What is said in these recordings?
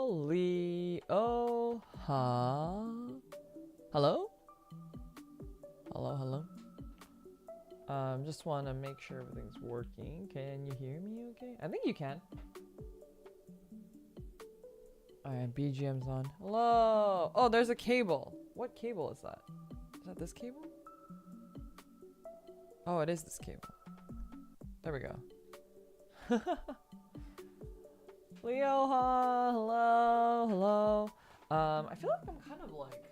Leo, huh? Hello? Hello? Just want to make sure everything's working. Can you hear me okay? I think you can. Alright, BGM's on. Hello! Oh, there's a cable. What cable is that? Is that this cable? Oh, it is this cable. There we go. Leo, huh? Hello? I feel like I'm kind of like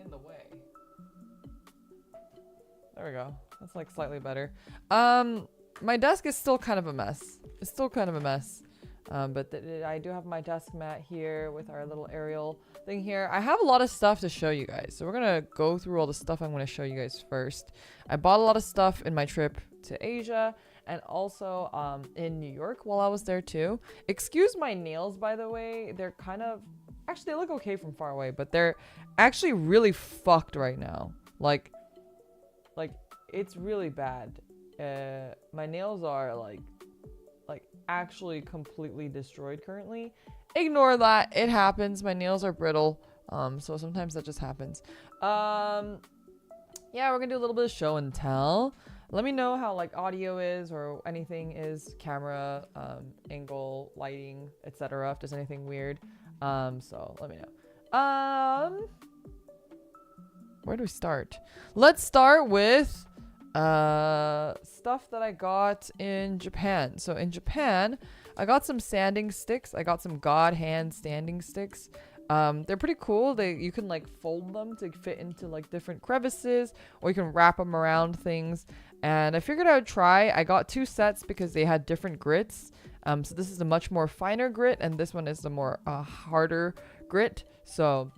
in the way. There we go. That's like slightly better. My desk is still kind of a mess. It's still kind of a mess. But I do have my desk mat here with our little aerial thing here. I have a lot of stuff to show you guys. So we're going to go through all the stuff I'm going to show you guys first. I bought a lot of stuff in my trip to Asia and also in New York while I was there too. Excuse my nails, by the way. They're kind of... Actually, they look okay from far away, but they're actually really fucked right now. Like it's really bad. My nails are like actually completely destroyed currently. Ignore that. It happens. My nails are brittle. So sometimes that just happens. Yeah, we're gonna do a little bit of show and tell. Let me know how like audio is or anything is, camera, angle, lighting, etc. if there's anything weird. So let me know. Where do we start? Let's start with stuff that I got in Japan. So in Japan, I got some sanding sticks. I got some god hand sanding sticks. They're pretty cool. You can like fold them to fit into like different crevices, or you can wrap them around things. And I figured I would try. I got 2 sets because they had different grits. So this is a much more finer grit, and this one is the more harder grit. So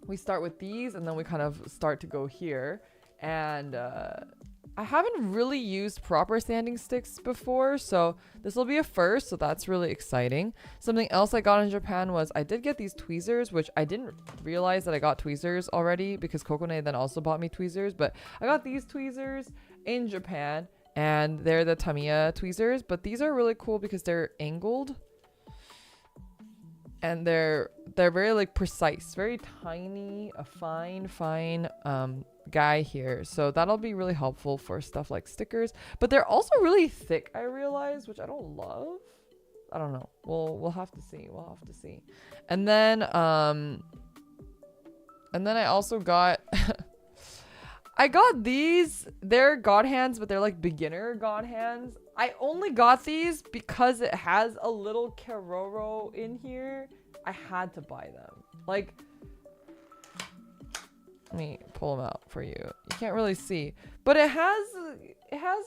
we start with these, and then we kind of start to go here. And I haven't really used proper sanding sticks before, so this will be a first, so that's really exciting. Something else I got in Japan was I did get these tweezers, which I didn't realize that I got tweezers already because Kokone then also bought me tweezers, but I got these tweezers in Japan, and they're the Tamiya tweezers, but these are really cool because they're angled. And they're very like precise, very tiny, a fine guy here. So that'll be really helpful for stuff like stickers. But they're also really thick, I realize, which I don't love. I don't know. We'll have to see. We'll have to see. And then I also got I got these. They're god hands, but they're like beginner god hands. I only got these because it has a little Keroro in here. I had to buy them. Like, let me pull them out for you. You can't really see, but it has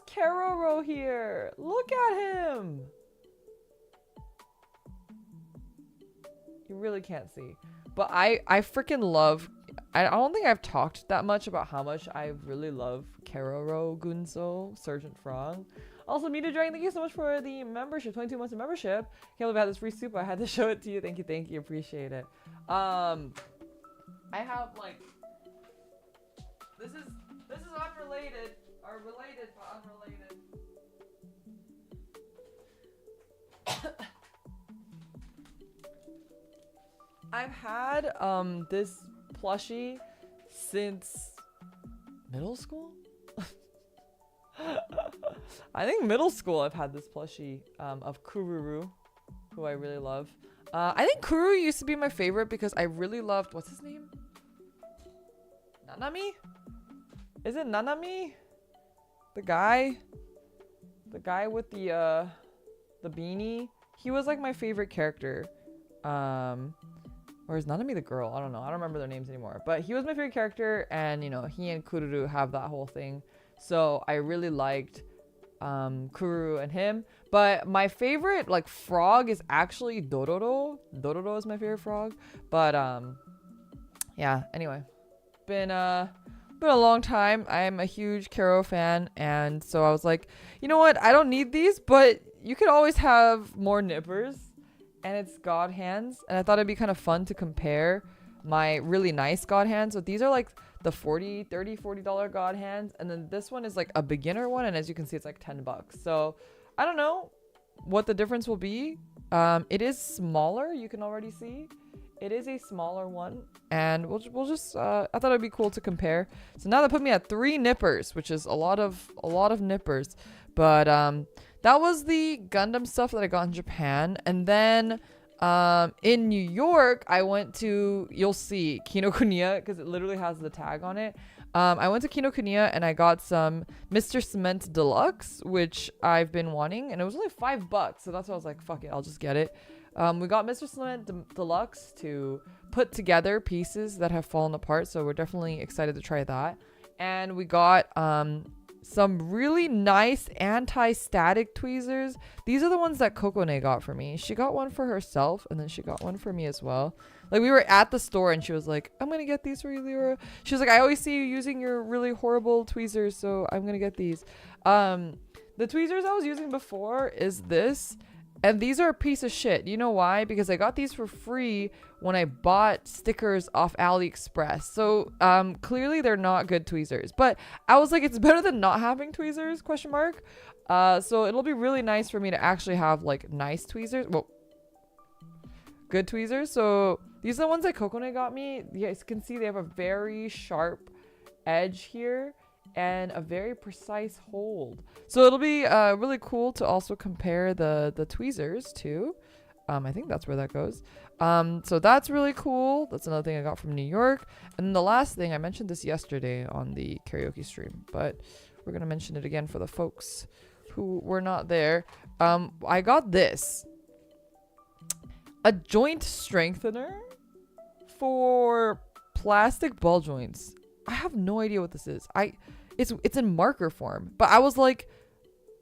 Keroro here. Look at him. You really can't see, but I freaking love. I don't think I've talked that much about how much I really love Keroro Gunso, Sergeant Frog. Also, Meter Dragon, thank you so much for the membership, 22 months of membership. Can't believe I had this free soup. I had to show it to you. Thank you, appreciate it. I have like, this is unrelated, or related but unrelated. I've had this plushie since middle school. I think middle school I've had this plushie of Kururu, who I really love. I think Kururu used to be my favorite because I really loved, what's his name? Nanami? Is it Nanami? The guy with the beanie. He was like my favorite character. Or is Nanami the girl? I don't know. I don't remember their names anymore. But he was my favorite character, and you know, he and Kururu have that whole thing. So I really liked Kururu and him. But my favorite like frog is actually Dororo. Dororo is my favorite frog. But yeah, anyway. Been a long time. I'm a huge Kero fan, and so I was like, you know what? I don't need these, but you could always have more nippers. And it's god hands, and I thought it'd be kind of fun to compare my really nice god hands. So these are like the $40 god hands, and then this one is like a beginner one, and as you can see, it's like $10. So I don't know what the difference will be. It is smaller. You can already see. It is a smaller one, and we'll just I thought it'd be cool to compare. So now that put me at 3 nippers, which is a lot of nippers. But that was the Gundam stuff that I got in Japan, and then in New York I went to, you'll see, Kinokuniya, because it literally has the tag on it. I went to Kinokuniya and I got some Mr. Cement Deluxe, which I've been wanting, and it was only $5, so that's why I was like, fuck it, I'll just get it. We got Mr. Cement Deluxe to put together pieces that have fallen apart, so we're definitely excited to try that. And we got some really nice anti-static tweezers. These are the ones that Kokone got for me. She got one for herself, and then she got one for me as well. Like, we were at the store, and she was like, I'm gonna get these for you, Lyra. She was like, I always see you using your really horrible tweezers, so I'm gonna get these. The tweezers I was using before is this. And these are a piece of shit. You know why? Because I got these for free when I bought stickers off AliExpress. So clearly they're not good tweezers. But I was like, it's better than not having tweezers, question mark. So it'll be really nice for me to actually have like nice tweezers. Well, good tweezers. So these are the ones that Kokone got me. You guys can see they have a very sharp edge here and a very precise hold. So it'll be really cool to also compare the tweezers too. I think that's where that goes. So that's really cool. That's another thing I got from New York. And then the last thing, I mentioned this yesterday on the karaoke stream, but we're gonna mention it again for the folks who were not there. I got this. A joint strengthener for plastic ball joints. I have no idea what this is. It's in marker form, but I was like,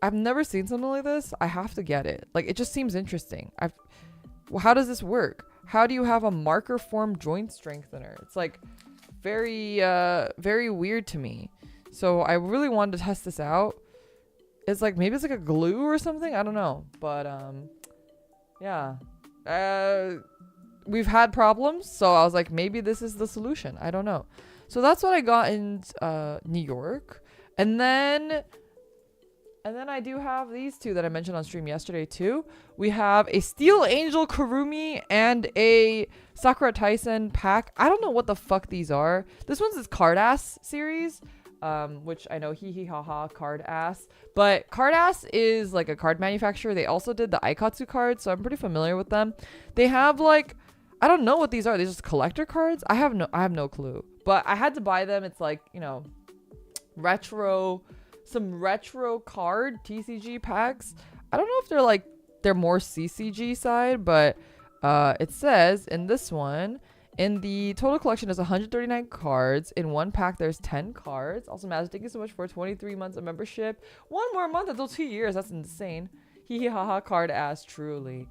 I've never seen something like this. I have to get it. Like, it just seems interesting. Well, how does this work? How do you have a marker form joint strengthener? It's like very very weird to me. So I really wanted to test this out. It's like, maybe it's like a glue or something. I don't know, but yeah. We've had problems, so I was like, maybe this is the solution. I don't know. So that's what I got in New York. And then I do have these two that I mentioned on stream yesterday too. We have a Steel Angel Kurumi and a Sakura Tyson pack. I don't know what the fuck these are. This one's this Card Ass series, which I know, hee hee ha ha, Card Ass. But Card Ass is like a card manufacturer. They also did the Aikatsu cards, so I'm pretty familiar with them. They have like, I don't know what these are. They're just collector cards. I have no clue. But I had to buy them. It's like, you know, some retro card TCG packs. I don't know if they're more CCG side, but it says in this one, in the total collection is 139 cards. In one pack, there's 10 cards. Also, Maz, thank you so much for 23 months of membership. One more month until 2 years. That's insane. Hee hee ha ha, Card Ass, truly.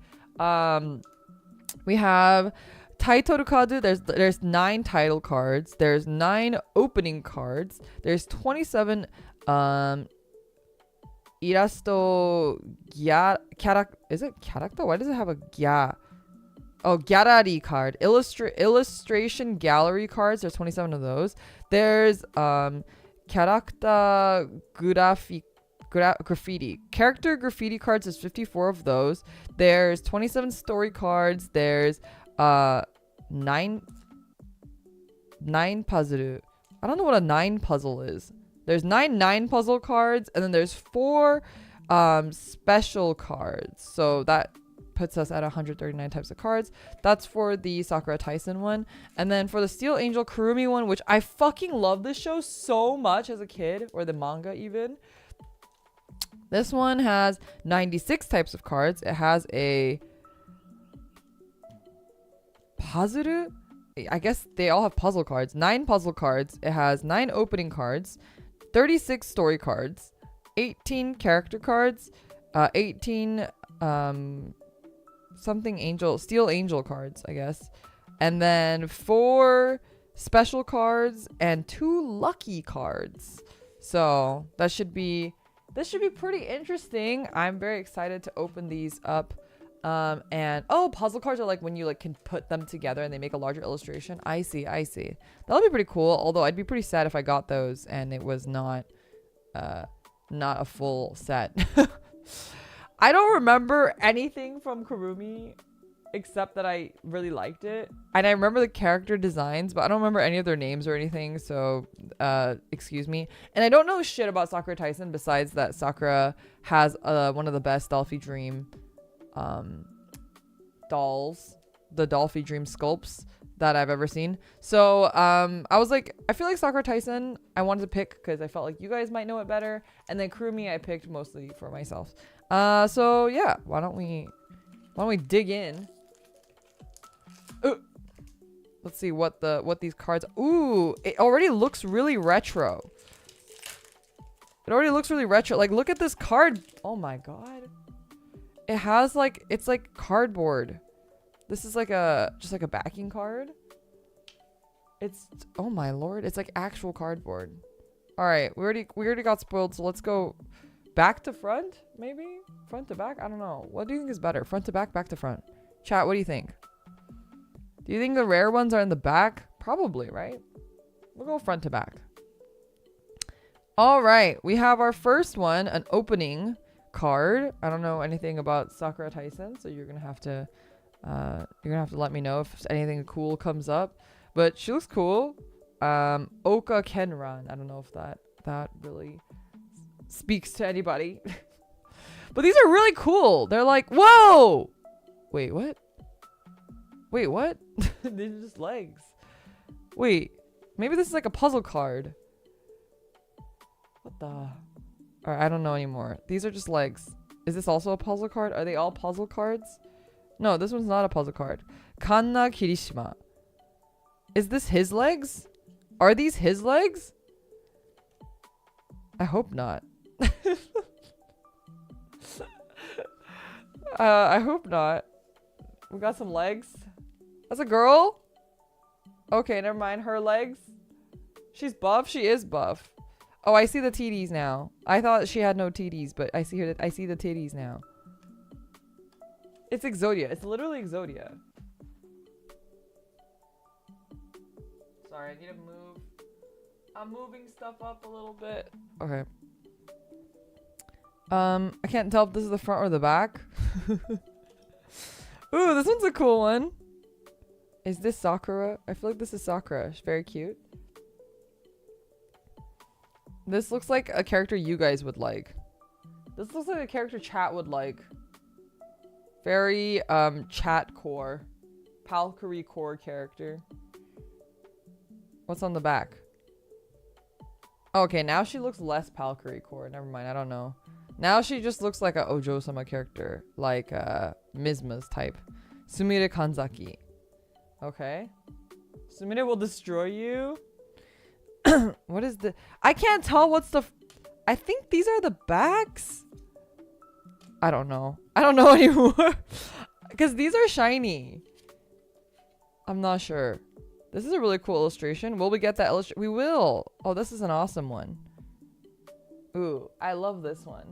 We have title card. There's 9 title cards. There's 9 opening cards. There's 27 irasto is it character? Why does it have a gya? Oh, gallery card. Illustration gallery cards. There's 27 of those. There's character graffiti. Character graffiti cards. There's 54 of those. There's 27 story cards. There's 9 puzzle. I don't know what a 9 puzzle is. There's 9 puzzle cards, and then there's 4 special cards. So that puts us at 139 types of cards. That's for the Sakura Tyson one. And then for the Steel Angel Kurumi one, which I fucking love this show so much as a kid, or the manga even. This one has 96 types of cards. It has a puzzle. I guess they all have puzzle cards. 9 puzzle cards. It has 9 opening cards, 36 story cards, 18 character cards, 18 Steel Angel cards, I guess. And then 4 special cards and 2 lucky cards. So this should be pretty interesting. I'm very excited to open these up. And puzzle cards are like when you like can put them together and they make a larger illustration. I see. That'll be pretty cool. Although I'd be pretty sad if I got those and it was not a full set. I don't remember anything from Kurumi except that I really liked it. And I remember the character designs, but I don't remember any of their names or anything, so excuse me. And I don't know shit about Sakura Tyson besides that Sakura has one of the best Dolphy Dream dolls, the Dolphy Dream sculpts that I've ever seen. So I was like, I feel like Sakura Tyson I wanted to pick because I felt like you guys might know it better, and then Kurumi I picked mostly for myself. So yeah, why don't we dig in? Let's see what these cards. Ooh, it already looks really retro. It already looks really retro. Like, look at this card. Oh my god. It has like, it's like cardboard. This is like just like a backing card. It's, oh my lord, it's like actual cardboard. All right, we already got spoiled, so let's go back to front, maybe? Front to back? I don't know. What do you think is better? Front to back to front? Chat, what do you think? Do you think the rare ones are in the back? Probably, right? We'll go front to back. All right, we have our first one, an opening card. I don't know anything about Sakura Tyson, so you're gonna have to let me know if anything cool comes up. But she looks cool. Oka Kenran. I don't know if that really speaks to anybody. But these are really cool. They're like, whoa! Wait, what? Wait, what? These are just legs. Wait, maybe this is like a puzzle card. What the? Alright, I don't know anymore. These are just legs. Is this also a puzzle card? Are they all puzzle cards? No, this one's not a puzzle card. Kanna Kirishima. Is this his legs? Are these his legs? I hope not. I hope not. We got some legs. That's a girl? Okay, never mind. Her legs. She's buff. She is buff. Oh, I see the titties now. I thought she had no titties, but I see her. I see the titties now. It's Exodia. It's literally Exodia. Sorry, I need to move. I'm moving stuff up a little bit. Okay. I can't tell if this is the front or the back. Ooh, this one's a cool one. Is this Sakura? I feel like this is Sakura. She's very cute. This looks like a character you guys would like. This looks like a character chat would like. Very chat core. Palkari core character. What's on the back? Okay, now she looks less Palkari core. Never mind, I don't know. Now she just looks like a Ojo-sama character. Like Mizma's type. Sumire Kanzaki. Okay. Sumire will destroy you. What is the... I can't tell what's the... I think these are the backs? I don't know. I don't know anymore. Because these are shiny. I'm not sure. This is a really cool illustration. Will we get that illustration? We will. Oh, this is an awesome one. Ooh, I love this one.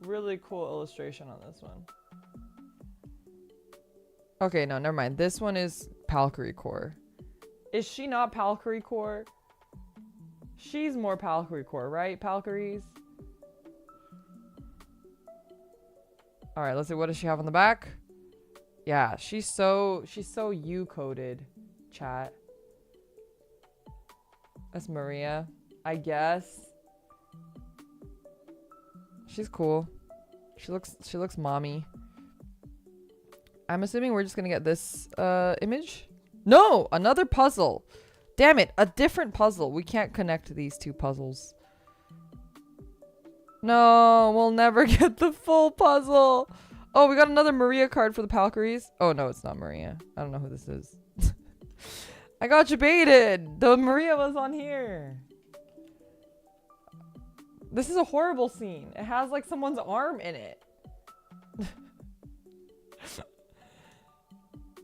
Really cool illustration on this one. Okay, no, never mind. This one is Palkari core. Is she not Palkari core? She's more Palkari core, right? Palkaris. All right, let's see. What does she have on the back? Yeah, she's so U-coded, chat. That's Maria, I guess. She's cool. She looks mommy. I'm assuming we're just gonna get this image. No, another puzzle. Damn it, a different puzzle. We can't connect these two puzzles. No, we'll never get the full puzzle. Oh, we got another Maria card for the Palkaris. Oh, no, it's not Maria. I don't know who this is. I got you baited. The Maria was on here. This is a horrible scene. It has like someone's arm in it.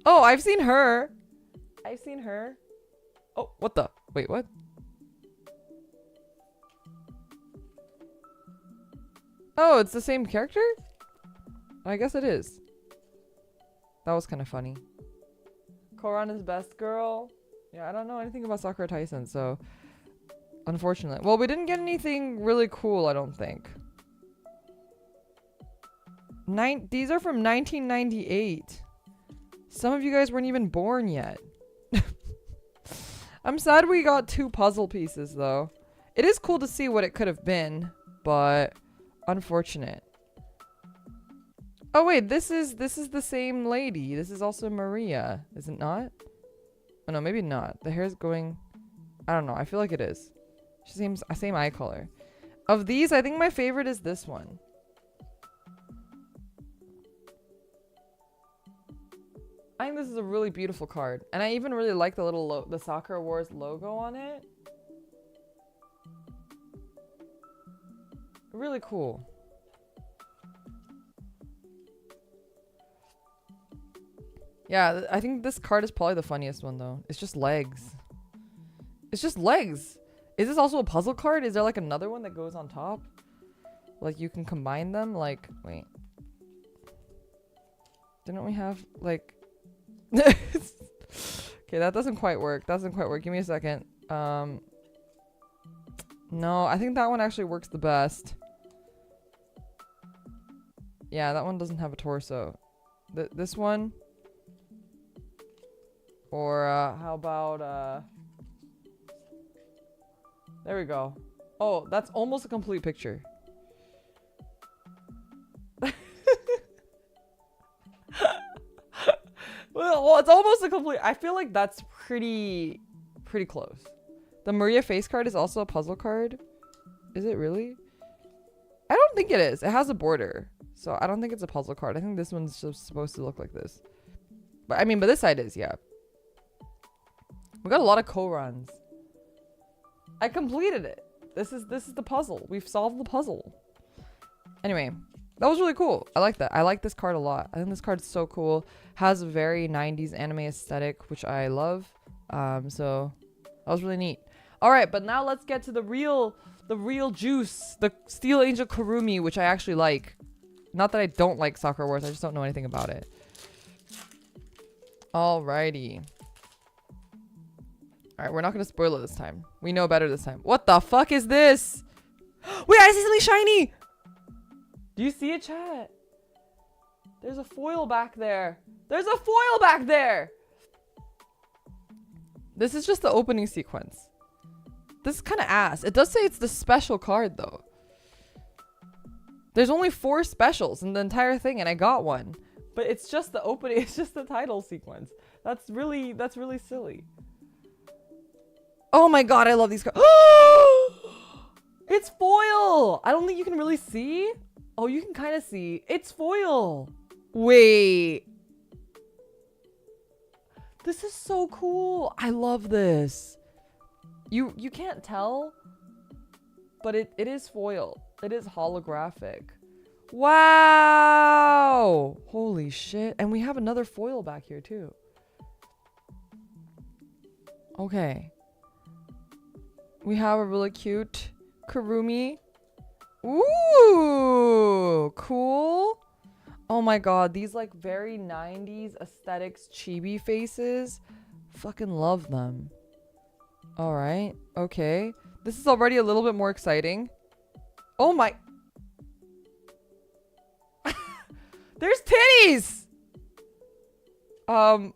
Oh, I've seen her. I've seen her. Oh, what the? Wait, what? Oh, it's the same character? I guess it is. That was kind of funny. Koran is best girl. Yeah, I don't know anything about Sakura Tyson, so unfortunately. Well, we didn't get anything really cool, I don't think. These are from 1998. Some of you guys weren't even born yet. I'm sad we got 2 puzzle pieces though. It is cool to see what it could have been, but unfortunate. Oh wait, this is the same lady. This is also Maria, is it not? Oh no, maybe not. The hair's going, I don't know. I feel like it is. She seems same eye color. Of these, I think my favorite is this one. I think this is a really beautiful card, and I even really like the little the Sakura Wars logo on it. Really cool. Yeah, I think this card is probably the funniest one though. It's just legs. It's just legs. Is this also a puzzle card? Is there like another one that goes on top? Like you can combine them? Like, wait. Didn't we have like... Okay, that doesn't quite work. That doesn't quite work. Give me a second. No, I think that one actually works the best. Yeah, that one doesn't have a torso. This one? Or how about there we go. Oh, that's almost a complete picture. Well, it's almost a complete. I feel like that's pretty close. The Maria face card is also a puzzle card. Is it really? I don't think it is. It has a border. So I don't think it's a puzzle card. I think this one's just supposed to look like this. But I mean, but this side is, yeah. We got a lot of co-runs. I completed it. This is the puzzle. We've solved the puzzle. Anyway, that was really cool. I like that. I like this card a lot. I think this card's so cool. Has a very 90s anime aesthetic, which I love. So that was really neat. All right, but now let's get to the real juice, the Steel Angel Kurumi, which I actually like. Not that I don't like Sakura Wars, I just don't know anything about it. Alrighty. Alright, we're not gonna spoil it this time. We know better this time. What the fuck is this? Wait, I see something shiny! Do you see it, chat? There's a foil back there. There's a foil back there! This is just the opening sequence. This is kind of ass. It does say it's the special card, though. There's only 4 specials in the entire thing, and I got one. But it's just the opening. It's just the title sequence. That's really silly. Oh my god, I love these cards. It's foil! I don't think you can really see. Oh, you can kind of see. It's foil. Wait. This is so cool. I love this. You can't tell, but it is foil. It is holographic. Wow! Holy shit. And we have another foil back here too. Okay. We have a really cute Kurumi. Ooh! Cool. Oh my god, these like very 90s aesthetics chibi faces. Fucking love them. Alright, okay. This is already a little bit more exciting. Oh my... There's titties! I'm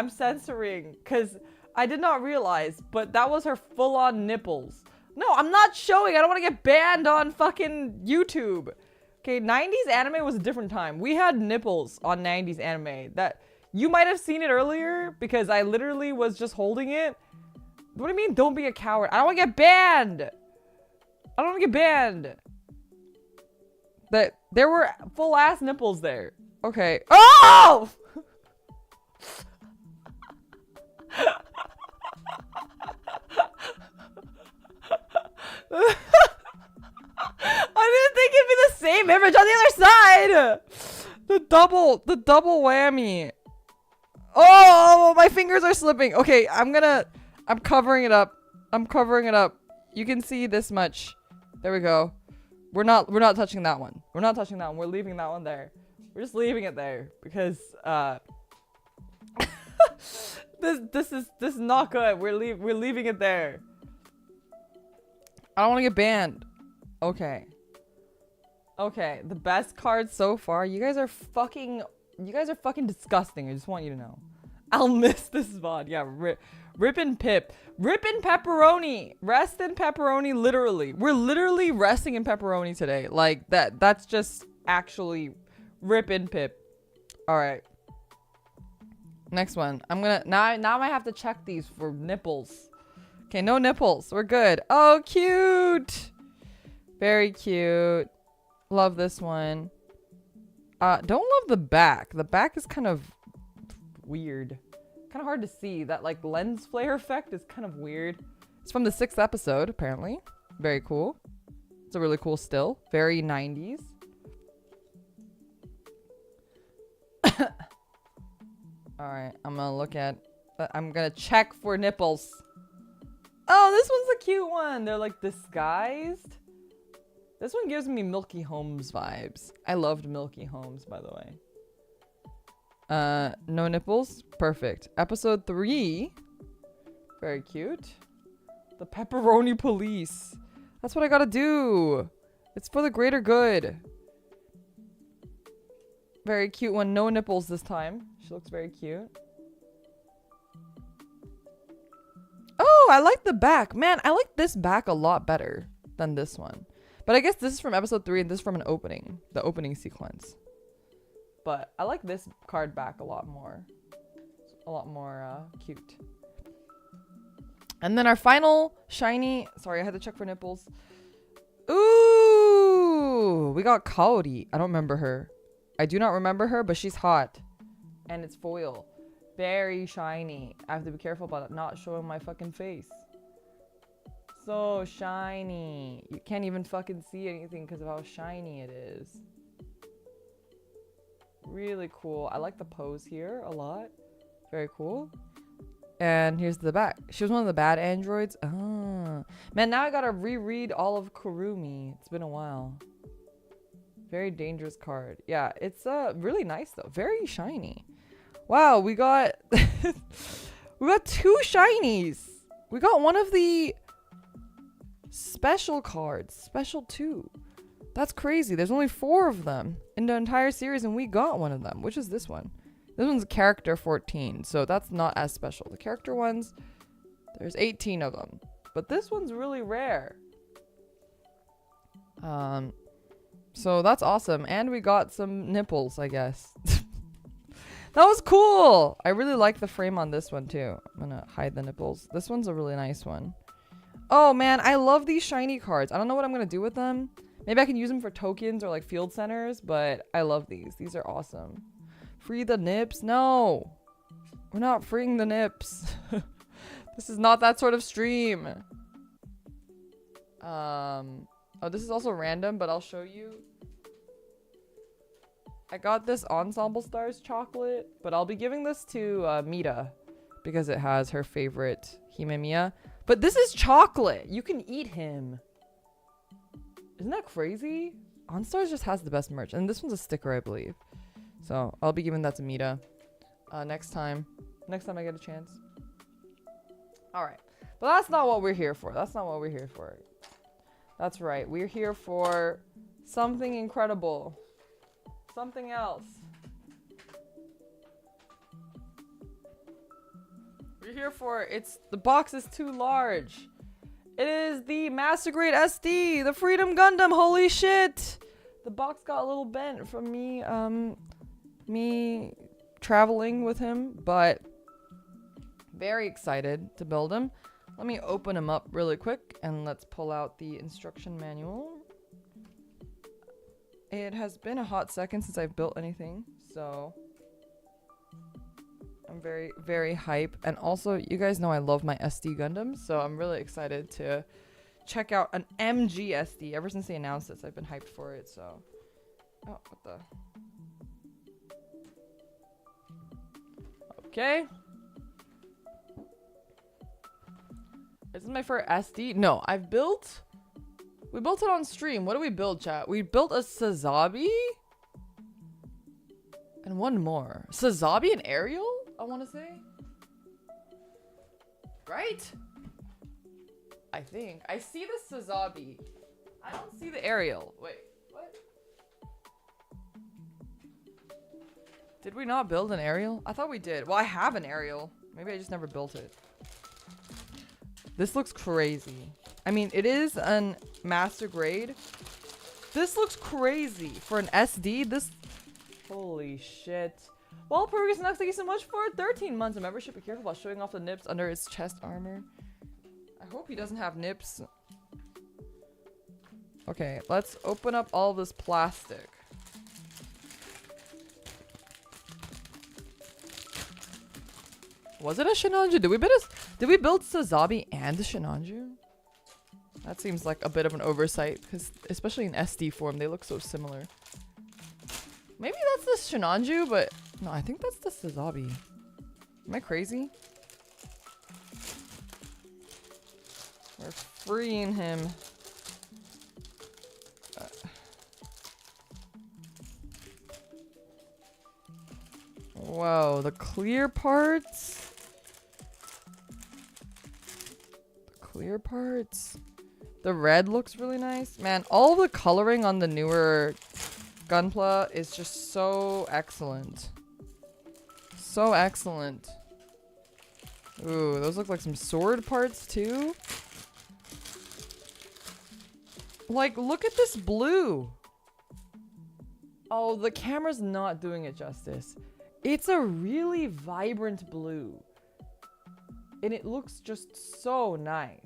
censoring because I did not realize, but that was her full-on nipples. No, I'm not showing. I don't want to get banned on fucking YouTube. Okay, 90s anime was a different time. We had nipples on 90s anime. That you might have seen it earlier because I literally was just holding it. What do you mean, don't be a coward? I don't want to get banned. I don't want to get banned. That there were full ass nipples there. Okay. Oh! I didn't think it'd be the same image on the other side. The double whammy. Oh, my fingers are slipping. Okay, I'm covering it up. I'm covering it up. You can see this much. There we go. We're not touching that one. We're not touching that one. We're leaving that one there. We're just leaving it there because this is not good. We're leaving it there. I don't want to get banned. Okay. Okay, the best card so far. You guys are fucking disgusting. I just want you to know. I'll miss this VOD. Yeah, Rip and Pip. Rip and pepperoni. Rest in pepperoni, literally. We're literally resting in pepperoni today. Like, that's just actually Rip and Pip. Alright. Next one. I'm gonna... Now I have to check these for nipples. Okay, no nipples. We're good. Oh, cute! Very cute. Love this one. Don't love the back. The back is kind of weird. Kind of hard to see. That like lens flare effect is kind of weird. It's from the 6th episode, apparently. Very cool. It's a really cool still. Very 90s. Alright, I'm gonna look at... I'm gonna check for nipples. Oh, this one's a cute one. They're like disguised. This one gives me Milky Holmes vibes. I loved Milky Holmes, by the way. No nipples. Perfect. Episode 3. Very cute. The Pepperoni Police. That's what I gotta do. It's for the greater good. Very cute one. No nipples this time. She looks very cute. Oh, I like the back. Man, I like this back a lot better than this one. But I guess this is from episode 3 and this is from an opening. The opening sequence. But I like this card back a lot more. It's a lot more cute. And then our final shiny... Sorry, I had to check for nipples. Ooh! We got Kaori. I don't remember her. I do not remember her, but she's hot. And it's foil. Very shiny. I have to be careful about not showing my fucking face. So shiny. You can't even fucking see anything because of how shiny it is. Really cool. I like the pose here a lot. Very cool. And here's the back. She was one of the bad androids. Ah. Man, now I gotta reread all of Kurumi. It's been a while. Very dangerous card. Yeah, it's really nice though. Very shiny. Wow, we got... we got 2 shinies. We got one of the... special cards. Special 2. That's crazy. There's only 4 of them in the entire series and we got one of them, which is this one. This one's character 14, so that's not as special. The character ones, there's 18 of them. But this one's really rare. So that's awesome. And we got some nipples, I guess. That was cool. I really like the frame on this one too. I'm gonna hide the nipples. This one's a really nice one. Oh man, I love these shiny cards. I don't know what I'm gonna do with them. Maybe I can use them for tokens or like field centers, but I love these. These are awesome. Free the nips? No. We're not freeing the nips. This is not that sort of stream. Oh, this is also random, but I'll show you. I got this Ensemble Stars chocolate, but I'll be giving this to Mita because it has her favorite Himemiya. But this is chocolate. You can eat him. Isn't that crazy? OnStars just has the best merch. And this one's a sticker, I believe. So I'll be giving that to Mita next time. Next time I get a chance. Alright. But that's not what we're here for. That's not what we're here for. That's right. We're here for something incredible. Something else. We're here for the box is too large. It is the Master Grade SD, the Freedom Gundam. Holy shit! The box got a little bent from me traveling with him, but very excited to build him. Let me open him up really quick and let's pull out the instruction manual. It has been a hot second since I've built anything, so I'm very, very hype. And also, you guys know I love my SD Gundams, so I'm really excited to check out an MG SD. Ever since they announced this, I've been hyped for it, so... Oh, what the... Okay. This is my first SD. No, we built it on stream. What do we build, chat? We built a Sazabi? And one more. Sazabi and Ariel? I want to say. Right? I think. I see the Sazabi. I don't see the Ariel. Wait, what? Did we not build an aerial? I thought we did. Well, I have an aerial. Maybe I just never built it. This looks crazy. I mean, it is an master grade. This looks crazy. For an SD, this... Holy shit. Well, Progress Nux, thank you so much for 13 months of membership. Be careful about showing off the nips under his chest armor. I hope he doesn't have nips. Okay, let's open up all this plastic. Was it a Shinanju? Did we build Sazabi and the Shinanju? That seems like a bit of an oversight, because especially in SD form, they look so similar. Maybe that's the Shinanju, but no, I think that's the Sazabi. Am I crazy? We're freeing him. Whoa, the clear parts. Clear parts. The red looks really nice. Man, all the coloring on the newer Gunpla is just so excellent. So excellent. Ooh, those look like some sword parts too. Like, look at this blue. Oh, the camera's not doing it justice. It's a really vibrant blue. And it looks just so nice.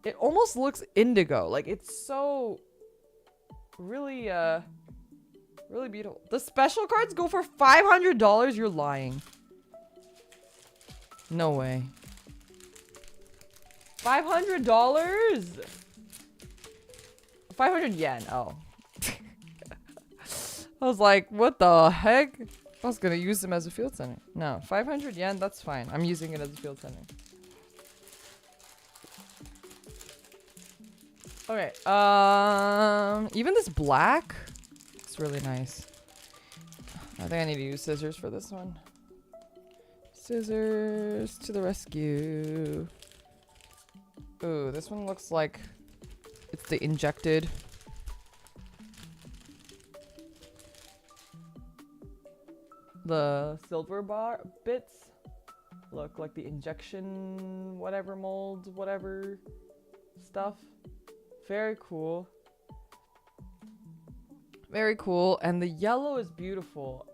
It almost looks indigo. Like, it's so really really beautiful. The special cards go for $500? You're lying. No way. $500? 500 yen. Oh. I was like, what the heck? I was gonna use them as a field center. No, 500 yen, that's fine. I'm using it as a field center. Okay, even this black, it's really nice. I think I need to use scissors for this one. Scissors to the rescue. Ooh, this one looks like it's the injected. The silver bar bits look like the injection whatever mold, whatever stuff. Very cool. Very cool. And the yellow is beautiful.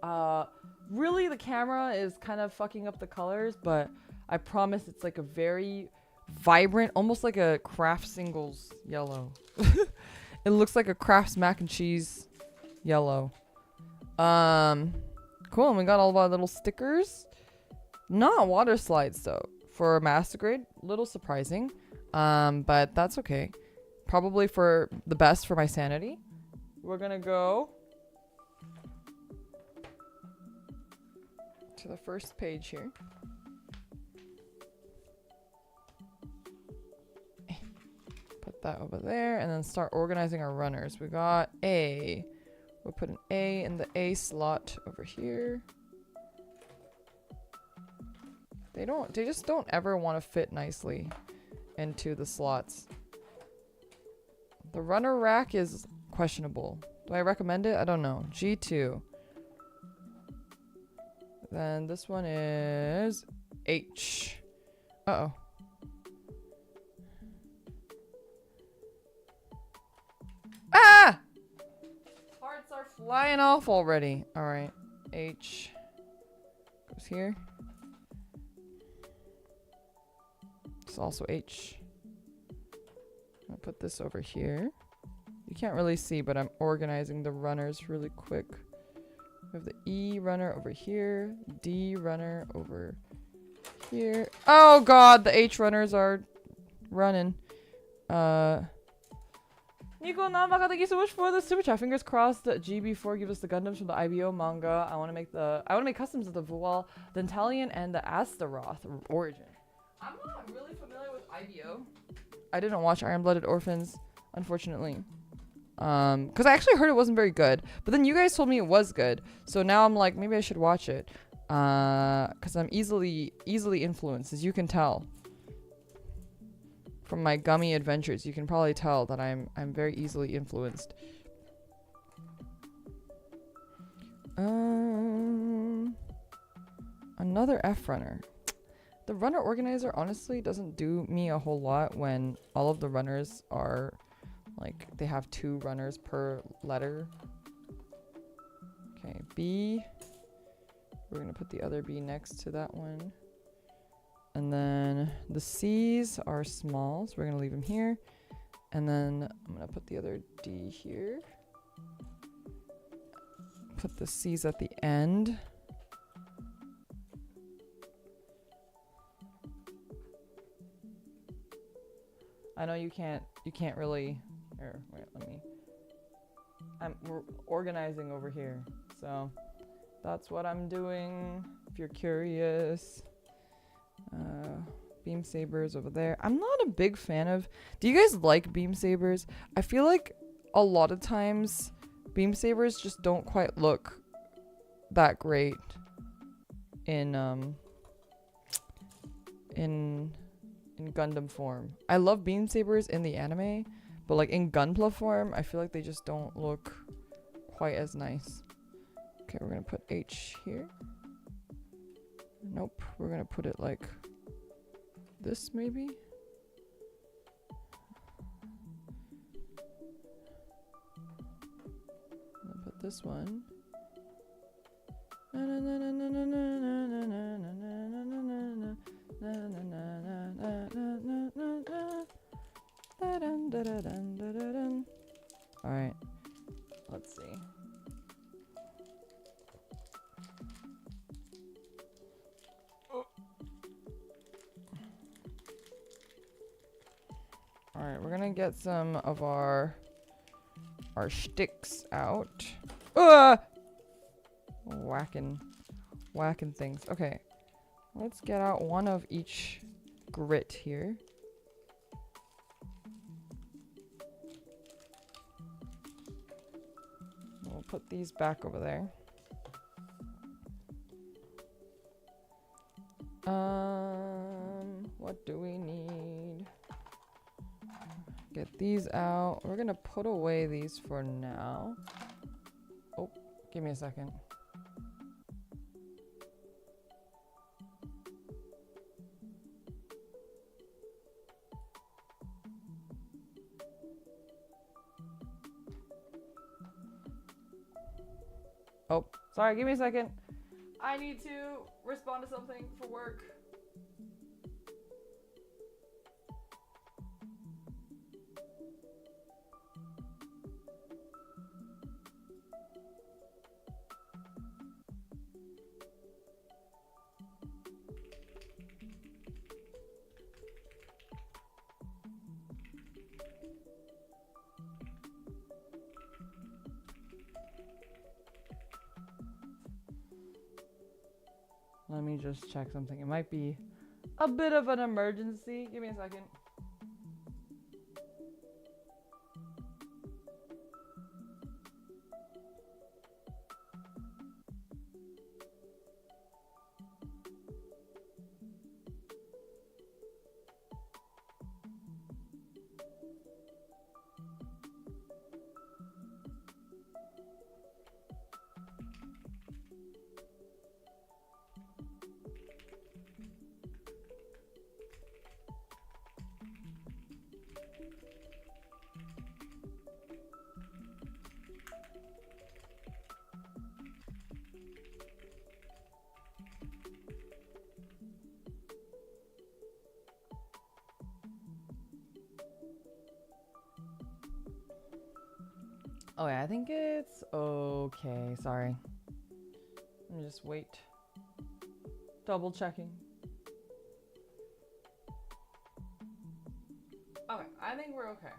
Really the camera is kind of fucking up the colors, but I promise it's like a very vibrant, almost like a Kraft Singles yellow. It looks like a Kraft's mac and cheese yellow. Cool, and we got all of our little stickers. Not water slides though. For a master grade, little surprising. But that's okay. Probably for the best for my sanity. We're gonna go to the first page here. Put that over there and then start organizing our runners. We got A. We'll put an A in the A slot over here. They just don't ever want to fit nicely into the slots. The runner rack is questionable. Do I recommend it? I don't know. G2. Then this one is H. Uh-oh. Ah! Hearts are flying off already. Alright. H goes here. It's also H. I'll put this over here. You can't really see, but I'm organizing the runners really quick. We have the E runner over here, D runner over here. Oh god, the H runners are running. Nico Namaka, thank you so much for the super chat. Fingers crossed that GB4 gives us the Gundams from the IBO manga. I want to make customs of the Vual, the Dentalian, and the Astaroth origin. I'm not really familiar with IBO. I didn't watch Iron-Blooded Orphans, unfortunately. Because I actually heard it wasn't very good. But then you guys told me it was good. So now I'm like, maybe I should watch it. Because I'm easily influenced, as you can tell. From my gummy adventures, you can probably tell that I'm very easily influenced. another F runner. The runner organizer honestly doesn't do me a whole lot when all of the runners are like, they have 2 runners per letter. Okay, B. We're gonna put the other B next to that one. And then the C's are small, so we're gonna leave them here. And then I'm gonna put the other D here. Put the C's at the end. I know you can't really, or wait, we're organizing over here. So that's what I'm doing, if you're curious. Beam sabers over there. I'm not a big fan of, do you guys like beam sabers? I feel like a lot of times beam sabers just don't quite look that great in Gundam form. I love beam sabers in the anime, but like in Gunpla form, I feel like they just don't look quite as nice. Okay, we're gonna put H here. Nope, we're gonna put it like this maybe. I'm gonna put this one. Alright, let's see. Alright, we're gonna get some of our sticks out. Whacking things. Okay, let's get out one of each grit here. We'll put these back over there. What do we need? Get these out. We're gonna put away these for now. Oh, give me a second. Oh, sorry, give me a second. I need to respond to something for work. Let me just check something. It might be a bit of an emergency. Give me a second. Oh yeah, I think it's okay. Sorry. Let me just wait. Double checking. Okay, I think we're okay.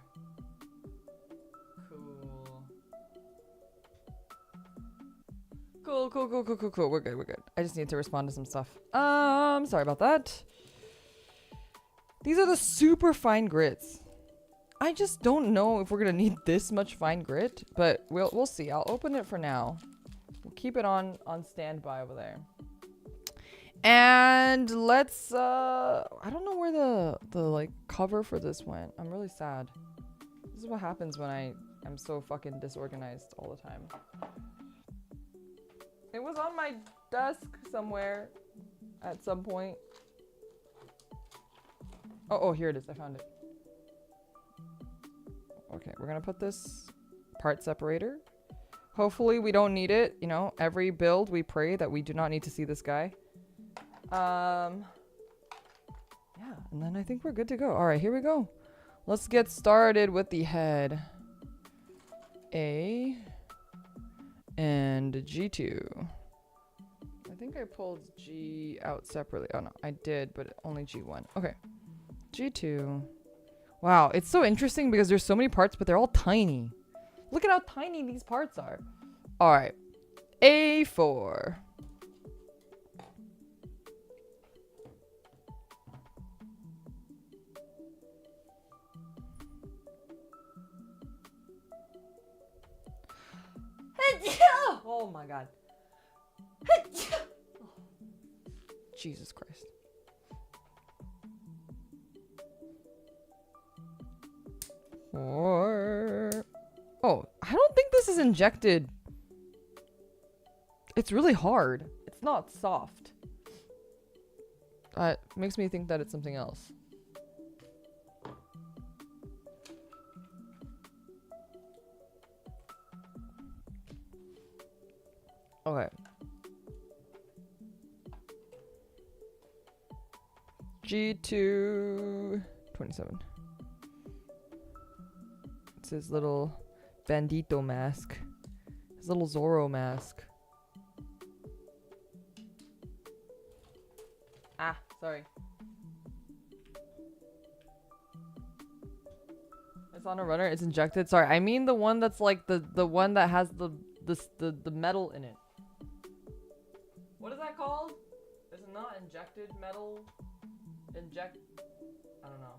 Cool. We're good. I just need to respond to some stuff. Sorry about that. These are the super fine grits. I just don't know if we're gonna need this much fine grit, but we'll see. I'll open it for now. We'll keep it on standby over there. And let's I don't know where the like cover for this went. I'm really sad. This is what happens when I am so fucking disorganized all the time. It was on my desk somewhere. at some point. Oh, here it is. I found it. Okay, we're gonna put this part separator. Hopefully we don't need it. You know, every build we pray that we do not need to see this guy. Yeah, and then I think we're good to go. All right, here we go. Let's get started with the head. A and G2. I think I pulled G out separately. Oh no, I did, but only G1. Okay. G2. Wow, it's so interesting because there's so many parts, but they're all tiny. Look at how tiny these parts are. All right. A4. Oh my god. Jesus Christ. Oh, I don't think this is injected. It's really hard. It's not soft. Makes me think that it's something else. Okay. G2 27. It's his little bandito mask. His little Zorro mask. Ah, sorry. It's on a runner. It's injected. Sorry, I mean the one that's like the one that has the metal in it. What is that called? Is it not injected metal? Inject. I don't know.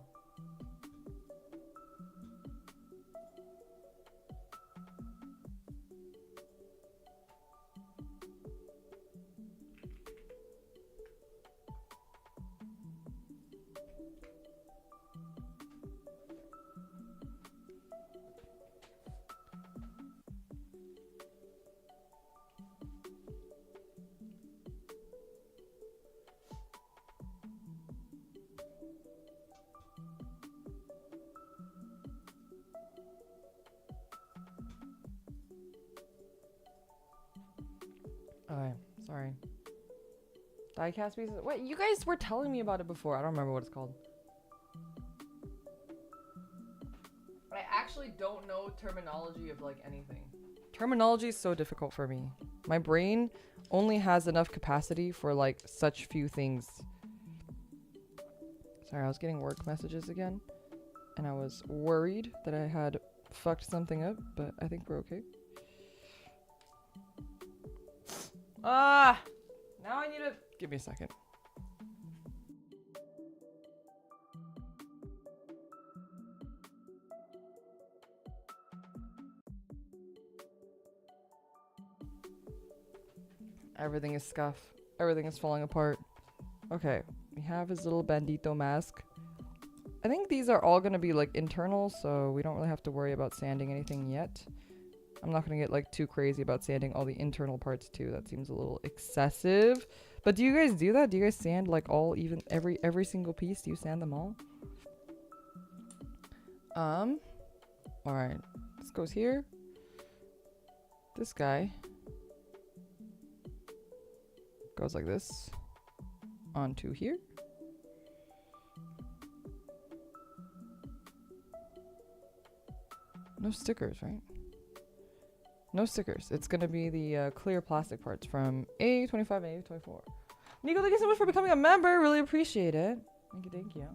Okay, sorry. Diecast pieces. Wait, you guys were telling me about it before. I don't remember what it's called. I actually don't know terminology of like anything. Terminology is so difficult for me. My brain only has enough capacity for like such few things. Sorry, I was getting work messages again. And I was worried that I had fucked something up, but I think we're okay. Ah! Now I need to... Give me a second. Everything is scuff. Everything is falling apart. Okay. We have his little bandito mask. I think these are all going to be like internal, so we don't really have to worry about sanding anything yet. I'm not going to get like too crazy about sanding all the internal parts too. That seems a little excessive. But do you guys do that? Do you guys sand like all even every single piece? Do you sand them all? Alright. This goes here. This guy goes like this onto here. No stickers, right? No stickers. It's gonna be the clear plastic parts from A25 and A24. Nico, thank you so much for becoming a member. Really appreciate it. Thank you, thank you.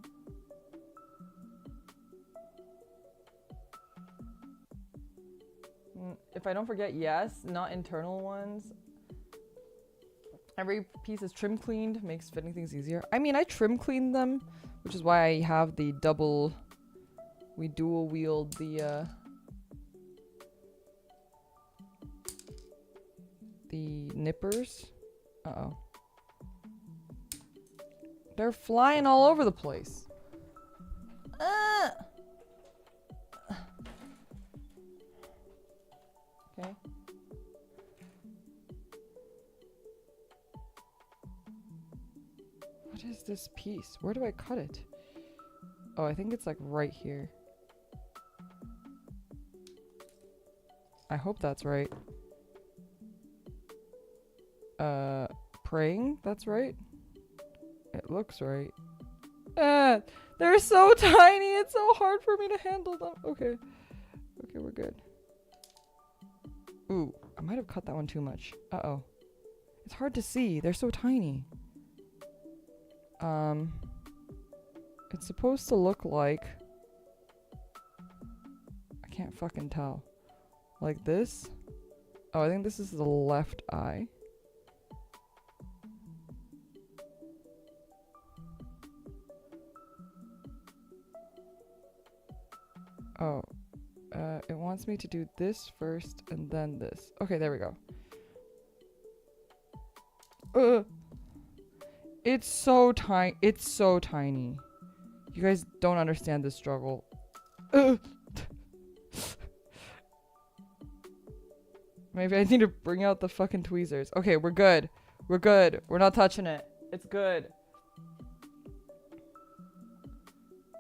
If I don't forget, yes, not internal ones. Every piece is trim cleaned, makes fitting things easier. I mean, I trim cleaned them, which is why I have the double... We dual wield the nippers. Uh-oh. They're flying all over the place. Okay. What is this piece? Where do I cut it? Oh, I think it's like right here. I hope that's right. Praying? That's right? It looks right. They're so tiny. It's so hard for me to handle them. Okay. Okay, we're good. Ooh, I might have cut that one too much. Uh-oh. It's hard to see. They're so tiny. It's supposed to look like... I can't fucking tell. Like this? Oh, I think this is the left eye. Oh. It wants me to do this first and then this. Okay, there we go. It's so tiny. It's so tiny. You guys don't understand this struggle. Maybe I need to bring out the fucking tweezers. Okay, we're good. We're good. We're not touching it. It's good.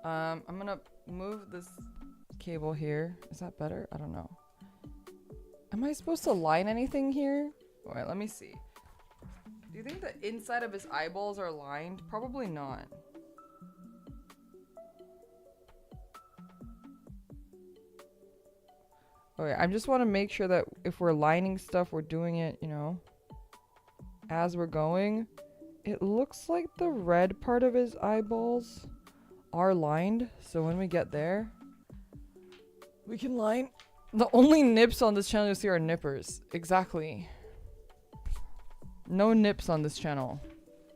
I'm gonna move this cable here. Is that better? I don't know. Am I supposed to line anything here? Alright, let me see. Do you think the inside of his eyeballs are lined? Probably not. Okay, I just want to make sure that if we're lining stuff, we're doing it, you know, as we're going. It looks like the red part of his eyeballs are lined, so when we get there, we can line. The only nips on this channel you see are nippers. Exactly. No nips on this channel.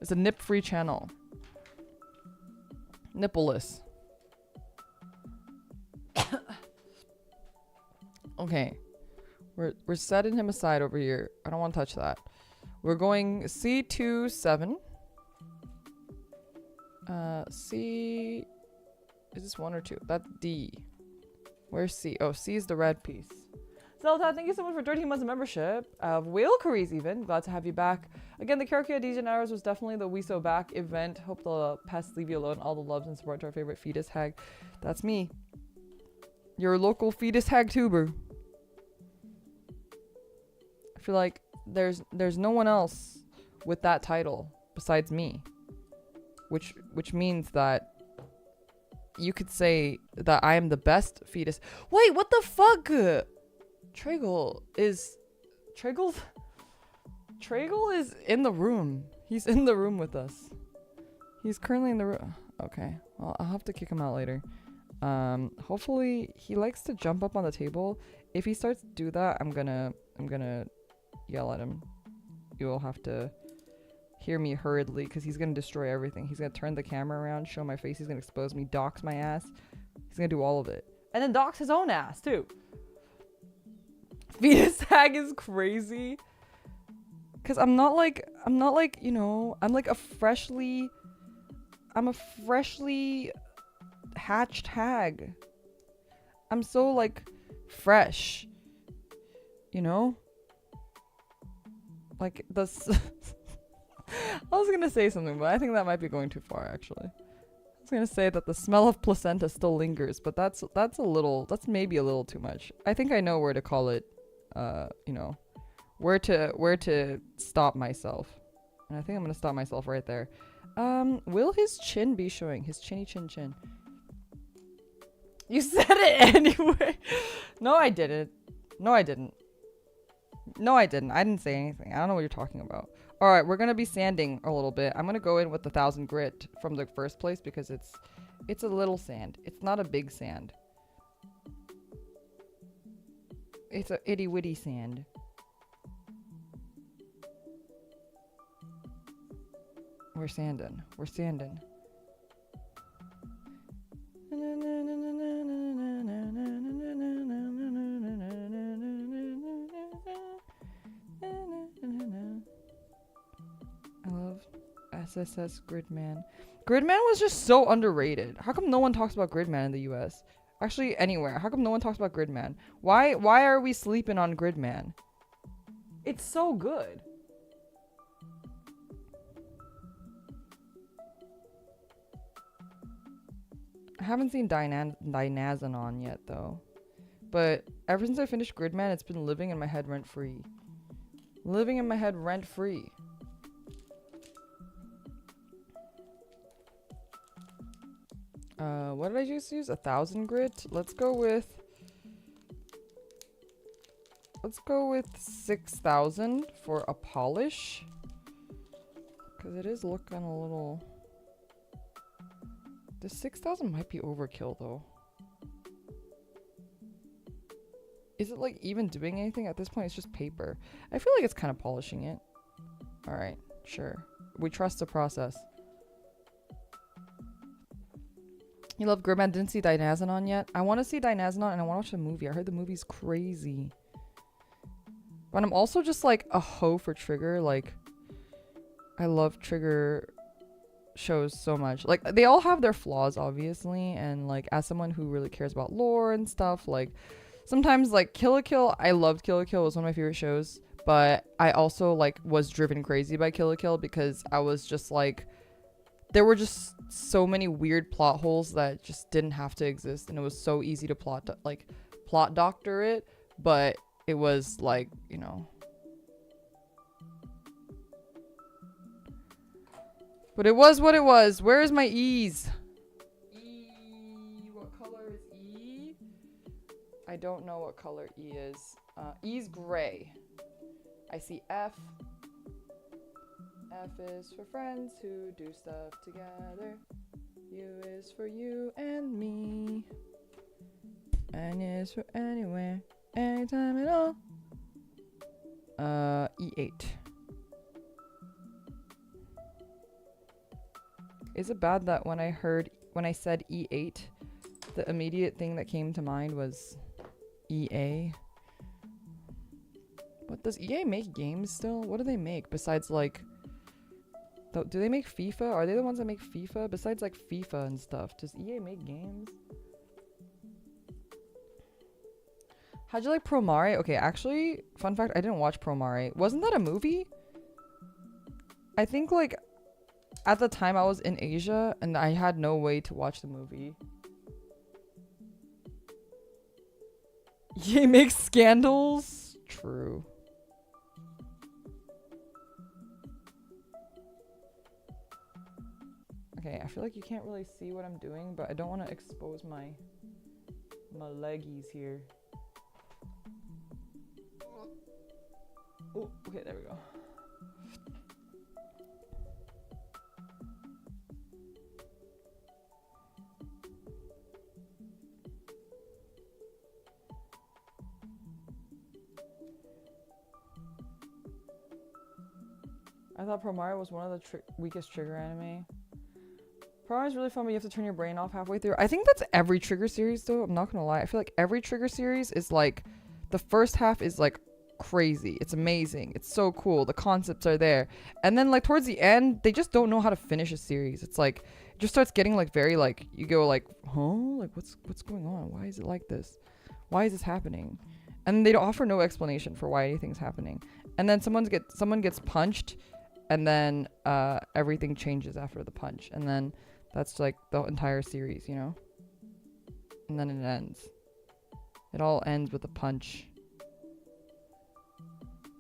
It's a nip-free channel. Nippleless. Okay. We're setting him aside over here. I don't want to touch that. We're going C27. C... Is this 1 or 2? That's D. Where's C? Oh, C is the red piece. Zelda, thank you so much for 13 months of membership. Whale Curries even. Glad to have you back. Again, the Karakia DJ Hours was definitely the We So Back event. Hope the pests leave you alone. All the loves and support to our favorite fetus hag. That's me. Your local fetus hag tuber. I feel like there's no one else with that title besides me. Which means that you could say that I am the best fetus. Wait, what the fuck? Tragle is in the room. He's in the room with us. He's currently in the room. Okay. Well, I'll have to kick him out later. Hopefully he likes to jump up on the table. If he starts to do that, I'm gonna yell at him. You'll have to hear me hurriedly because he's gonna destroy everything. He's gonna turn the camera around, show my face, he's gonna expose me, dox my ass. He's gonna do all of it. And then dox his own ass too. Fetus hag is crazy. Cause I'm not like, you know, I'm a freshly hatched hag. I'm so like fresh. You know? Like this I was gonna say something, but I think that might be going too far actually. I was gonna say that the smell of placenta still lingers, but that's maybe a little too much. I think I know where to call it, you know, where to stop myself. And I think I'm gonna stop myself right there. Will his chin be showing? His chinny chin. You said it anyway. No, I didn't. I didn't say anything. I don't know what you're talking about. All right, we're going to be sanding a little bit. I'm going to go in with the 1000 grit from the first place because it's a little sand. It's not a big sand. It's a itty witty sand. We're sanding. I love SSS Gridman. Gridman was just so underrated. How come no one talks about Gridman in the US? Actually, anywhere. How come no one talks about Gridman? Why are we sleeping on Gridman? It's so good. haven't seen Dynazenon yet, though. But ever since I finished Gridman, it's been living in my head rent-free. Living in my head rent-free. What did I just use? 1,000 grit? Let's go with 6,000 for a polish. Because it is looking a little... The 6,000 might be overkill, though. Is it, like, even doing anything at this point? It's just paper. I feel like it's kind of polishing it. Alright, sure. We trust the process. You love Gridman, didn't see Dynazenon yet? I want to see Dynazenon and I want to watch the movie. I heard the movie's crazy. But I'm also just, like, a hoe for Trigger. Like, I love Trigger shows so much. Like, they all have their flaws, obviously. And, like, as someone who really cares about lore and stuff, like... Sometimes, like, Kill la Kill, I loved Kill la Kill. It was one of my favorite shows. But I also, like, was driven crazy by Kill la Kill because I was just, like... There were just so many weird plot holes that just didn't have to exist. And it was so easy to plot doctor it. But it was, like, you know... But it was what it was. Where is my E's? I don't know what color E is. E's gray. I see F. F is for friends who do stuff together. U is for you and me. N is for anywhere, anytime at all. E8. Is it bad that when I said E8, the immediate thing that came to mind was EA? What does EA make games still? What do they make besides like do they make FIFA? Are they the ones that make FIFA? Besides like FIFA and stuff, does EA make games? How'd you like Promare? Okay, actually, fun fact, I didn't watch Promare. Wasn't that a movie? I think like at the time I was in Asia and I had no way to watch the movie. EA makes scandals? True. Okay, I feel like you can't really see what I'm doing, but I don't want to expose my leggies here. Oh, okay, there we go. I thought Promare was one of the weakest Trigger anime. Promare is really fun, but you have to turn your brain off halfway through. I think that's every Trigger series, though. I'm not gonna lie. I feel like every Trigger series is like... The first half is like crazy. It's amazing. It's so cool. The concepts are there. And then like towards the end, they just don't know how to finish a series. It's like... It just starts getting like very like... You go like, huh? Like what's going on? Why is it like this? Why is this happening? And they don't offer no explanation for why anything's happening. And then someone gets punched... And then everything changes after the punch. And then that's like the entire series, you know? And then it ends. It all ends with a punch.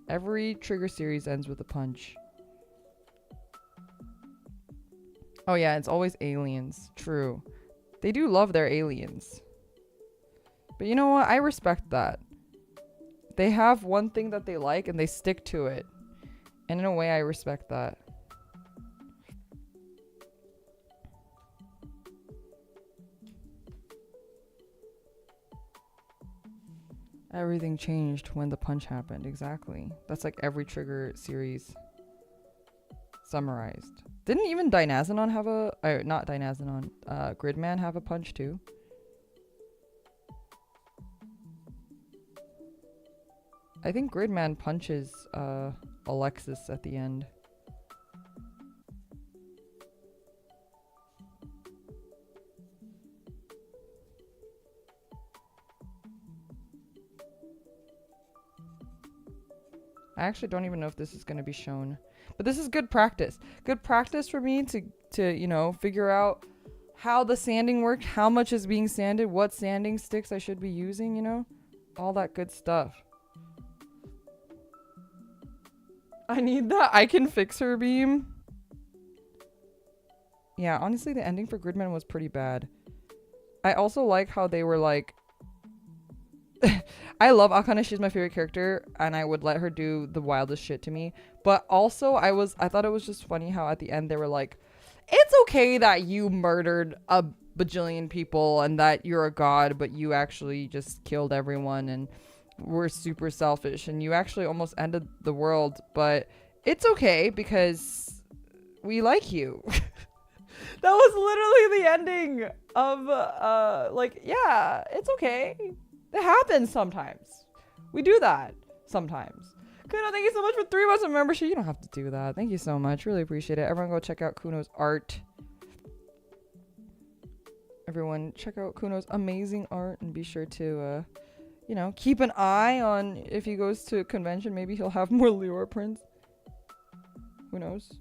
Every Trigger series ends with a punch. Oh yeah, it's always aliens. True. They do love their aliens. But you know what? I respect that. They have one thing that they like and they stick to it. And in a way, I respect that. Everything changed when the punch happened. Exactly. That's like every Trigger series summarized. Didn't even Dynazenon have a... not Dynazenon. Gridman have a punch too? I think Gridman punches Alexis at the end. I actually don't even know if this is going to be shown. But this is good practice. Good practice for me to you know, figure out how the sanding worked, how much is being sanded, what sanding sticks I should be using, you know? All that good stuff. I need that I can fix her beam. Yeah, honestly, the ending for Gridman was pretty bad. I also like how they were like... I love Akane, she's my favorite character, and I would let her do the wildest shit to me. But also, I thought it was just funny how at the end they were like, it's okay that you murdered a bajillion people and that you're a god, but you actually just killed everyone and were super selfish and you actually almost ended the world, but it's okay because we like you. That was literally the ending of like, yeah, it's okay. It happens sometimes. We do that sometimes. Kuno, thank you so much for 3 months of membership. You don't have to do that. Thank you so much. Really appreciate it. Everyone go check out Kuno's art. Everyone check out Kuno's amazing art and be sure to, you know, keep an eye on if he goes to a convention. Maybe he'll have more Leora prints. Who knows?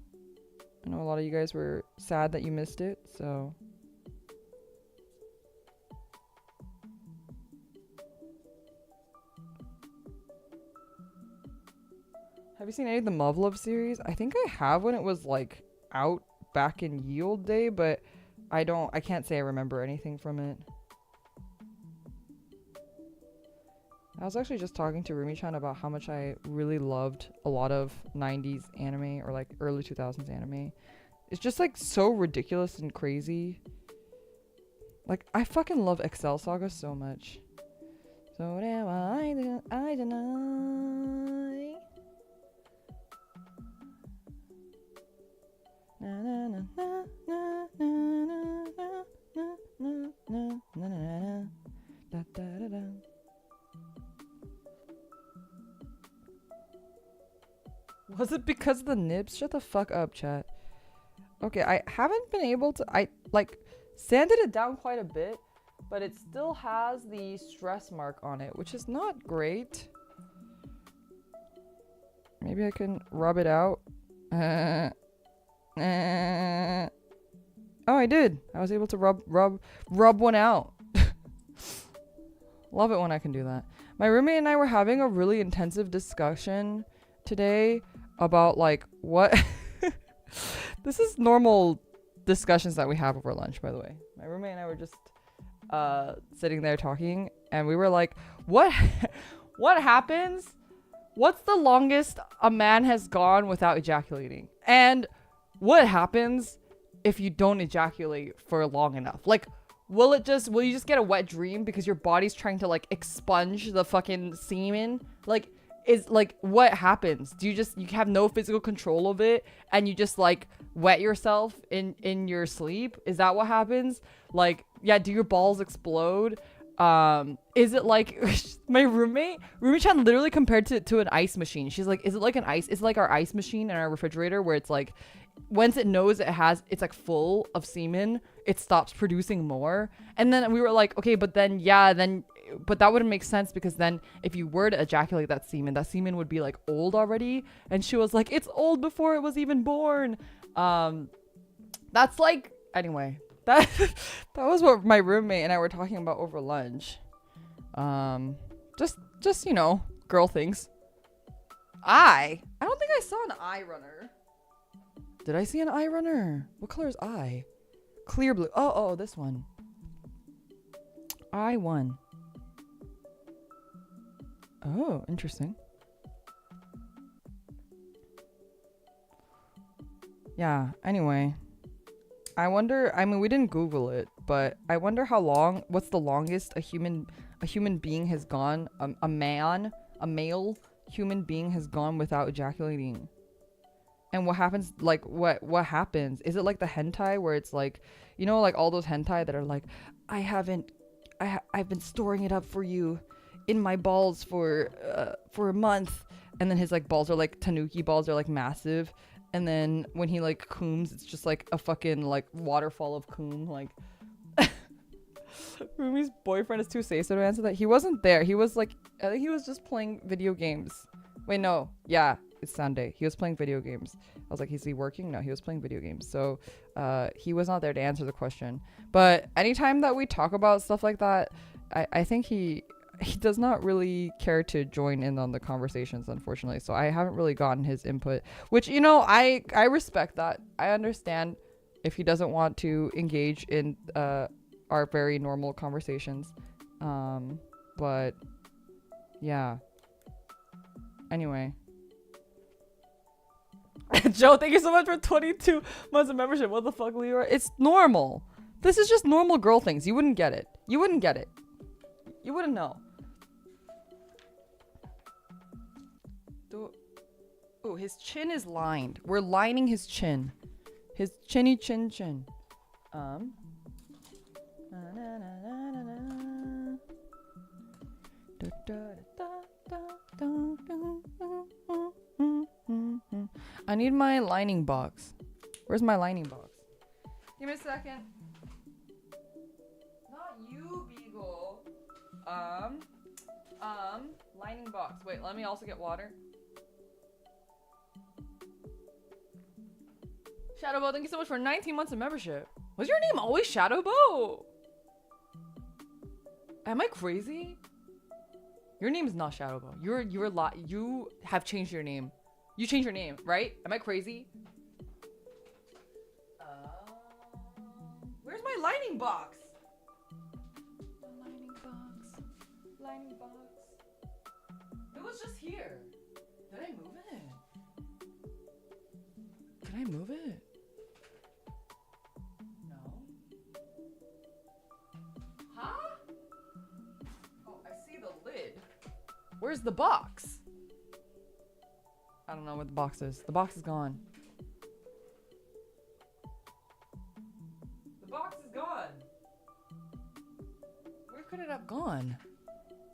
I know a lot of you guys were sad that you missed it, so... Have you seen any of the Muv-Luv series? I think I have when it was like out back in ye olde day, but I can't say I remember anything from it. I was actually just talking to Rumi-chan about how much I really loved a lot of 90s anime or like early 2000s anime. It's just like so ridiculous and crazy. Like I fucking love Excel Saga so much. So now I deny. Na na na na na na na na na na na da da da da. Was it because of the nibs? Shut the fuck up, chat. Okay, I haven't been able to... I, like, sanded it down quite a bit, but it still has the stress mark on it, which is not great. Maybe I can rub it out. Oh, I did. I was able to rub one out. Love it when I can do that. My roommate and I were having a really intensive discussion today about like what this is normal discussions that we have over lunch, by the way. My roommate and I were just sitting there talking, and we were like, what happens, what's the longest a man has gone without ejaculating, and what happens if you don't ejaculate for long enough? Like, will you just get a wet dream because your body's trying to like expunge the fucking semen? Like, is like, what happens? Do you have no physical control of it and you just like wet yourself in your sleep? Is that what happens? Like, yeah, do your balls explode? Is it like my roommate-chan literally compared to an ice machine. She's like, is it like an ice? It's like our ice machine in our refrigerator where it's like, once it knows it's like full of semen, it stops producing more. And then we were like, okay, but then but that wouldn't make sense because then if you were to ejaculate that semen would be like old already. And she was like, it's old before it was even born. That's like, anyway, that was what my roommate and I were talking about over lunch. Just you know, girl things. I don't think I saw an eye runner. Did I see an eye runner? What color is eye? Clear blue. Oh, this one. I1. Oh, interesting. Yeah, anyway. I wonder, I mean, we didn't Google it, but I wonder what's the longest a human being has gone, a male human being has gone without ejaculating. And what happens, like, what happens? Is it like the hentai where it's like, you know, like all those hentai that are like, I've been storing it up for you in my balls for a month, and then his like balls are like tanuki balls, are like massive, and then when he like cooms, it's just like a fucking like waterfall of coom. Like Rumi's boyfriend is too say-so to answer that. He wasn't there. He was like, I think he was just playing video games. Wait, no, yeah, it's Sunday. He was playing video games. I was like, is he working? No, he was playing video games. So he was not there to answer the question. But anytime that we talk about stuff like that, I think he does not really care to join in on the conversations, unfortunately. So I haven't really gotten his input, which, you know, I respect that. I understand if he doesn't want to engage in our very normal conversations. But yeah. Anyway. Joe, thank you so much for 22 months of membership. What the fuck, Leora? It's normal. This is just normal girl things. You wouldn't get it. You wouldn't get it. You wouldn't know. Oh, his chin is lined. We're lining his chin. His chinny chin chin. I need my lining box. Where's my lining box? Give me a second. Not you, Beagle. Lining box. Wait, let me also get water. Shadowbow, thank you so much for 19 months of membership. Was your name always Shadowbow? Am I crazy? Your name is not Shadowbow. You have changed your name. You changed your name, right? Am I crazy? Where's my lining box? The lining box. Lining box. It was just here. Did I move it? Did I move it? No. Huh? Oh, I see the lid. Where's the box? I don't know what the box is. The box is gone. The box is gone. Where could it have gone?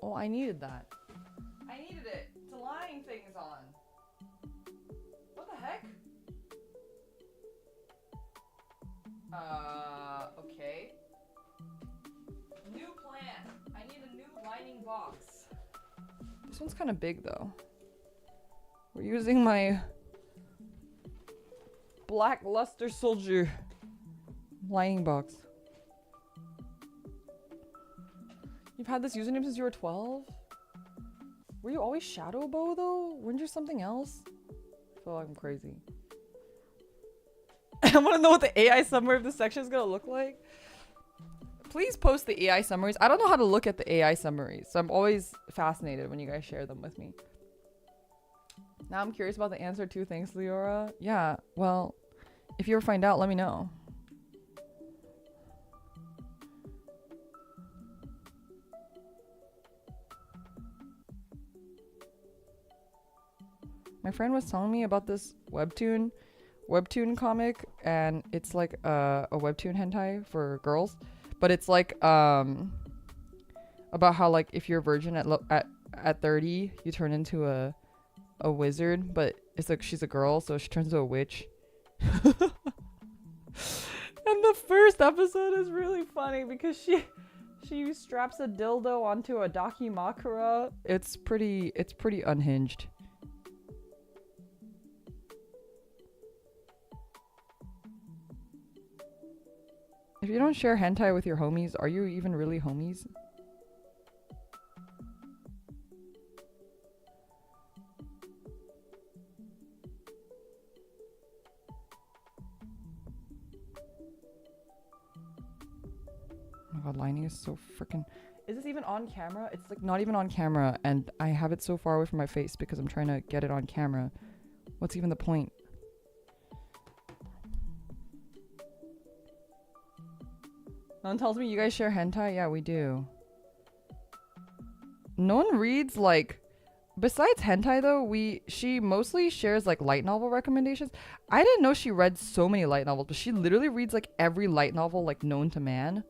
Oh, I needed that. I needed it to line things on. What the heck? Okay. New plan. I need a new lining box. This one's kind of big though. We're using my Black Luster Soldier lining box. You've had this username since you were 12? Were you always Shadowbow though? Weren't you something else? I feel like I'm crazy. I want to know what the AI summary of this section is going to look like. Please post the AI summaries. I don't know how to look at the AI summaries, so I'm always fascinated when you guys share them with me. Now I'm curious about the answer too. Thanks, Leora. Yeah, well, if you ever find out, let me know. My friend was telling me about this webtoon comic, and it's like a webtoon hentai for girls, but it's like about how like if you're a virgin at 30, you turn into a wizard, but it's like she's a girl, so she turns into a witch. And the first episode is really funny because she straps a dildo onto a dakimakura. It's pretty unhinged. If you don't share hentai with your homies, are you even really homies? Oh my god, lining is so freaking... Is this even on camera? It's like not even on camera, and I have it so far away from my face because I'm trying to get it on camera. What's even the point? No one tells me you guys share hentai? Yeah, we do. No one reads like... Besides hentai though, she mostly shares like light novel recommendations. I didn't know she read so many light novels, but she literally reads like every light novel like known to man.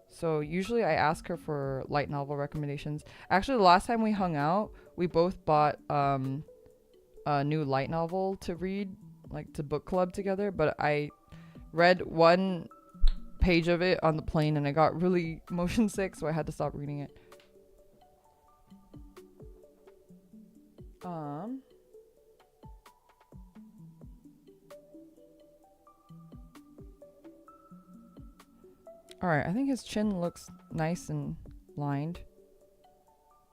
So usually I ask her for light novel recommendations. Actually, the last time we hung out, we both bought a new light novel to read, like to book club together, but I read one page of it on the plane and I got really motion sick, so I had to stop reading it. Alright, I think his chin looks nice and lined.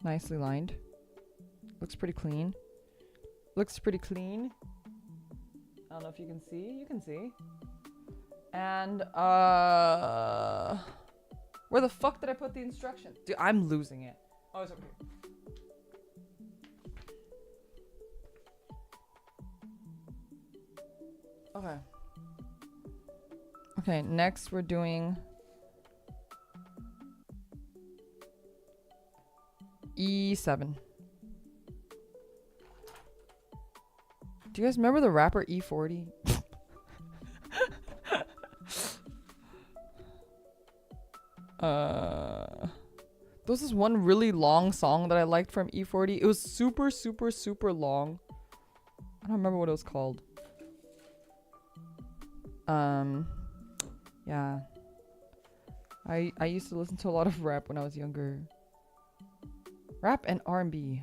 Nicely lined. Looks pretty clean. Looks pretty clean. I don't know if you can see. You can see. And, where the fuck did I put the instructions? Dude, I'm losing it. Oh, it's over here. Okay. Okay, next we're doing E7. Do you guys remember the rapper E40? There was this one really long song that I liked from E40. It was super, super, super long. I don't remember what it was called. Yeah. I used to listen to a lot of rap when I was younger. Rap and R&B.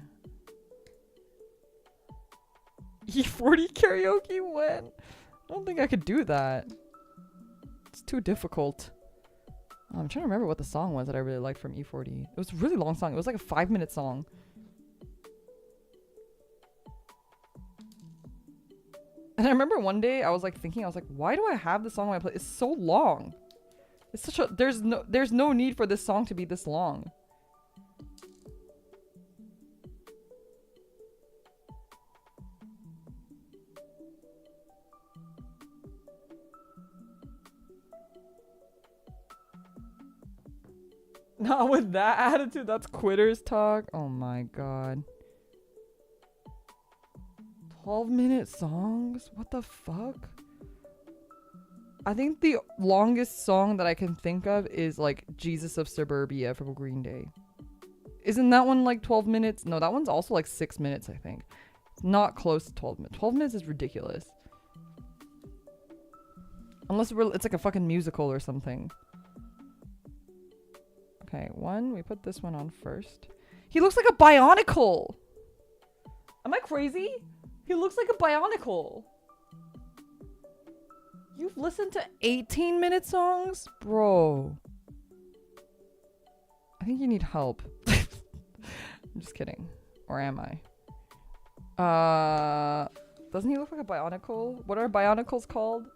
E40 karaoke when? I don't think I could do that. It's too difficult. I'm trying to remember what the song was that I really liked from E40. It was a really long song. It was like a 5-minute song. And I remember one day I was like thinking, I was like, why do I have this song on my play? It's so long. It's such a there's no need for this song to be this long. Not with that attitude. That's quitters talk. Oh my god. 12-minute songs? What the fuck? I think the longest song that I can think of is like Jesus of Suburbia from Green Day. Isn't that one like 12 minutes? No, that one's also like 6 minutes, I think. It's not close to 12 minutes. 12 minutes is ridiculous. Unless it's like a fucking musical or something. Okay, we put this one on first. He looks like a Bionicle! Am I crazy? He looks like a Bionicle. You've listened to 18-minute songs? Bro. I think you need help. I'm just kidding. Or am I? Doesn't he look like a Bionicle? What are Bionicles called?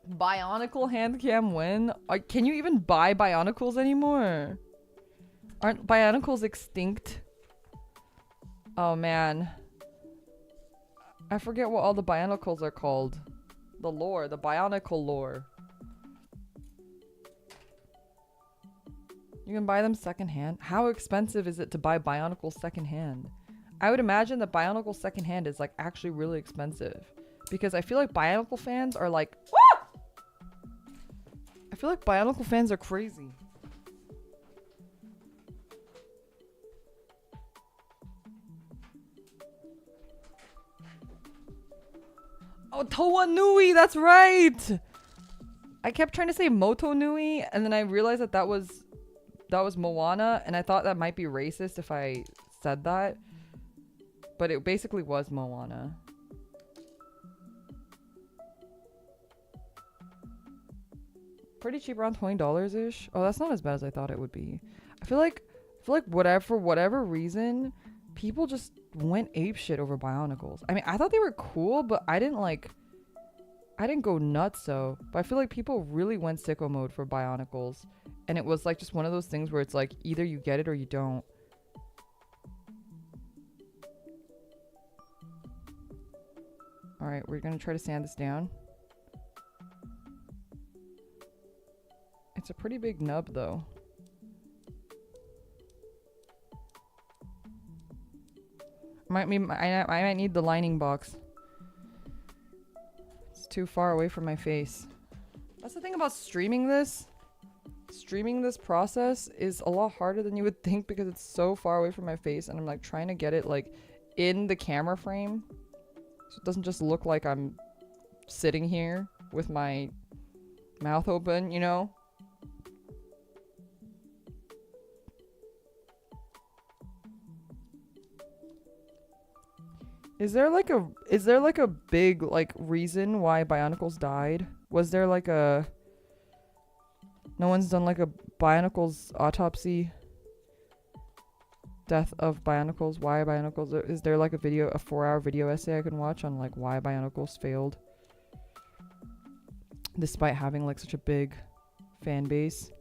Bionicle hand cam win? Can you even buy Bionicles anymore? Aren't Bionicles extinct? Oh man. I forget what all the Bionicles are called. The lore, the Bionicle lore. You can buy them secondhand. How expensive is it to buy Bionicles secondhand? I would imagine that Bionicle secondhand is like actually really expensive. Because I feel like Bionicle fans are like, ah! I feel like Bionicle fans are crazy. Oh, Toa Nui, that's right! I kept trying to say Moto Nui, and then I realized that that was Moana, and I thought that might be racist if I said that. But it basically was Moana. Pretty cheap, around $20-ish. Oh, that's not as bad as I thought it would be. I feel like for whatever reason, people just went apeshit over Bionicles. I mean, I thought they were cool, but I didn't go nuts so. But I feel like people really went sicko mode for Bionicles. And it was like just one of those things where it's like either you get it or you don't. Alright, we're gonna try to sand this down. It's a pretty big nub though. I might need the lining box. It's too far away from my face. That's the thing about streaming this. Streaming this process is a lot harder than you would think because it's so far away from my face and I'm like trying to get it like in the camera frame. So it doesn't just look like I'm sitting here with my mouth open, you know? Is there like a big like reason why Bionicles died? Was there like a No one's done like a Bionicles autopsy. Death of Bionicles. Why Bionicles? Is there like a 4-hour video essay I can watch on like why Bionicles failed? Despite having like such a big fan base.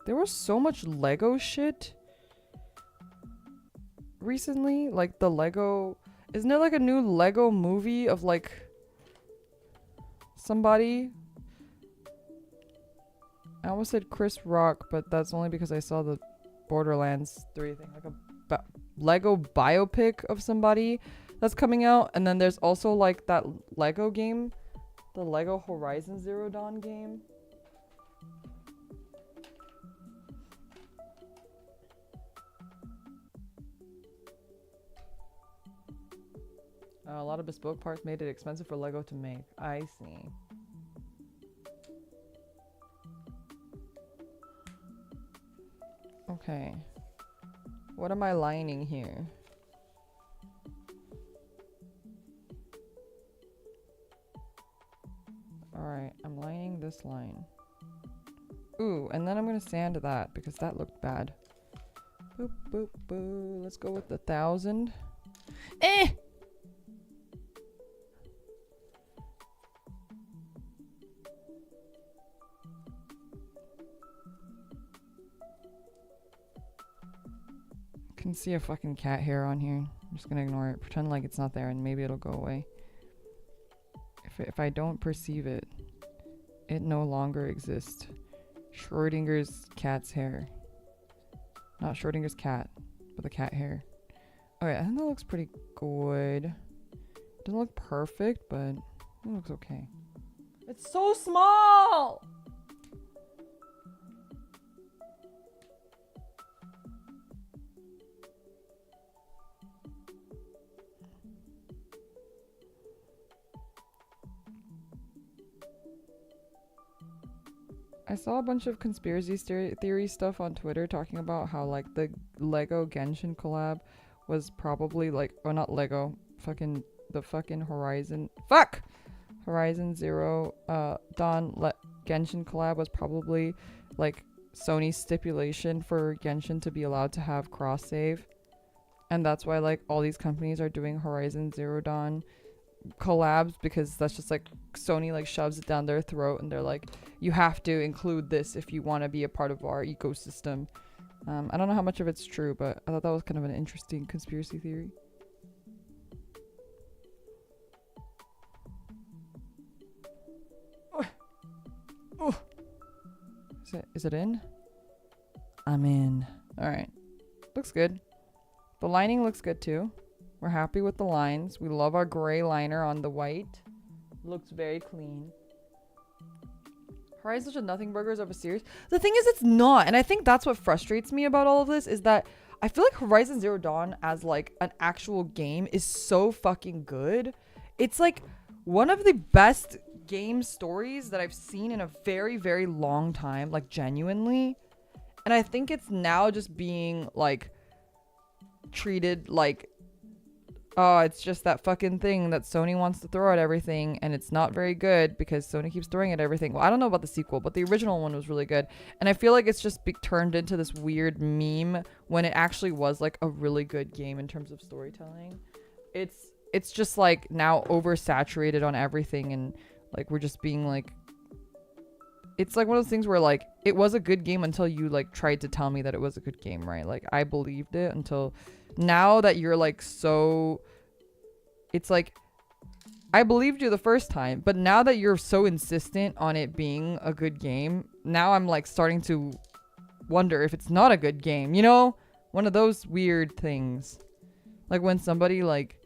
There was so much Lego shit recently. Like the Lego... Isn't there like a new Lego movie of like somebody? I almost said Chris Rock, but that's only because I saw the Borderlands 3 thing. Like a Lego biopic of somebody that's coming out. And then there's also like that Lego game. The Lego Horizon Zero Dawn game. A lot of bespoke parts made it expensive for Lego to make. I see. Okay. What am I lining here? Alright, I'm lining this line. Ooh, and then I'm gonna sand that because that looked bad. Boop, boop, boo. Let's go with 1,000. Eh! Can see a fucking cat hair on here. I'm just gonna ignore it. Pretend like it's not there and maybe it'll go away. If I don't perceive it, it no longer exists. Schrodinger's cat's hair. Not Schrodinger's cat, but the cat hair. Okay, I think that looks pretty good. Doesn't look perfect, but it looks okay. It's so small! I saw a bunch of conspiracy theory stuff on Twitter talking about how like the Lego Genshin collab was probably like, or not Lego, the fucking Horizon Zero Dawn Genshin collab was probably like Sony's stipulation for Genshin to be allowed to have cross save, and that's why like all these companies are doing Horizon Zero Dawn collabs, because that's just like Sony like shoves it down their throat and they're like, you have to include this if you want to be a part of our ecosystem. I don't know how much of it's true, but I thought that was kind of an interesting conspiracy theory. Is it in? I'm in. Alright. Looks good. The lining looks good too. We're happy with the lines. We love our gray liner on the white. Looks very clean. Horizon such a nothing burgers of a series. The thing is, it's not. And I think that's what frustrates me about all of this, is that I feel like Horizon Zero Dawn as like an actual game is so fucking good. It's like one of the best game stories that I've seen in a very, very long time. Like genuinely. And I think it's now just being like treated like, oh, it's just that fucking thing that Sony wants to throw at everything, and it's not very good because Sony keeps throwing at everything. Well, I don't know about the sequel, but the original one was really good. And I feel like it's just turned into this weird meme when it actually was like a really good game in terms of storytelling. It's just like now oversaturated on everything, and like we're just being like, it's like one of those things where like it was a good game until you like tried to tell me that it was a good game, right? Like I believed it until now that you're like, so it's like I believed you the first time, but now that you're so insistent on it being a good game, now I'm like starting to wonder if it's not a good game, you know? One of those weird things. Like when somebody like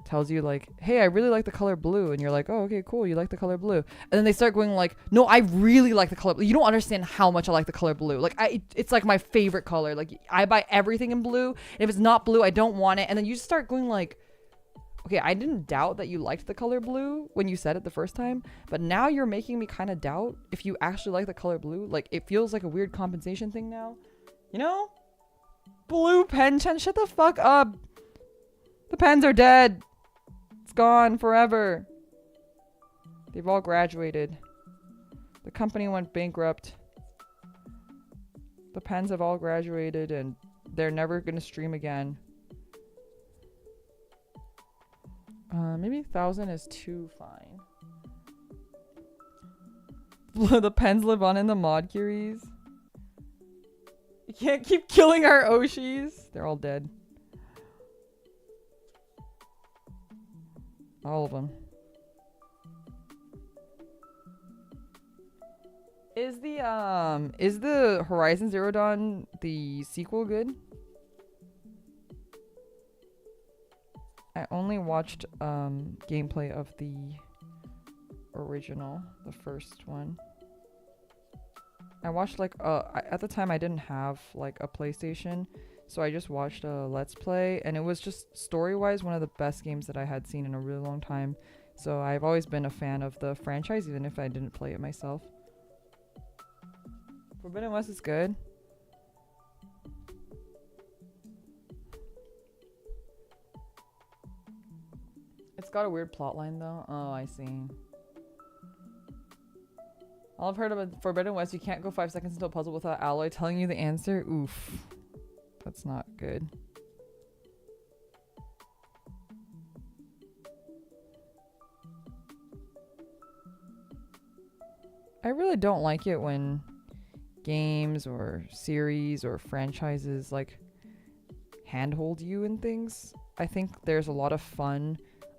tells you like, hey, I really like the color blue, and you're like, oh, okay, cool, you like the color blue, and then they start going like, no, I really like the color blue. You don't understand how much I like the color blue. Like it's like my favorite color. Like I buy everything in blue, and if it's not blue, I don't want it. And then you just start going like, okay, I didn't doubt that you liked the color blue when you said it the first time, but now you're making me kind of doubt if you actually like the color blue. Like it feels like a weird compensation thing now, you know? Blue pen chen, shut the fuck up. The pens are dead. gone forever. They've all graduated. The company went bankrupt. The Pens have all graduated and they're never gonna stream again. Maybe 1,000 is too fine. The Pens live on in the mod curies. You can't keep killing our Oshis. They're all dead. All of them. Is the Horizon Zero Dawn the sequel good? I only watched gameplay of the original, the first one. I watched like at the time I didn't have like a PlayStation, so I just watched a Let's Play, and it was just story-wise one of the best games that I had seen in a really long time. So I've always been a fan of the franchise, even if I didn't play it myself. Forbidden West is good. It's got a weird plotline though. Oh, I see. All I've heard about Forbidden West, you can't go 5 seconds into a puzzle without Alloy telling you the answer. Oof. That's not good. I really don't like it when games or series or franchises like handhold you in things. I think there's a lot of fun.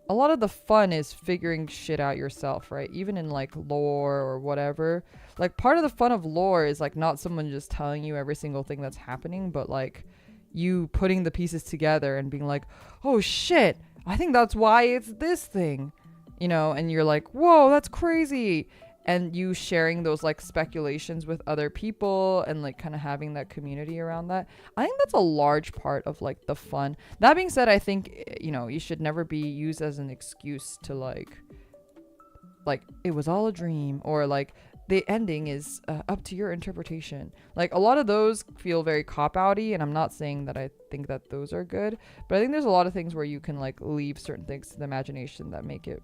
A lot of the fun is figuring shit out yourself, right? Even in like lore or whatever. Like part of the fun of lore is like not someone just telling you every single thing that's happening, but like you putting the pieces together and being like, oh shit, I think that's why it's this thing, you know, and you're like, whoa, that's crazy. And you sharing those like speculations with other people and like kind of having that community around that. I think that's a large part of like the fun. That being said, I think, you know, you should never be used as an excuse to like it was all a dream, or like the ending is up to your interpretation. Like a lot of those feel very cop-outy, and I'm not saying that I think that those are good, but I think there's a lot of things where you can like leave certain things to the imagination that make it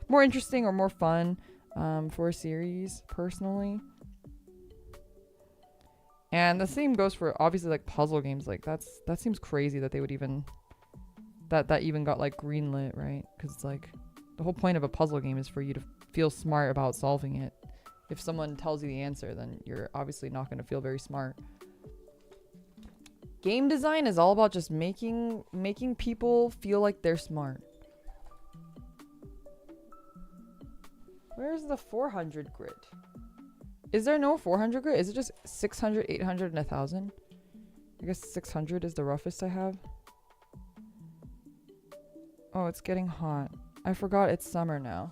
more interesting or more fun. For a series, personally. And the same goes for obviously like puzzle games. Like that seems crazy that they would even that even got like greenlit, right? Because it's like the whole point of a puzzle game is for you to feel smart about solving it. If someone tells you the answer, then you're obviously not going to feel very smart. Game design is all about just making people feel like they're smart. Where's the 400 grid? Is there no 400 grid? Is it just 600, 800, and 1,000? I guess 600 is the roughest I have. Oh, it's getting hot. I forgot it's summer now.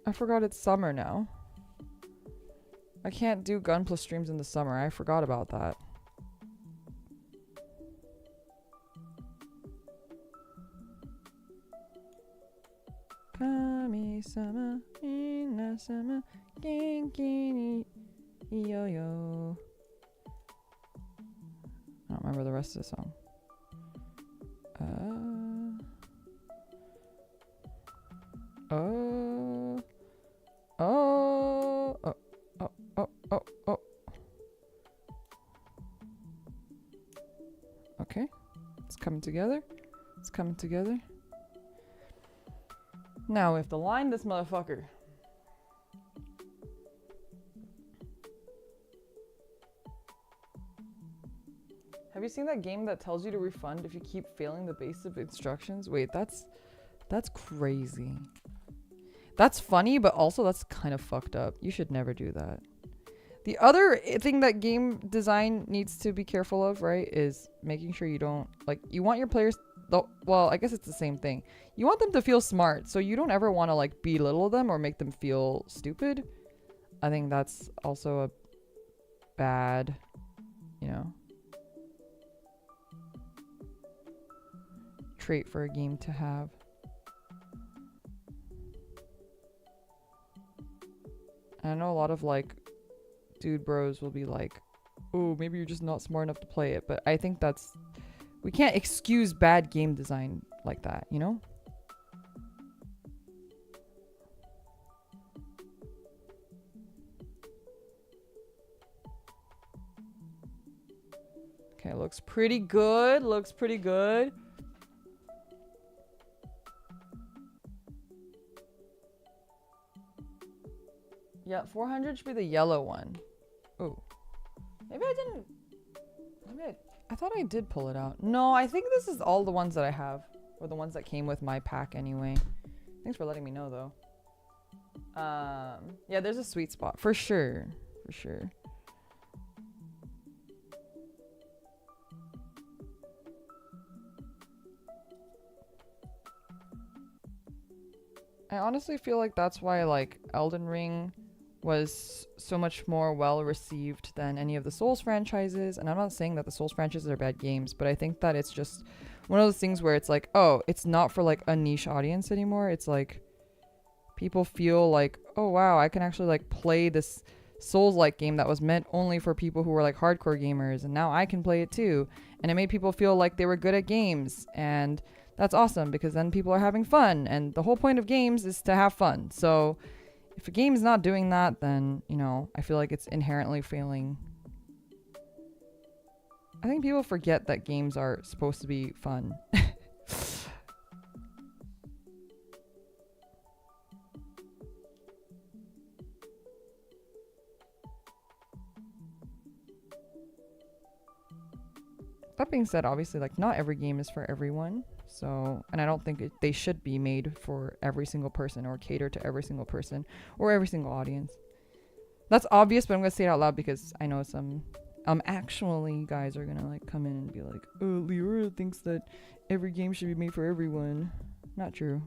I forgot it's summer now. I can't do Gunpla streams in the summer. I forgot about that. Kami-sama, ina-sama, genki ni iyo-yo. I don't remember the rest of the song. Okay. It's coming together. It's coming together. Now we have to line this motherfucker. Have you seen that game that tells you to refund if you keep failing the basic instructions? Wait, that's crazy. That's funny, but also that's kind of fucked up. You should never do that. The other thing that game design needs to be careful of, right, is making sure you don't, like, you want your players, well, I guess it's the same thing. You want them to feel smart, so you don't ever want to, like, belittle them or make them feel stupid. I think that's also a bad, you know, trait for a game to have. I know a lot of, like, dude bros will be like, oh, maybe you're just not smart enough to play it. But I think that's We can't excuse bad game design like that, you know? Okay, looks pretty good. Looks pretty good. Yeah, 400 should be the yellow one. Ooh. Maybe I didn't... Maybe I thought I did pull it out. No, I think this is all the ones that I have. Or the ones that came with my pack anyway. Thanks for letting me know, though. Yeah, there's a sweet spot. For sure. For sure. I honestly feel like that's why, like, Elden Ring was so much more well received than any of the Souls franchises. And I'm not saying that the Souls franchises are bad games, but I think that it's just one of those things where it's like, oh, it's not for like a niche audience anymore. It's like people feel like, oh wow, I can actually like play this Souls-like game that was meant only for people who were like hardcore gamers, and now I can play it too. And it made people feel like they were good at games, and that's awesome because then people are having fun, and the whole point of games is to have fun. So if a game is not doing that, then, you know, I feel like it's inherently failing. I think people forget that games are supposed to be fun. That being said, obviously, like, not every game is for everyone. So, and I don't think they should be made for every single person or cater to every single person or every single audience. That's obvious, but I'm going to say it out loud because I know some actually guys are going to like come in and be like, oh, Leora thinks that every game should be made for everyone. Not true.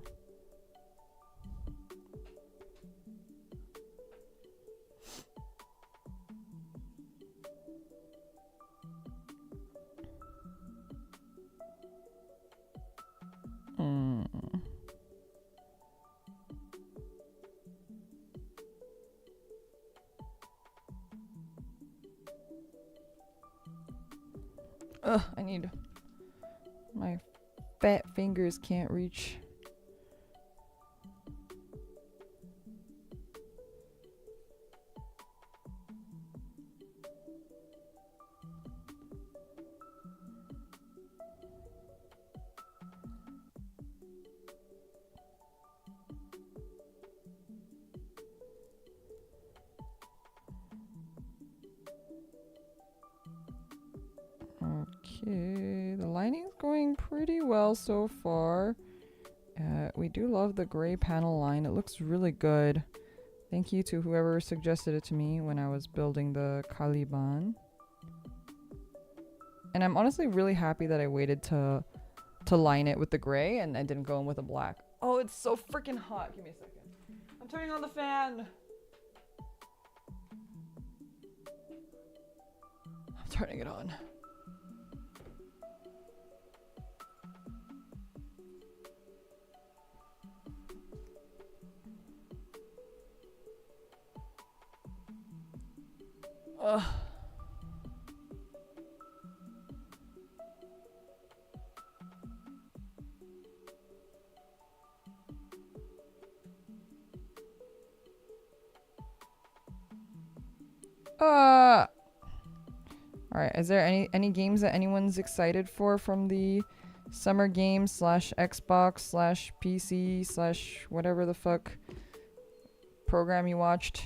Ugh, I need... My fat fingers can't reach. Okay, the lining's going pretty well so far. We do love the gray panel line. It looks really good. Thank you to whoever suggested it to me when I was building the Caliban. And I'm honestly really happy that I waited to line it with the gray and I didn't go in with a black. Oh, it's so freaking hot. Give me a second. I'm turning on the fan. I'm turning it on. Ugh. Alright, is there any games that anyone's excited for from the summer game / Xbox / PC / whatever the fuck program you watched?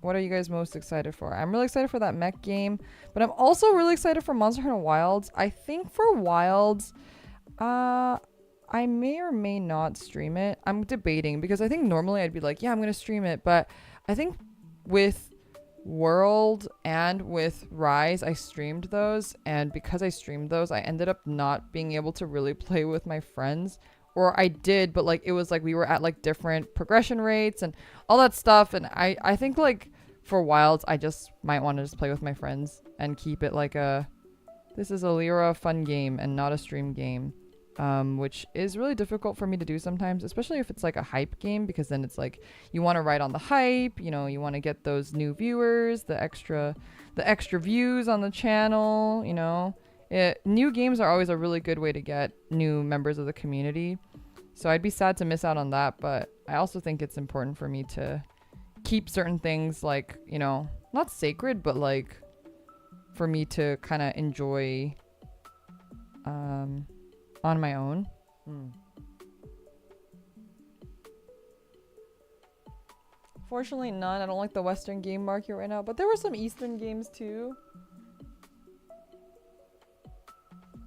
What are you guys most excited for? I'm really excited for that mech game, but I'm also really excited for Monster Hunter Wilds. I think for Wilds, I may or may not stream it. I'm debating because I think normally I'd be like, yeah, I'm going to stream it. But I think with World and with Rise, I streamed those. And because I streamed those, I ended up not being able to really play with my friends. Or I did, but like it was like we were at like different progression rates and all that stuff. And I think like for Wilds, I just might want to just play with my friends and keep it like this is a Lyra fun game and not a stream game. Which is really difficult for me to do sometimes, especially if it's like a hype game, because then it's like you want to ride on the hype, you know, you want to get those new viewers, the extra views on the channel, you know. New games are always a really good way to get new members of the community. So I'd be sad to miss out on that, but I also think it's important for me to keep certain things like, you know, not sacred, but like for me to kind of enjoy on my own. Fortunately, none. I don't like the Western game market right now, but there were some Eastern games too.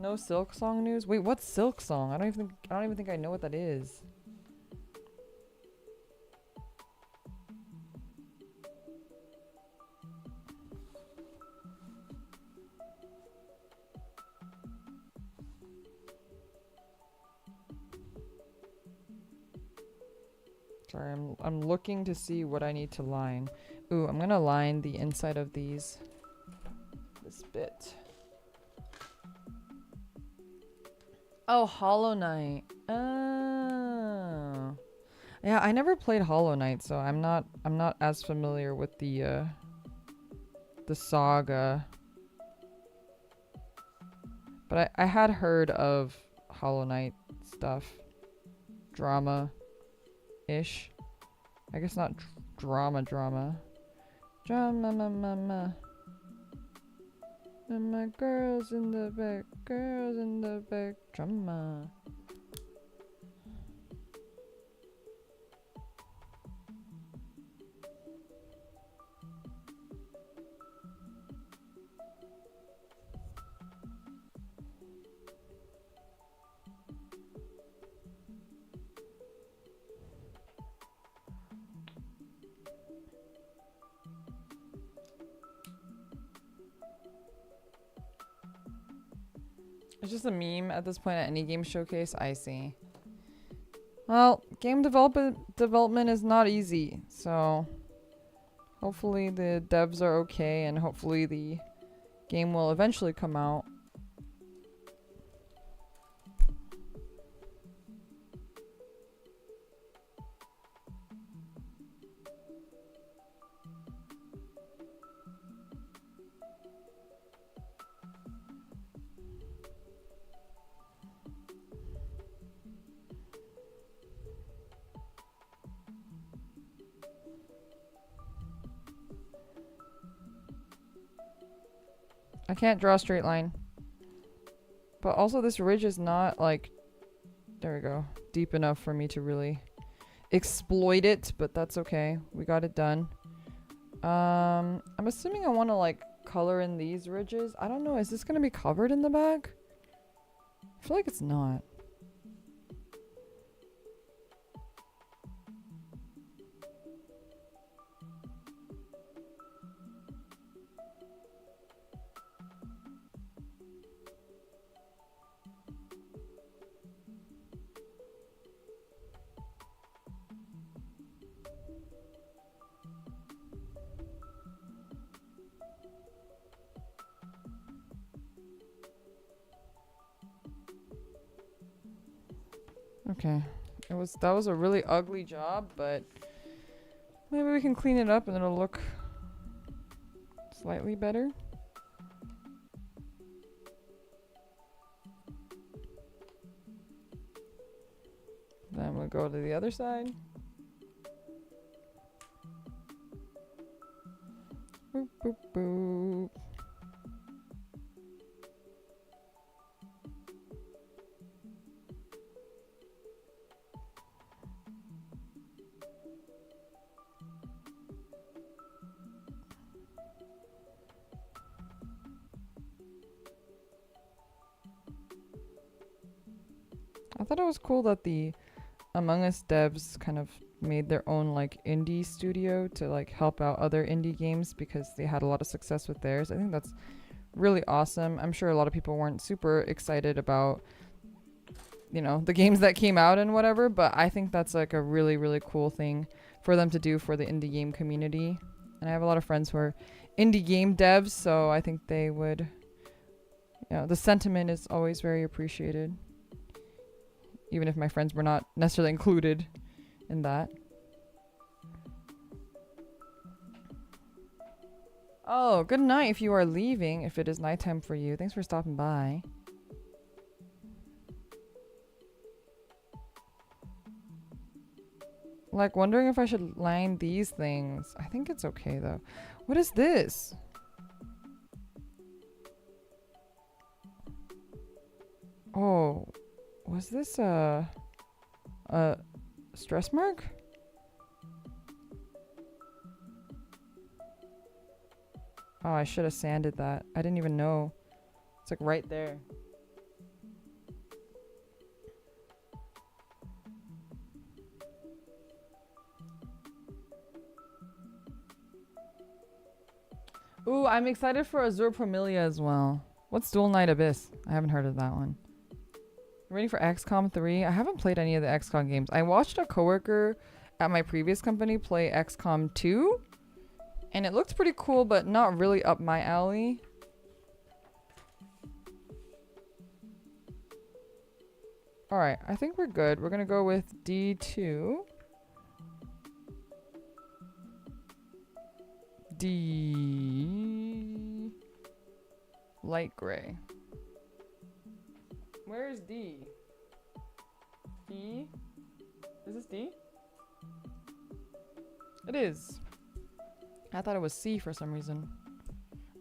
No Silk Song news? Wait, what's Silk Song? I don't even think I know what that is. Sorry, I'm looking to see what I need to line. Ooh, I'm gonna line the inside of this bit. Oh, Hollow Knight. Oh. Yeah, I never played Hollow Knight, so I'm not as familiar with the saga. But I had heard of Hollow Knight stuff. Drama-ish. I guess not drama. Drama, mama. And my girls in the back, drama. It's just a meme at this point at any game showcase. I see. Well, game development is not easy, so hopefully the devs are okay and hopefully the game will eventually come out. I can't draw a straight line. But also this ridge is not like, there we go, deep enough for me to really exploit it, but that's okay. We got it done. I'm assuming I want to like color in these ridges. I don't know, is this going to be covered in the back? I feel like it's not. Okay, that was a really ugly job, but maybe we can clean it up and it'll look slightly better. Then we'll go to the other side. Boop, boop, boop. I thought it was cool that the Among Us devs kind of made their own like indie studio to like help out other indie games because they had a lot of success with theirs. I think that's really awesome. I'm sure a lot of people weren't super excited about, you know, the games that came out and whatever, but I think that's like a really, really cool thing for them to do for the indie game community. And I have a lot of friends who are indie game devs, so I think they would, you know, the sentiment is always very appreciated. Even if my friends were not necessarily included in that. Oh, good night if you are leaving, if it is nighttime for you. Thanks for stopping by. Like, wondering if I should line these things. I think it's okay, though. What is this? Oh, was this a stress mark? Oh, I should have sanded that. I didn't even know. It's like right there. Ooh, I'm excited for Azure Promilia as well. What's Dual Knight Abyss? I haven't heard of that one. I'm waiting for XCOM 3. I haven't played any of the XCOM games. I watched a coworker at my previous company play XCOM 2. And it looked pretty cool, but not really up my alley. Alright, I think we're good. We're gonna go with D2. D... light gray. Where is D? D? Is this D? It is. I thought it was C for some reason.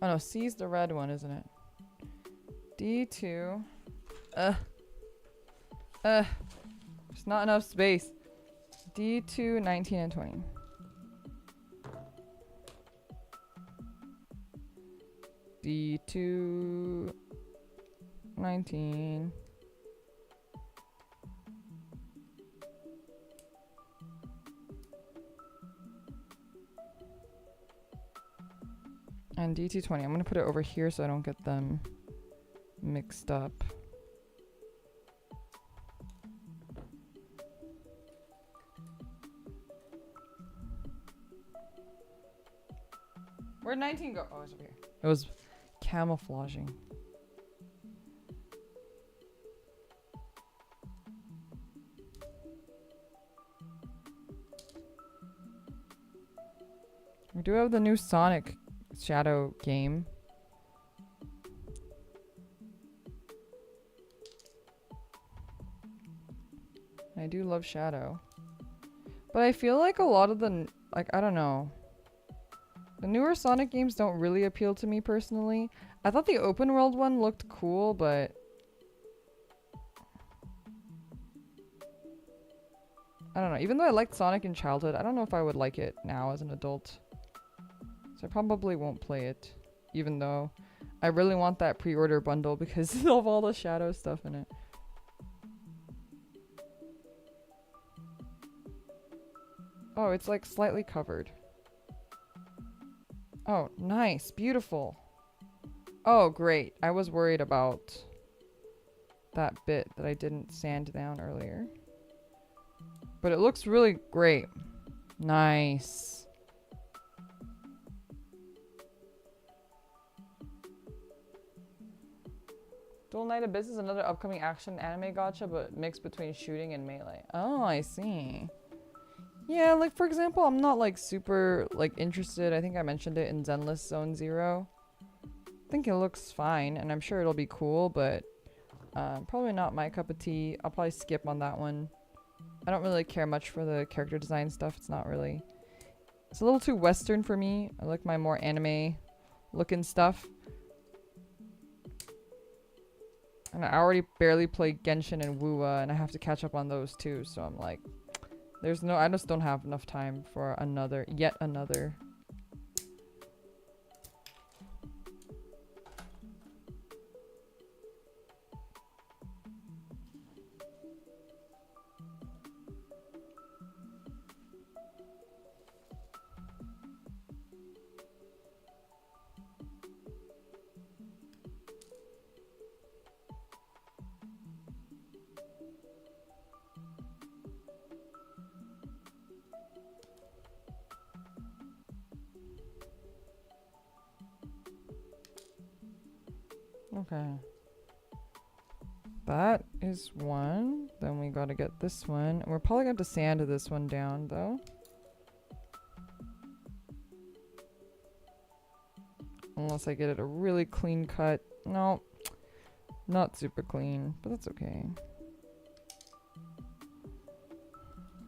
Oh no, C's the red one, isn't it? D2. There's not enough space. D2, 19, and 20. D2, 19. And D220. I'm gonna put it over here so I don't get them mixed up. Where'd 19 go? Oh, it's over here. It was camouflaging. We do have the new Sonic Shadow game. I do love Shadow. But I feel like a lot of the, like, I don't know. The newer Sonic games don't really appeal to me personally. I thought the open world one looked cool, but I don't know. Even though I liked Sonic in childhood, I don't know if I would like it now as an adult. So I probably won't play it, even though I really want that pre-order bundle because of all the Shadow stuff in it. Oh, it's like slightly covered. Oh, nice. Beautiful. Oh, great. I was worried about that bit that I didn't sand down earlier. But it looks really great. Nice. Dual Knight Abyss is another upcoming action anime gacha, but mixed between shooting and melee. Oh, I see. Yeah, like for example, I'm not like super like interested. I think I mentioned it in Zenless Zone Zero. I think it looks fine, and I'm sure it'll be cool, but probably not my cup of tea. I'll probably skip on that one. I don't really care much for the character design stuff. It's not really... It's a little too Western for me. I like my more anime looking stuff. And I already barely play Genshin and Wuwa, and I have to catch up on those too, so I'm like... I just don't have enough time for yet another. Okay. That is one. Then we gotta get this one. We're probably gonna have to sand this one down though. Unless I get it a really clean cut. No, not super clean, but that's okay.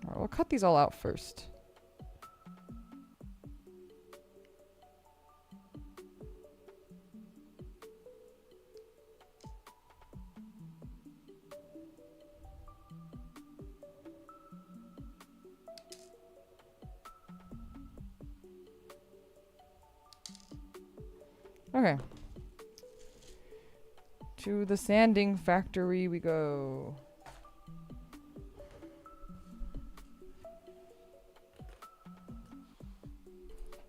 Alright, we'll cut these all out first. Okay. To the sanding factory we go.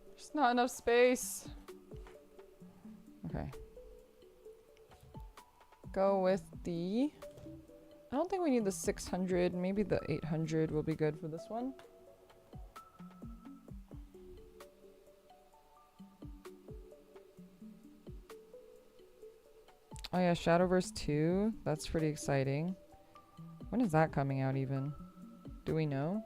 There's not enough space. Okay. Go with the... I don't think we need the 600. Maybe the 800 will be good for this one. Oh yeah, Shadowverse 2. That's pretty exciting. When is that coming out even? Do we know?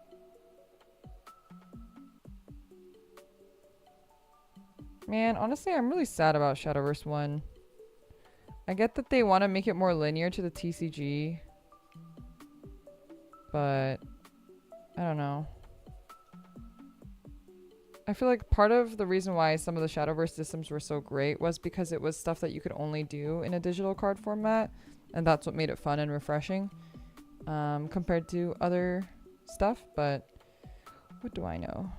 Man, honestly, I'm really sad about Shadowverse 1. I get that they want to make it more linear to the TCG. But I don't know. I feel like part of the reason why some of the Shadowverse systems were so great was because it was stuff that you could only do in a digital card format, and that's what made it fun and refreshing compared to other stuff, but what do I know?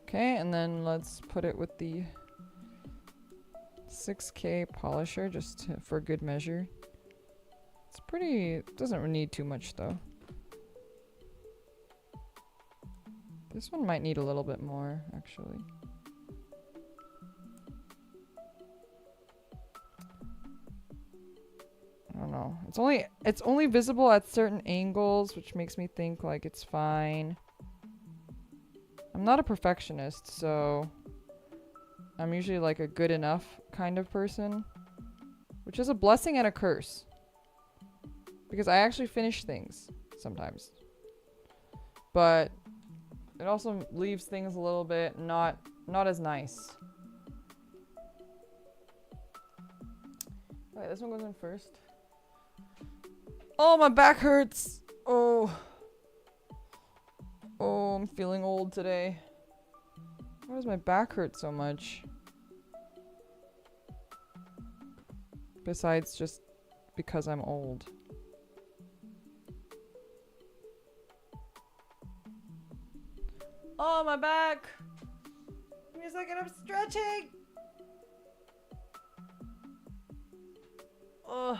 Okay, and then let's put it with the 6K polisher just for good measure. It's pretty, it doesn't need too much though. This one might need a little bit more actually. I don't know. It's only visible at certain angles, which makes me think like it's fine. I'm not a perfectionist, so I'm usually like a good enough kind of person, which is a blessing and a curse because I actually finish things sometimes, but it also leaves things a little bit not as nice. Alright, this one goes in first. Oh, my back hurts. Oh, I'm feeling old today. Why does my back hurt so much? Besides just because I'm old. Oh, my back! Give me a second, I'm stretching! Ugh.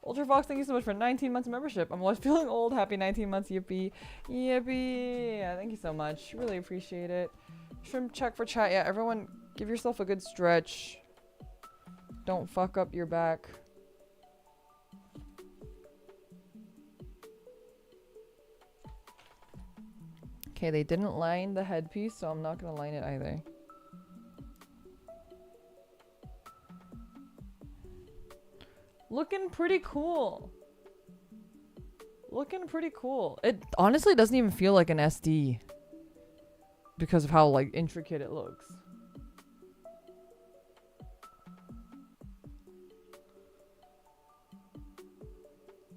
Ultra Fox, thank you so much for 19 months of membership. I'm always feeling old. Happy 19 months. Yippee. Yippee. Yeah, thank you so much. Really appreciate it. Shrimp check for chat. Yeah, everyone give yourself a good stretch. Don't fuck up your back. Okay, they didn't line the headpiece, so I'm not going to line it either. Looking pretty cool. Looking pretty cool. It honestly doesn't even feel like an SD because of how like intricate it looks.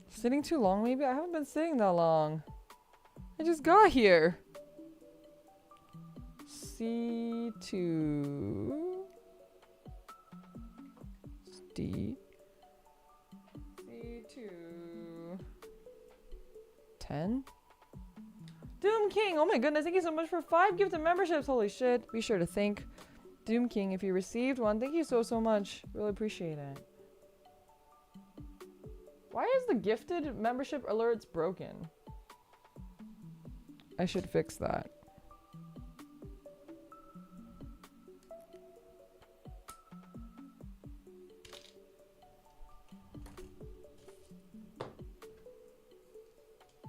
Sitting too long maybe? I haven't been sitting that long. I just got here. C2 D C2 10 Doom King, oh my goodness, thank you so much for 5 gifted memberships. Holy shit. Be sure to thank Doom King if you received one. Thank you so much. Really appreciate it. Why is the gifted membership alerts broken? I should fix that.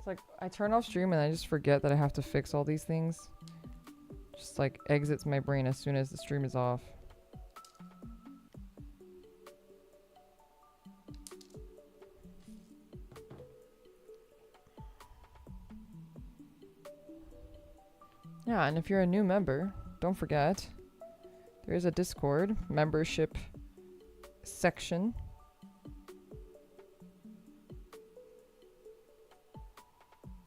It's like I turn off stream and I just forget that I have to fix all these things. Just like exits my brain as soon as the stream is off. Yeah, and if you're a new member, don't forget, there is a Discord membership section.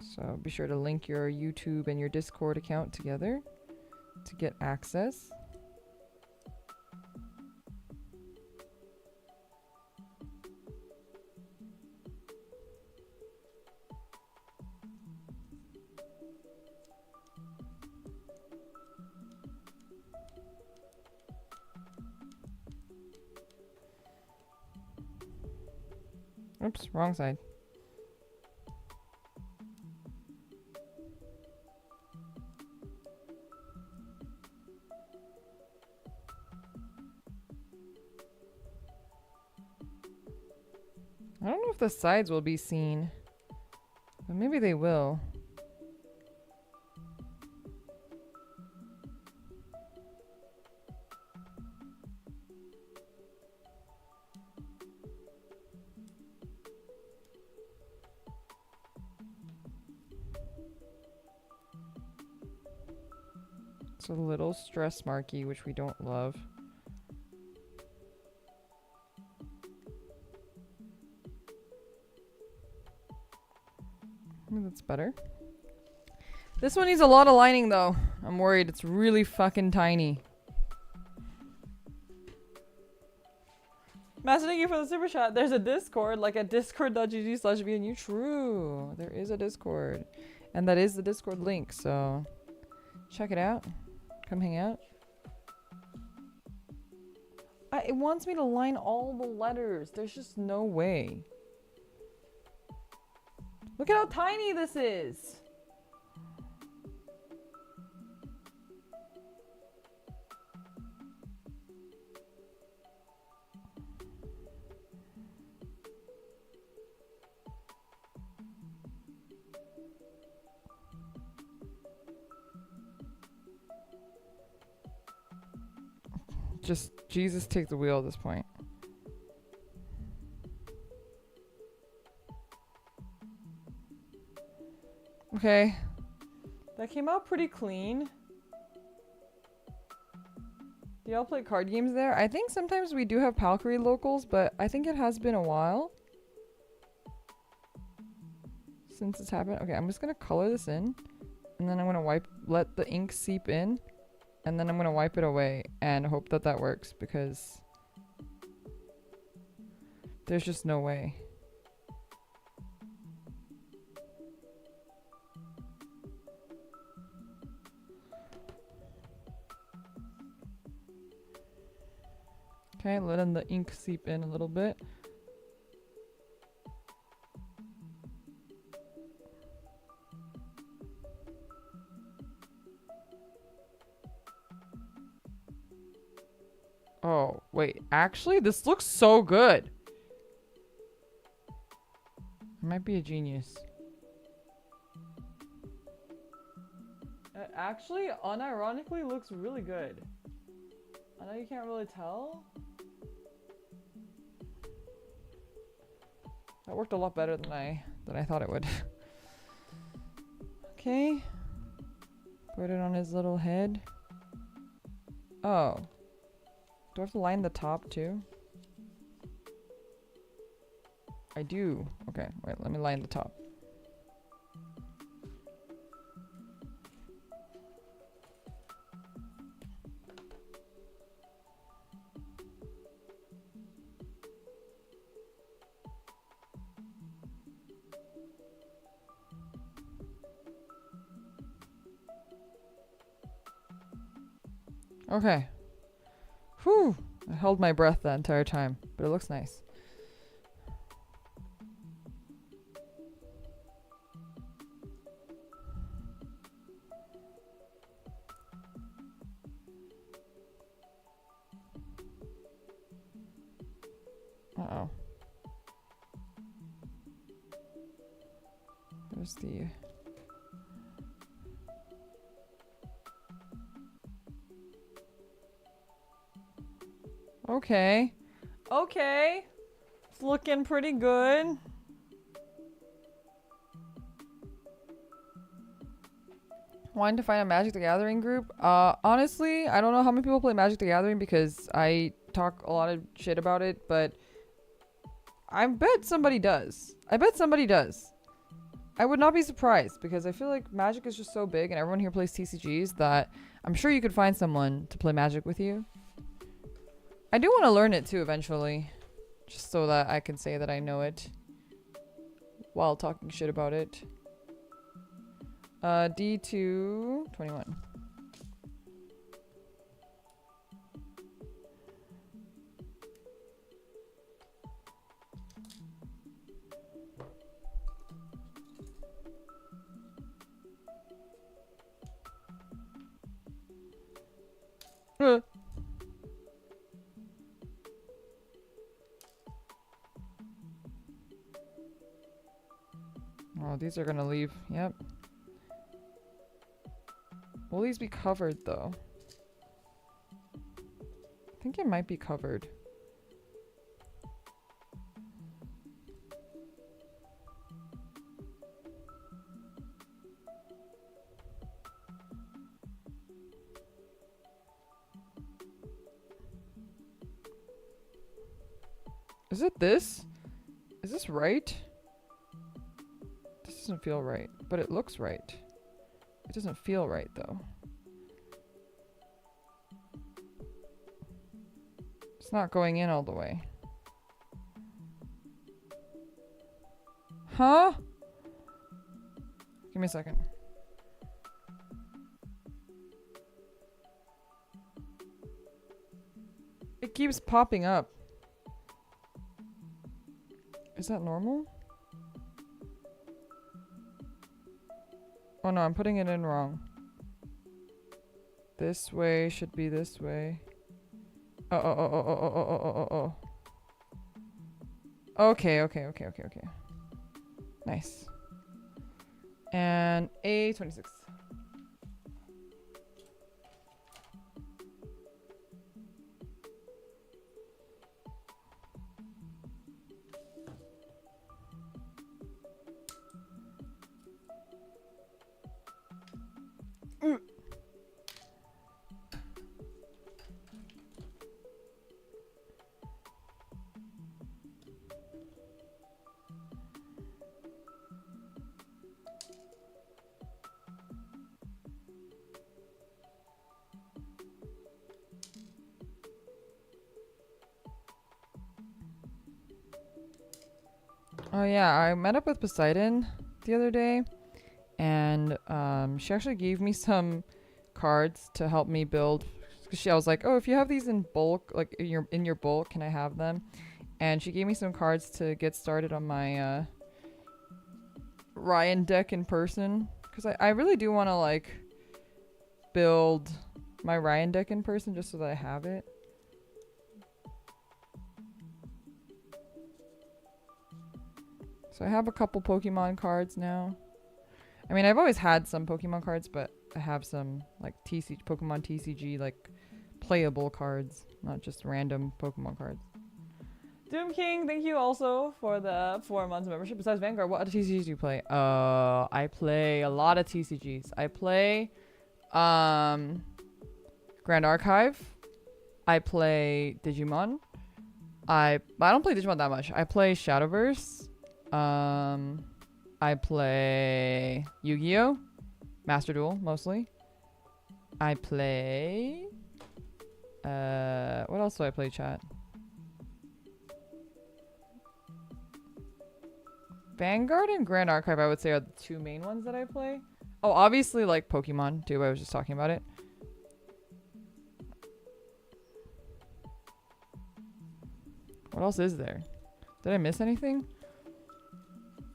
So be sure to link your YouTube and your Discord account together to get access. Oops, wrong side. I don't know if the sides will be seen, but maybe they will. It's a little stress marky, which we don't love. That's better. This one needs a lot of lining though. I'm worried it's really fucking tiny. Master, thank you for the super chat. There's a Discord, like at discord.gg/bnu. True. There is a Discord. And that is the Discord link, so check it out. Come hang out. It wants me to line all the letters. There's just no way. Look at how tiny this is. Just Jesus take the wheel at this point. Okay. That came out pretty clean. Do y'all play card games there? I think sometimes we do have Valkyrie locals, but I think it has been a while since it's happened. Okay, I'm just gonna color this in, and then I'm gonna let the ink seep in, and then I'm gonna wipe it away and hope that that works, because there's just no way. Okay, letting the ink seep in a little bit. Oh, wait. Actually, this looks so good. I might be a genius. It actually, unironically, looks really good. I know you can't really tell. That worked a lot better than I thought it would. Okay. Put it on his little head. Oh. Do I have to line the top too? I do. Okay, wait, let me line the top. Okay. Whew. I held my breath that entire time, but it looks nice. Uh-oh. Where's the... Okay. Okay. It's looking pretty good. Wanting to find a Magic the Gathering group? Honestly, I don't know how many people play Magic the Gathering because I talk a lot of shit about it, but I bet somebody does. I bet somebody does. I would not be surprised because I feel like Magic is just so big and everyone here plays TCGs that I'm sure you could find someone to play Magic with you. I do want to learn it too eventually, just so that I can say that I know it while talking shit about it. D2 21. Oh, these are gonna leave. Yep. Will these be covered though? I think it might be covered. Is it this? Is this right? This doesn't feel right, but it looks right. It doesn't feel right though. It's not going in all the way. Huh? Give me a second. It keeps popping up. Is that normal? Oh no, I'm putting it in wrong. This way should be this way. Oh. Okay. Nice. And A26. Oh yeah, I met up with Poseidon the other day, and she actually gave me some cards to help me build. Cause I was like, oh, if you have these in bulk, like in your bulk, can I have them? And she gave me some cards to get started on my Ryan deck in person, because I really do want to like build my Ryan deck in person just so that I have it. So I have a couple Pokemon cards now. I mean, I've always had some Pokemon cards, but I have some like Pokemon TCG like playable cards, not just random Pokemon cards. Doom King, thank you also for the 4 months membership. Besides Vanguard, what other TCGs do you play? I play a lot of TCGs. I play Grand Archive. I play Digimon. I don't play Digimon that much. I play Shadowverse. I play Yu-Gi-Oh! Master Duel, mostly. I play... what else do I play, chat? Vanguard and Grand Archive, I would say, are the 2 main ones that I play. Oh, obviously, like, Pokemon, too. I was just talking about it. What else is there? Did I miss anything?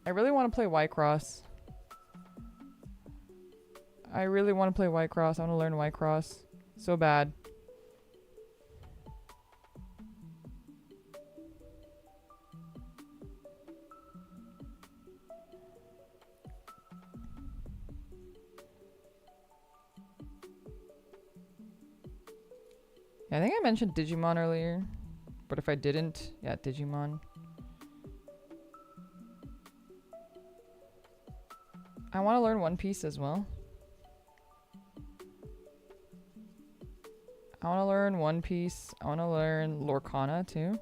I really want to play Whitecross. I really want to play Whitecross. I want to learn Whitecross so bad. Yeah, I think I mentioned Digimon earlier. But if I didn't, yeah, Digimon. I want to learn One Piece as well. I want to learn One Piece. I want to learn Lorcana too.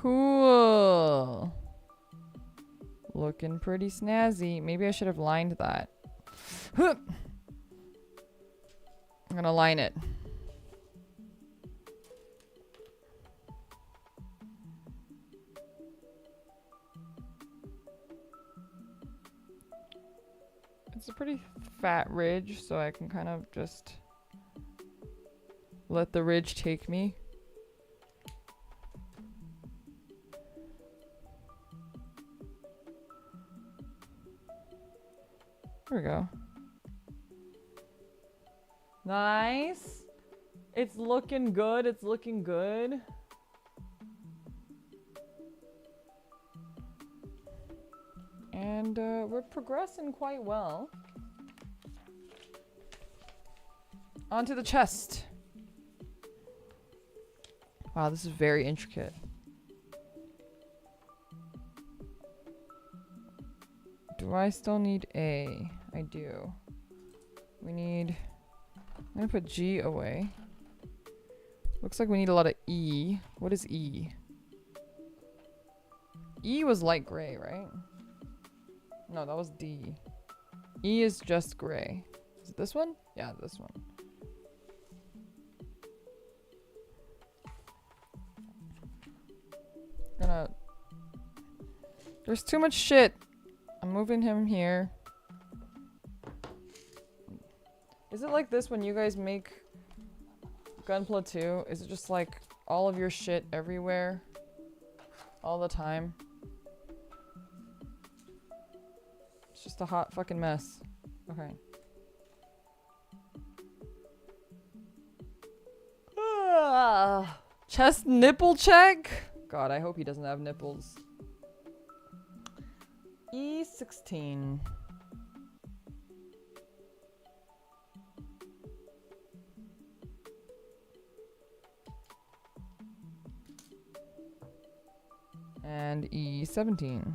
Cool. Looking pretty snazzy. Maybe I should have lined that. I'm gonna line it. It's a pretty fat ridge, so I can kind of just let the ridge take me. There we go. Nice. It's looking good. It's looking good. And we're progressing quite well. Onto the chest. Wow, this is very intricate. Do I still need A? I do. We need... I'm gonna put G away. Looks like we need a lot of E. What is E? E was light gray, right? No, that was D. E is just gray. Is it this one? Yeah, this one. There's too much shit. I'm moving him here. Is it like this when you guys make Gunpla 2? Is it just like all of your shit everywhere? All the time? It's just a hot fucking mess. Okay. Chest nipple check? God, I hope he doesn't have nipples. E16. And E17.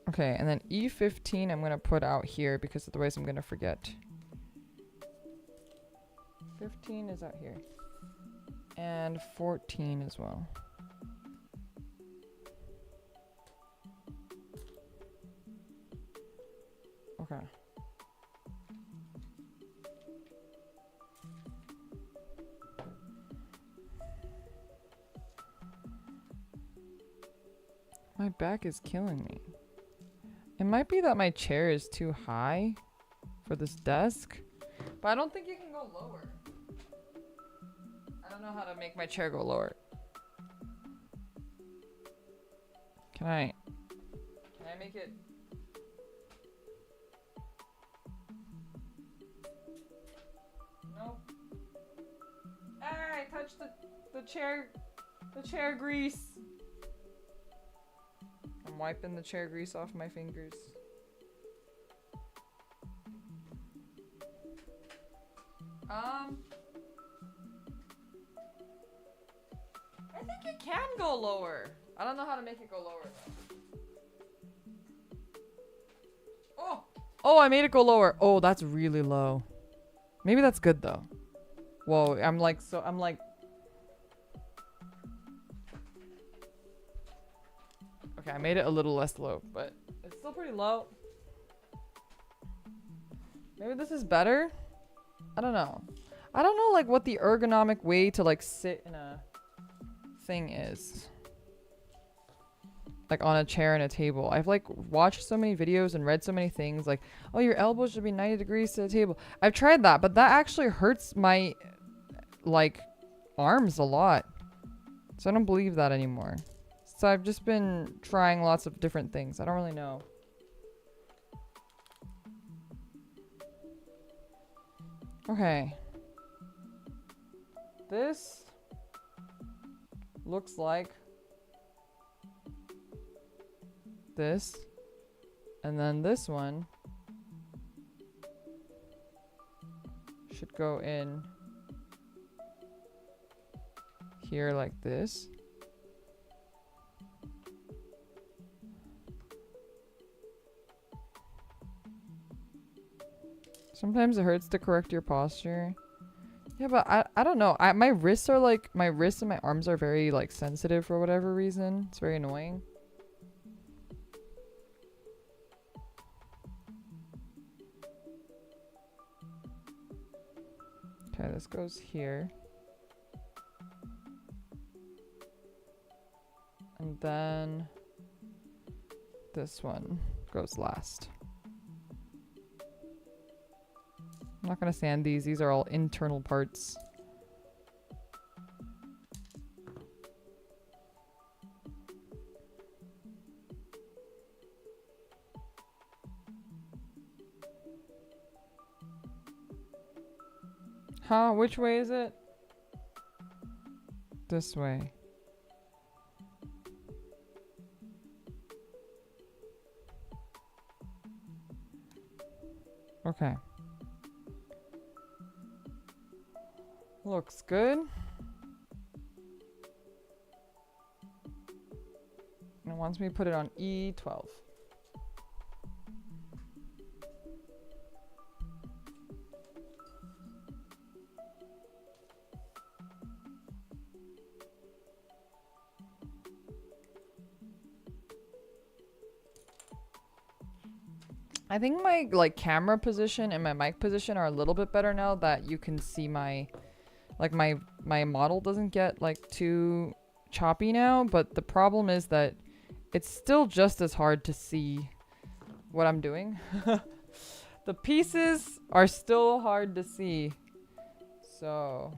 Okay, and then E15 I'm gonna put out here because otherwise I'm gonna forget. 15 is out here. And 14 as well. Okay. My back is killing me. It might be that my chair is too high for this desk, but I don't think you can go lower. I don't know how to make my chair go lower. Can I make it? Nope. Ah, I touched the chair grease. I'm wiping the chair grease off my fingers. I think it can go lower. I don't know how to make it go lower though. Oh! Oh, I made it go lower. Oh, that's really low. Maybe that's good though. Whoa, I'm like... Okay, I made it a little less low, but it's still pretty low. Maybe this is better? I don't know. I don't know like what the ergonomic way to like sit in a thing is. like on a chair and a table. I've like watched so many videos and read so many things like, oh, your elbows should be 90 degrees to the table. I've tried that, but that actually hurts my like arms a lot. So I don't believe that anymore. So I've just been trying lots of different things. I don't really know. Okay. This looks like this. And then this one should go in here like this. Sometimes it hurts to correct your posture. Yeah, but I don't know. My wrists are like, my wrists and my arms are very like sensitive for whatever reason. It's very annoying. Okay, this goes here. And then this one goes last. I'm not gonna sand these. These are all internal parts. Huh? Which way is it? This way. Okay. Looks good. And it wants me to put it on E12. I think my like camera position and my mic position are a little bit better now that you can see my like my model doesn't get like too choppy now, but the problem is that it's still just as hard to see what I'm doing. The pieces are still hard to see. So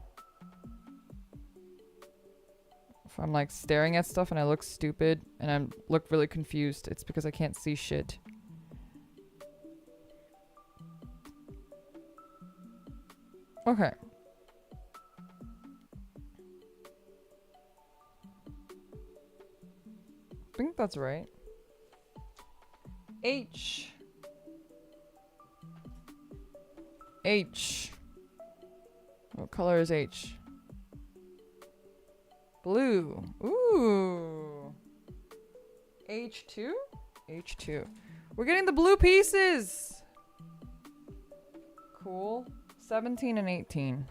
if I'm like staring at stuff and I look stupid and I look really confused, it's because I can't see shit. Okay. I think that's right. H. H. What color is H? Blue. Ooh. H2? H2. We're getting the blue pieces. Cool. 17 and 18.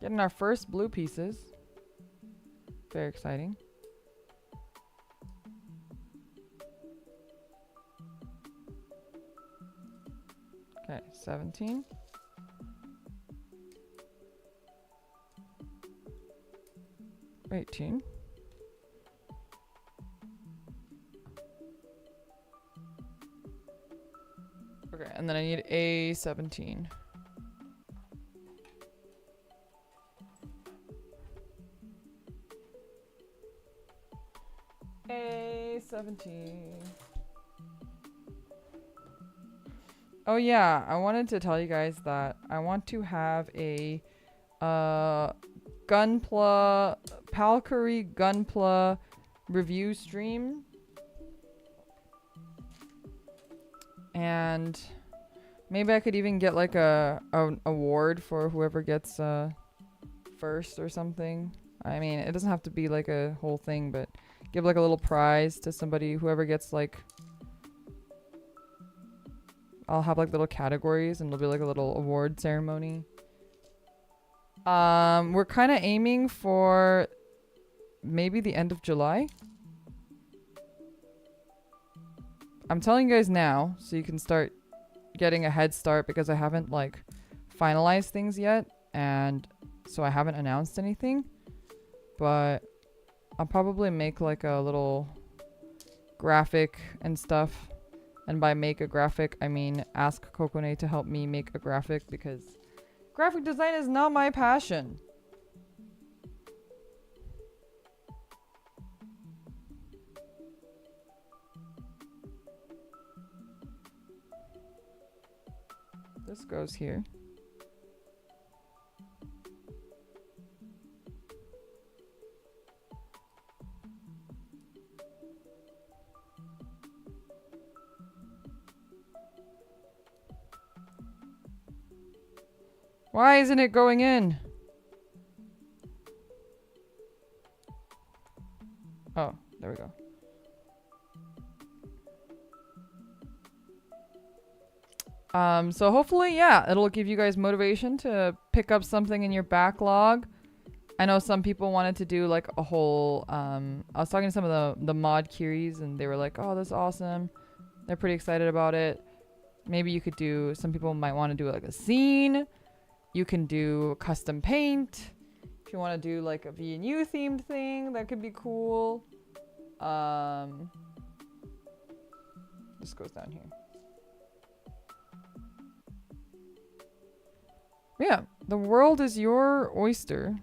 Getting our first blue pieces. Very exciting. Okay, 17. $18. Okay, and then I need a 17. A 17. Oh yeah, I wanted to tell you guys that I want to have a Gunpla Palkari Gunpla review stream. And maybe I could even get like an award for whoever gets first or something. I mean, it doesn't have to be like a whole thing, but give like a little prize to somebody, whoever gets like, I'll have like little categories and it'll be like a little award ceremony. We're kind of aiming for maybe the end of July. I'm telling you guys now so you can start getting a head start, because I haven't like finalized things yet, and so I haven't announced anything. But I'll probably make like a little graphic and stuff. And by make a graphic, I mean ask Kokone to help me make a graphic because graphic design is not my passion. This goes here. Why isn't it going in? Oh, there we go. So hopefully, yeah, it'll give you guys motivation to pick up something in your backlog. I know some people wanted to do like a whole, I was talking to some of the mod curies and they were like, oh, that's awesome. They're pretty excited about it. Maybe you could do, some people might want to do like a scene. You can do custom paint. If you want to do like a VNU themed thing, that could be cool. This goes down here. Yeah, the world is your oyster.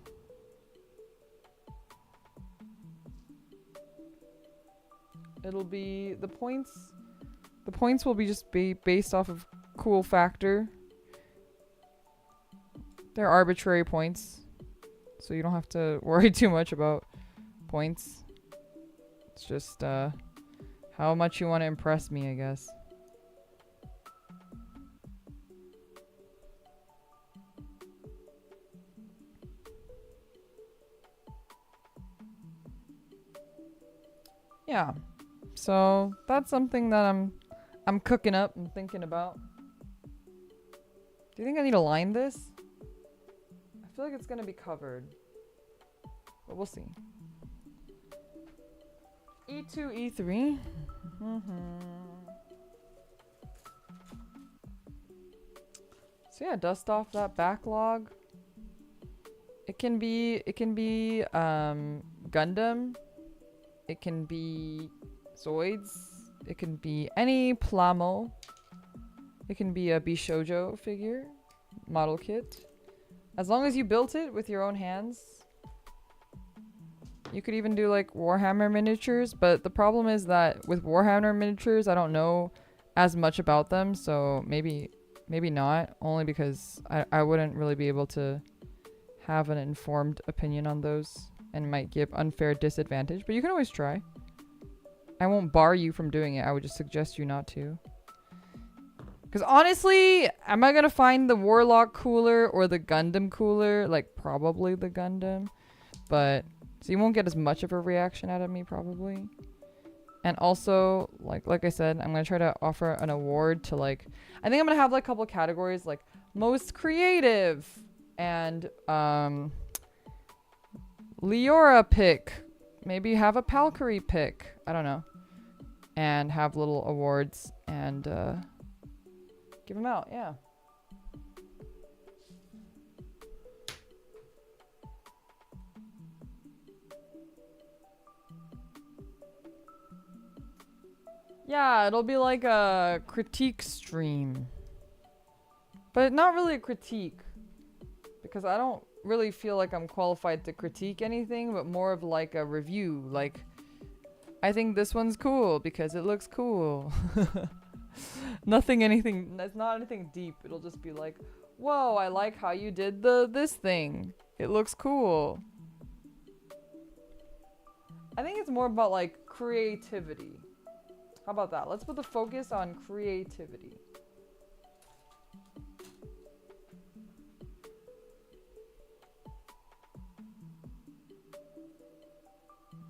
It'll be the points. The points will be just based off of cool factor. They're arbitrary points, so you don't have to worry too much about points. It's just how much you want to impress me, I guess. Yeah, so that's something that I'm cooking up and thinking about. Do you think I need to line this? I feel like it's gonna be covered, but we'll see. E2, E3. So yeah, dust off that backlog. It can be Gundam. It can be Zoids. It can be any plamo. It can be a Bishoujo figure, model kit. As long as you built it with your own hands. You could even do like Warhammer miniatures, but the problem is that with Warhammer miniatures, I don't know as much about them, so maybe not, only because I wouldn't really be able to have an informed opinion on those. And might give unfair disadvantage, but you can always try. I won't bar you from doing it. I would just suggest you not to. Because honestly, am I gonna find the Warlock cooler or the Gundam cooler? Like probably the Gundam, but so you won't get as much of a reaction out of me probably. And also, like I said, I'm gonna try to offer an award to like, I think I'm gonna have like a couple categories like most creative and Leora pick. Maybe have a Palkyrie pick. I don't know. And have little awards and give them out. Yeah. Yeah, it'll be like a critique stream. But not really a critique. Because I don't really feel like I'm qualified to critique anything, but more of like a review. Like, I think this one's cool because it looks cool. Anything, it's not anything deep. It'll just be like, whoa, I like how you did this thing. It looks cool. I think it's more about like creativity. How about that? Let's put the focus on creativity.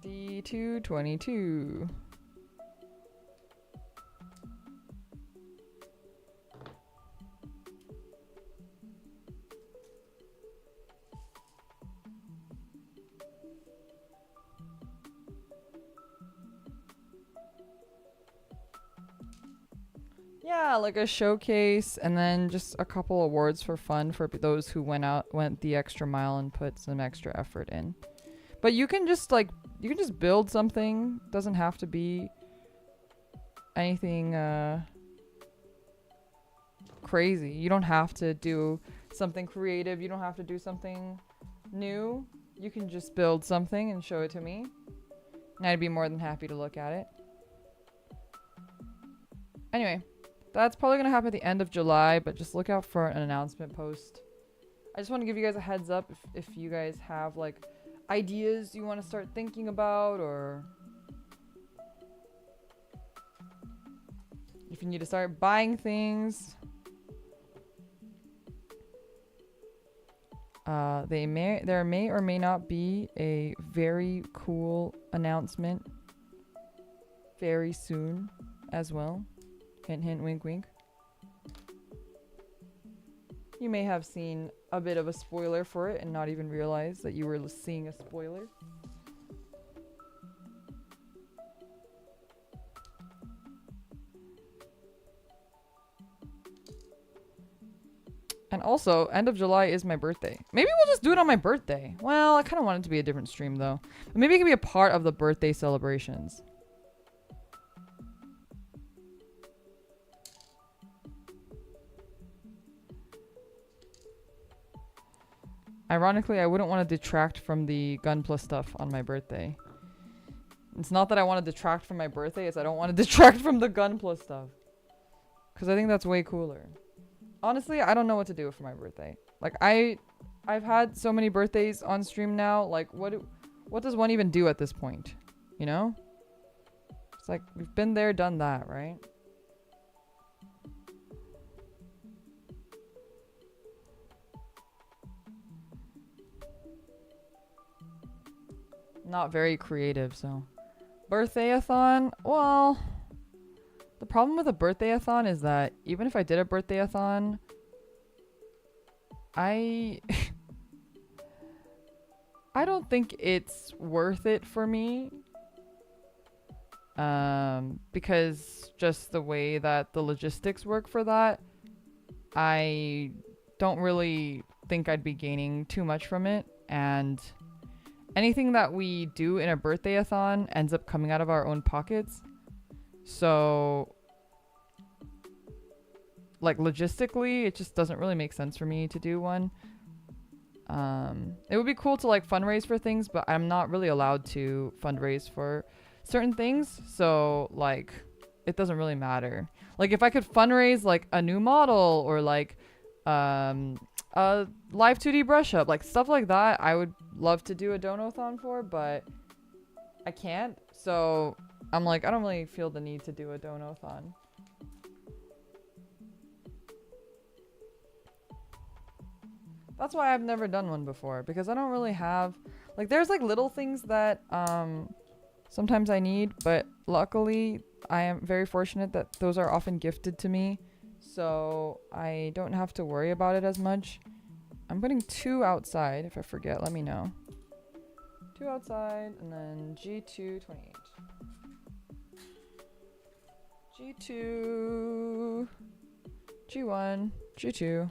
D222. Yeah, like a showcase and then just a couple awards for fun for those who went the extra mile and put some extra effort in. But you can just like, You can just build something. Doesn't have to be anything crazy. You don't have to do something creative. You don't have to do something new. You can just build something and show it to me. And I'd be more than happy to look at it. Anyway, that's probably going to happen at the end of July, but just look out for an announcement post. I just want to give you guys a heads up if you guys have like ideas you want to start thinking about, or if you need to start buying things. There may or may not be a very cool announcement very soon as well. Hint, hint, wink, wink. You may have seen a bit of a spoiler for it and not even realize that you were seeing a spoiler. And also, end of July is my birthday. Maybe we'll just do it on my birthday. Well, I kind of want it to be a different stream though. But maybe it can be a part of the birthday celebrations. Ironically, I wouldn't want to detract from the GUNPLA stuff on my birthday. It's not that I want to detract from my birthday, it's I don't want to detract from the GUNPLA stuff. Because I think that's way cooler. Honestly, I don't know what to do for my birthday. Like, I've had so many birthdays on stream now. Like, what does one even do at this point? You know? It's like, we've been there, done that, right? Not very creative, so. Birthday-a-thon? Well, the problem with a birthday-a-thon is that even if I did a birthday-a-thon, I don't think it's worth it for me. Because just the way that the logistics work for that, I don't really think I'd be gaining too much from it. And anything that we do in a birthday-a-thon ends up coming out of our own pockets. So, like, logistically, it just doesn't really make sense for me to do one. It would be cool to, like, fundraise for things, but I'm not really allowed to fundraise for certain things. So, like, it doesn't really matter. Like, if I could fundraise, like, a new model or, like, a live 2D brush up, like, stuff like that, I would love to do a donathon for, but I can't. So I'm like, I don't really feel the need to do a donathon. That's why I've never done one before, because I don't really have, like, there's like little things that sometimes I need, but luckily I am very fortunate that those are often gifted to me, so I don't have to worry about it as much. I'm putting 2 outside. If I forget, let me know. 2 outside, and then G2 28. G2 G1 G2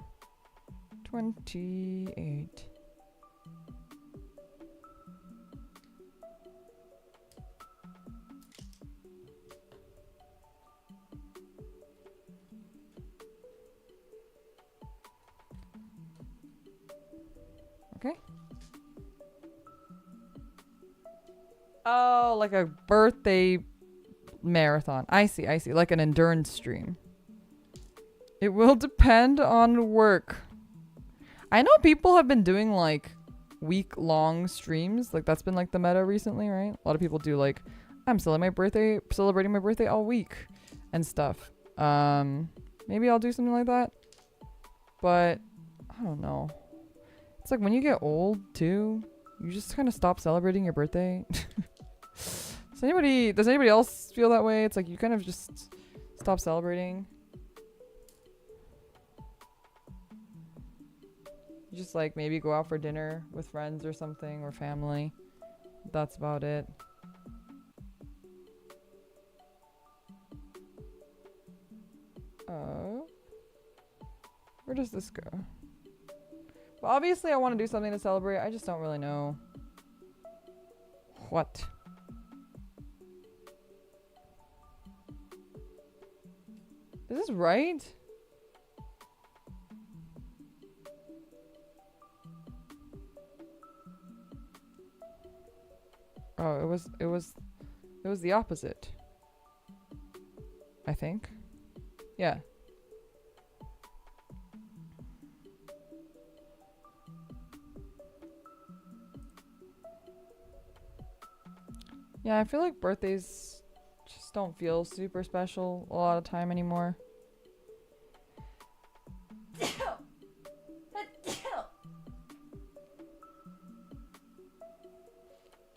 28. Okay. Oh, like a birthday marathon. I see. Like an endurance stream. It will depend on work. I know people have been doing like week-long streams. Like that's been like the meta recently, right? A lot of people do like, I'm celebrating my birthday all week and stuff. Maybe I'll do something like that. But I don't know. It's like when you get old too, you just kind of stop celebrating your birthday. Does anybody else feel that way? It's like you kind of just stop celebrating. You just like maybe go out for dinner with friends or something, or family. That's about it. Where does this go? Well, obviously I want to do something to celebrate. I just don't really know what. Is this right? Oh, it was the opposite. I think. Yeah. Yeah, I feel like birthdays just don't feel super special a lot of time anymore.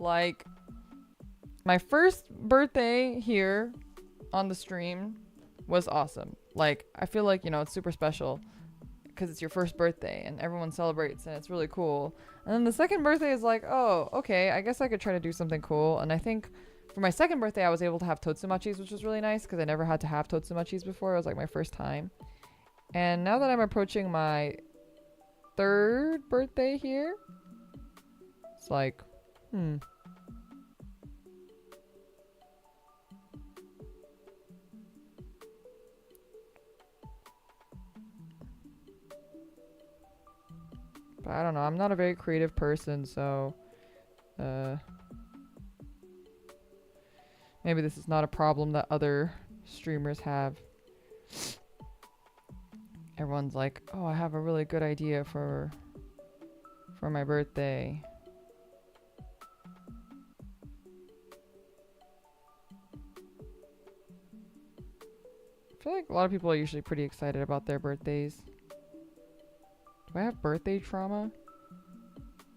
Like, my first birthday here on the stream was awesome. Like, I feel like, you know, it's super special because it's your first birthday and everyone celebrates and it's really cool. And then the second birthday is like, oh, okay, I guess I could try to do something cool. And I think for my second birthday, I was able to have totsumachis, which was really nice because I never had to have totsumachis before. It was like my first time. And now that I'm approaching my third birthday here, it's like, But I don't know. I'm not a very creative person, so maybe this is not a problem that other streamers have. Everyone's like, "Oh, I have a really good idea for my birthday." I feel like a lot of people are usually pretty excited about their birthdays. Do I have birthday trauma?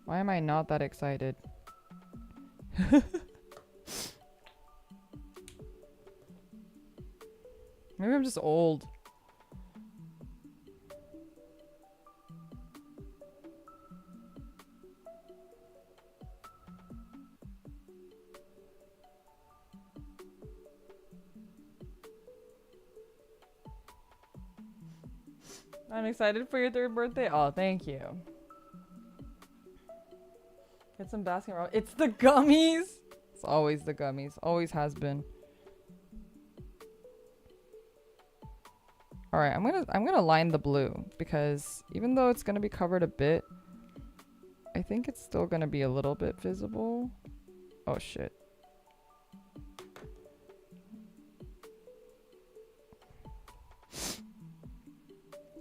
Why am I not that excited? Maybe I'm just old. I'm excited for your third birthday. Oh, thank you. Get some basket roll. It's the gummies. It's always the gummies. Always has been. All right, I'm gonna line the blue because even though it's gonna be covered a bit, I think it's still gonna be a little bit visible. Oh shit.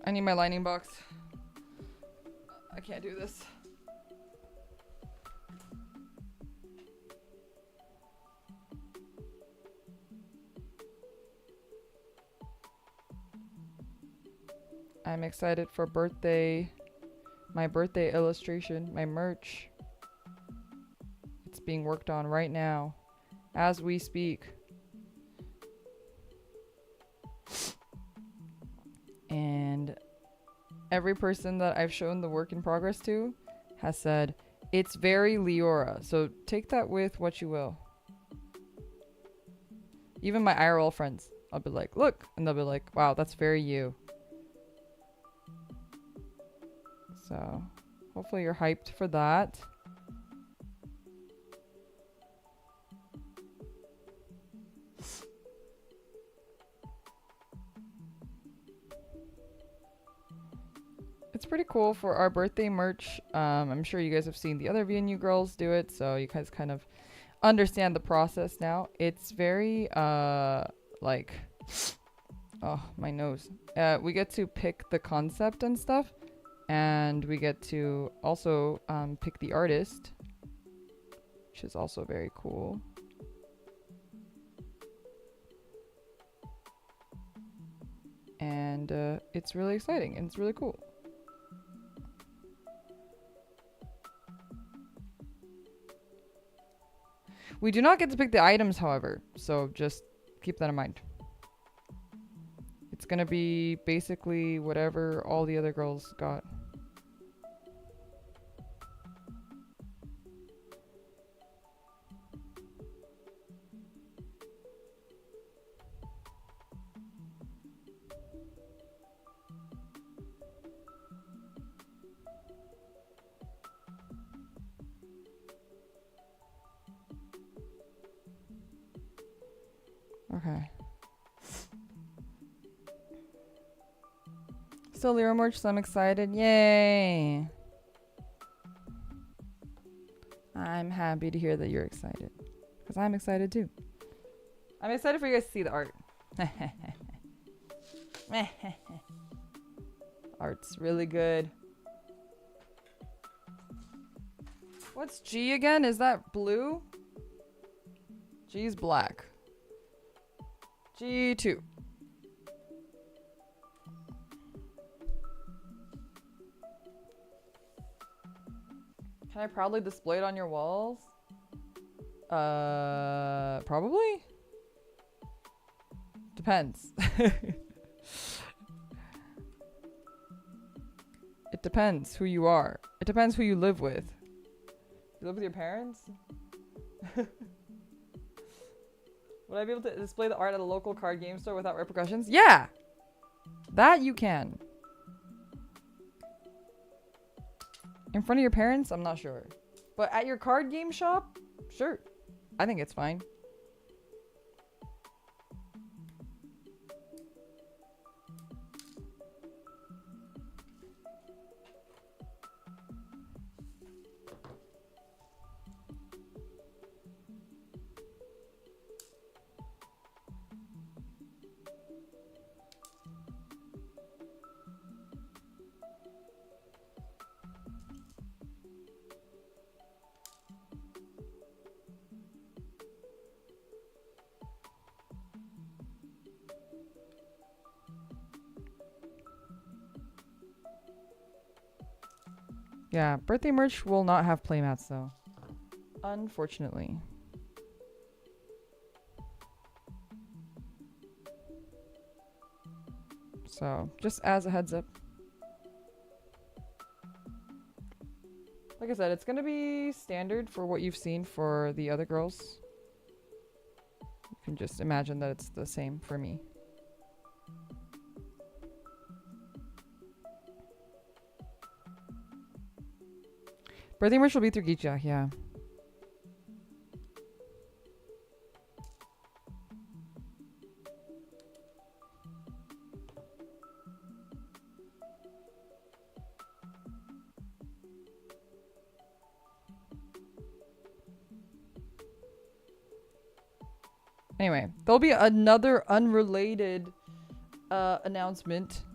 I need my lining box. I can't do this. I'm excited for my birthday illustration, my merch. It's being worked on right now as we speak. And every person that I've shown the work in progress to has said, it's very Leora. So take that with what you will. Even my IRL friends, I'll be like, look. And they'll be like, wow, that's very you. So hopefully you're hyped for that. It's pretty cool for our birthday merch. I'm sure you guys have seen the other VNU girls do it, so you guys kind of understand the process now. It's very like, oh, my nose. We get to pick the concept and stuff, and we get to also pick the artist, which is also very cool. And it's really exciting and it's really cool. We do not get to pick the items, however, so just keep that in mind. It's gonna be basically whatever all the other girls got. Okay. Still Lero merch, so I'm excited. Yay! I'm happy to hear that you're excited. Because I'm excited too. I'm excited for you guys to see the art. Art's really good. What's G again? Is that blue? G's black. G2. Can I proudly display it on your walls? Probably? Depends. It depends who you are. It depends who you live with. You live with your parents? Would I be able to display the art at a local card game store without repercussions? Yeah! That you can. In front of your parents? I'm not sure. But at your card game shop? Sure. I think it's fine. Yeah, birthday merch will not have playmats though. Unfortunately. So, just as a heads up. Like I said, it's gonna be standard for what you've seen for the other girls. You can just imagine that it's the same for me. Birthday merch will be through Geekja, yeah. Anyway, there'll be another unrelated announcement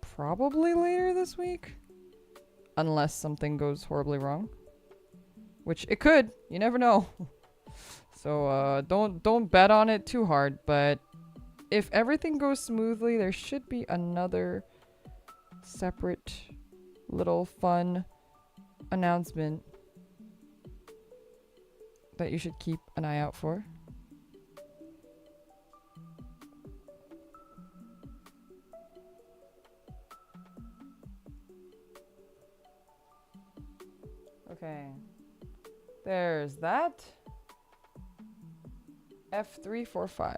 probably later this week. Unless something goes horribly wrong. Which it could. You never know. So don't bet on it too hard. But if everything goes smoothly, there should be another separate little fun announcement that you should keep an eye out for. Okay. There's that. F345.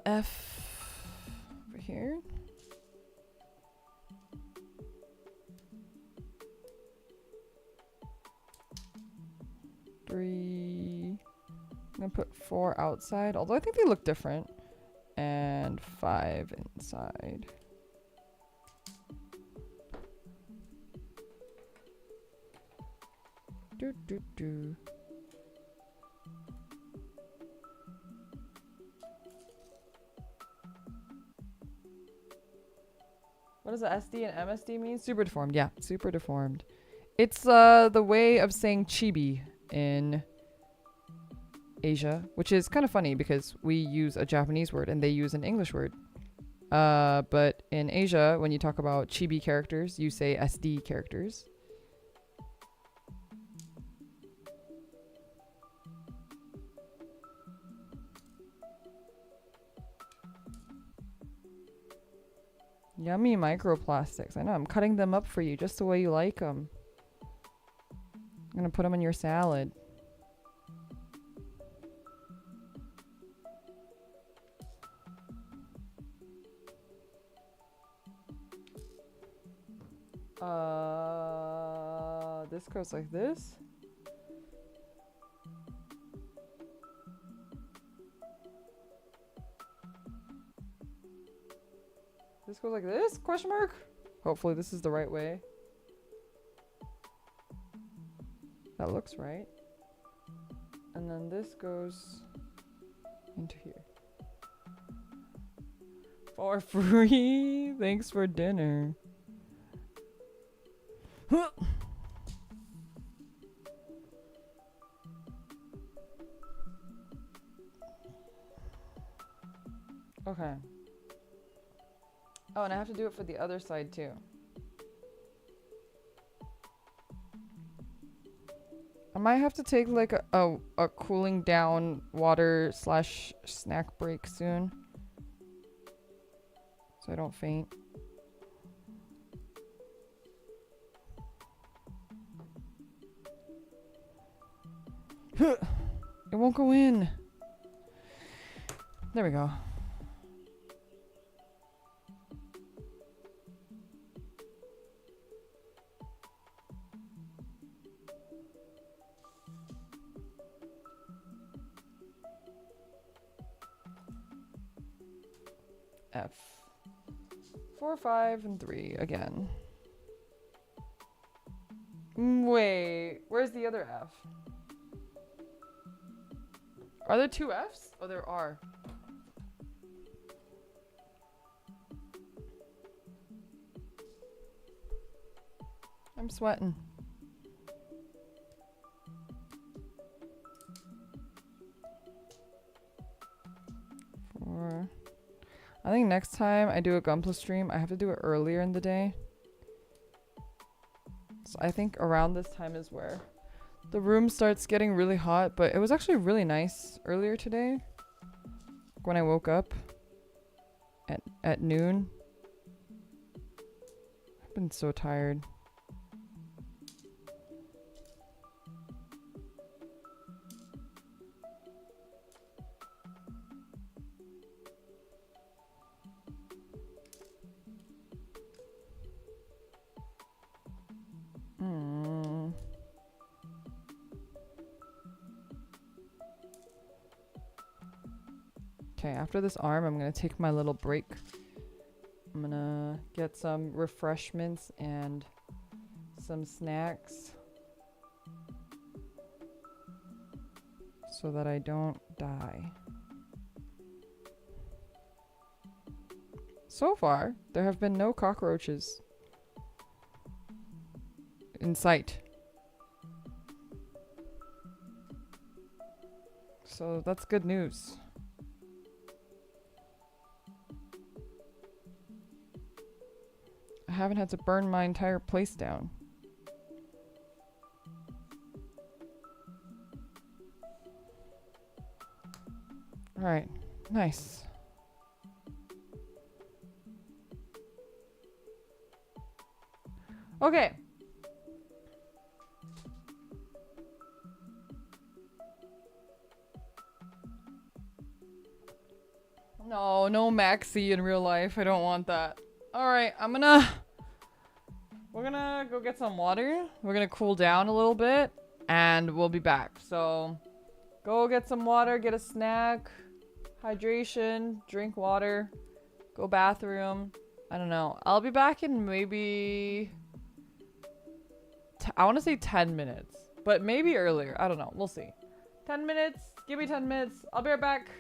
F over here. Three. I'm gonna put 4 outside, although I think they look different. And 5 inside. Do, do, do. What does the SD and MSD mean? Super deformed. Yeah, super deformed. It's the way of saying chibi in Asia, which is kind of funny because we use a Japanese word and they use an English word. But in Asia, when you talk about chibi characters, you say SD characters. Yummy microplastics. I know, I'm cutting them up for you just the way you like them. I'm gonna put them in your salad. This goes like this. This goes like this? Question mark? Hopefully this is the right way. That looks right. And then this goes into here. For free. Thanks for dinner. Okay. Oh, and I have to do it for the other side too. I might have to take like a cooling down water / snack break soon. So I don't faint. It won't go in. There we go. F. 4, 5, and 3 again. Wait, where's the other F? Are there 2 Fs? Oh, there are. I'm sweating. I think next time I do a Gunpla stream, I have to do it earlier in the day. So I think around this time is where the room starts getting really hot, but it was actually really nice earlier today when I woke up at noon. I've been so tired. Okay, after this arm, I'm gonna take my little break. I'm gonna get some refreshments and some snacks so that I don't die. So far, there have been no cockroaches in sight. So that's good news. I haven't had to burn my entire place down. Alright, nice. Okay. No, no Maxi in real life. I don't want that. Alright, we're gonna go get some water. We're gonna cool down a little bit and we'll be back. So go get some water, get a snack, hydration, drink water, go bathroom. I don't know. I'll be back in maybe I want to say 10 minutes, but maybe earlier. I don't know. We'll see. 10 minutes. Give me 10 minutes. I'll be right back.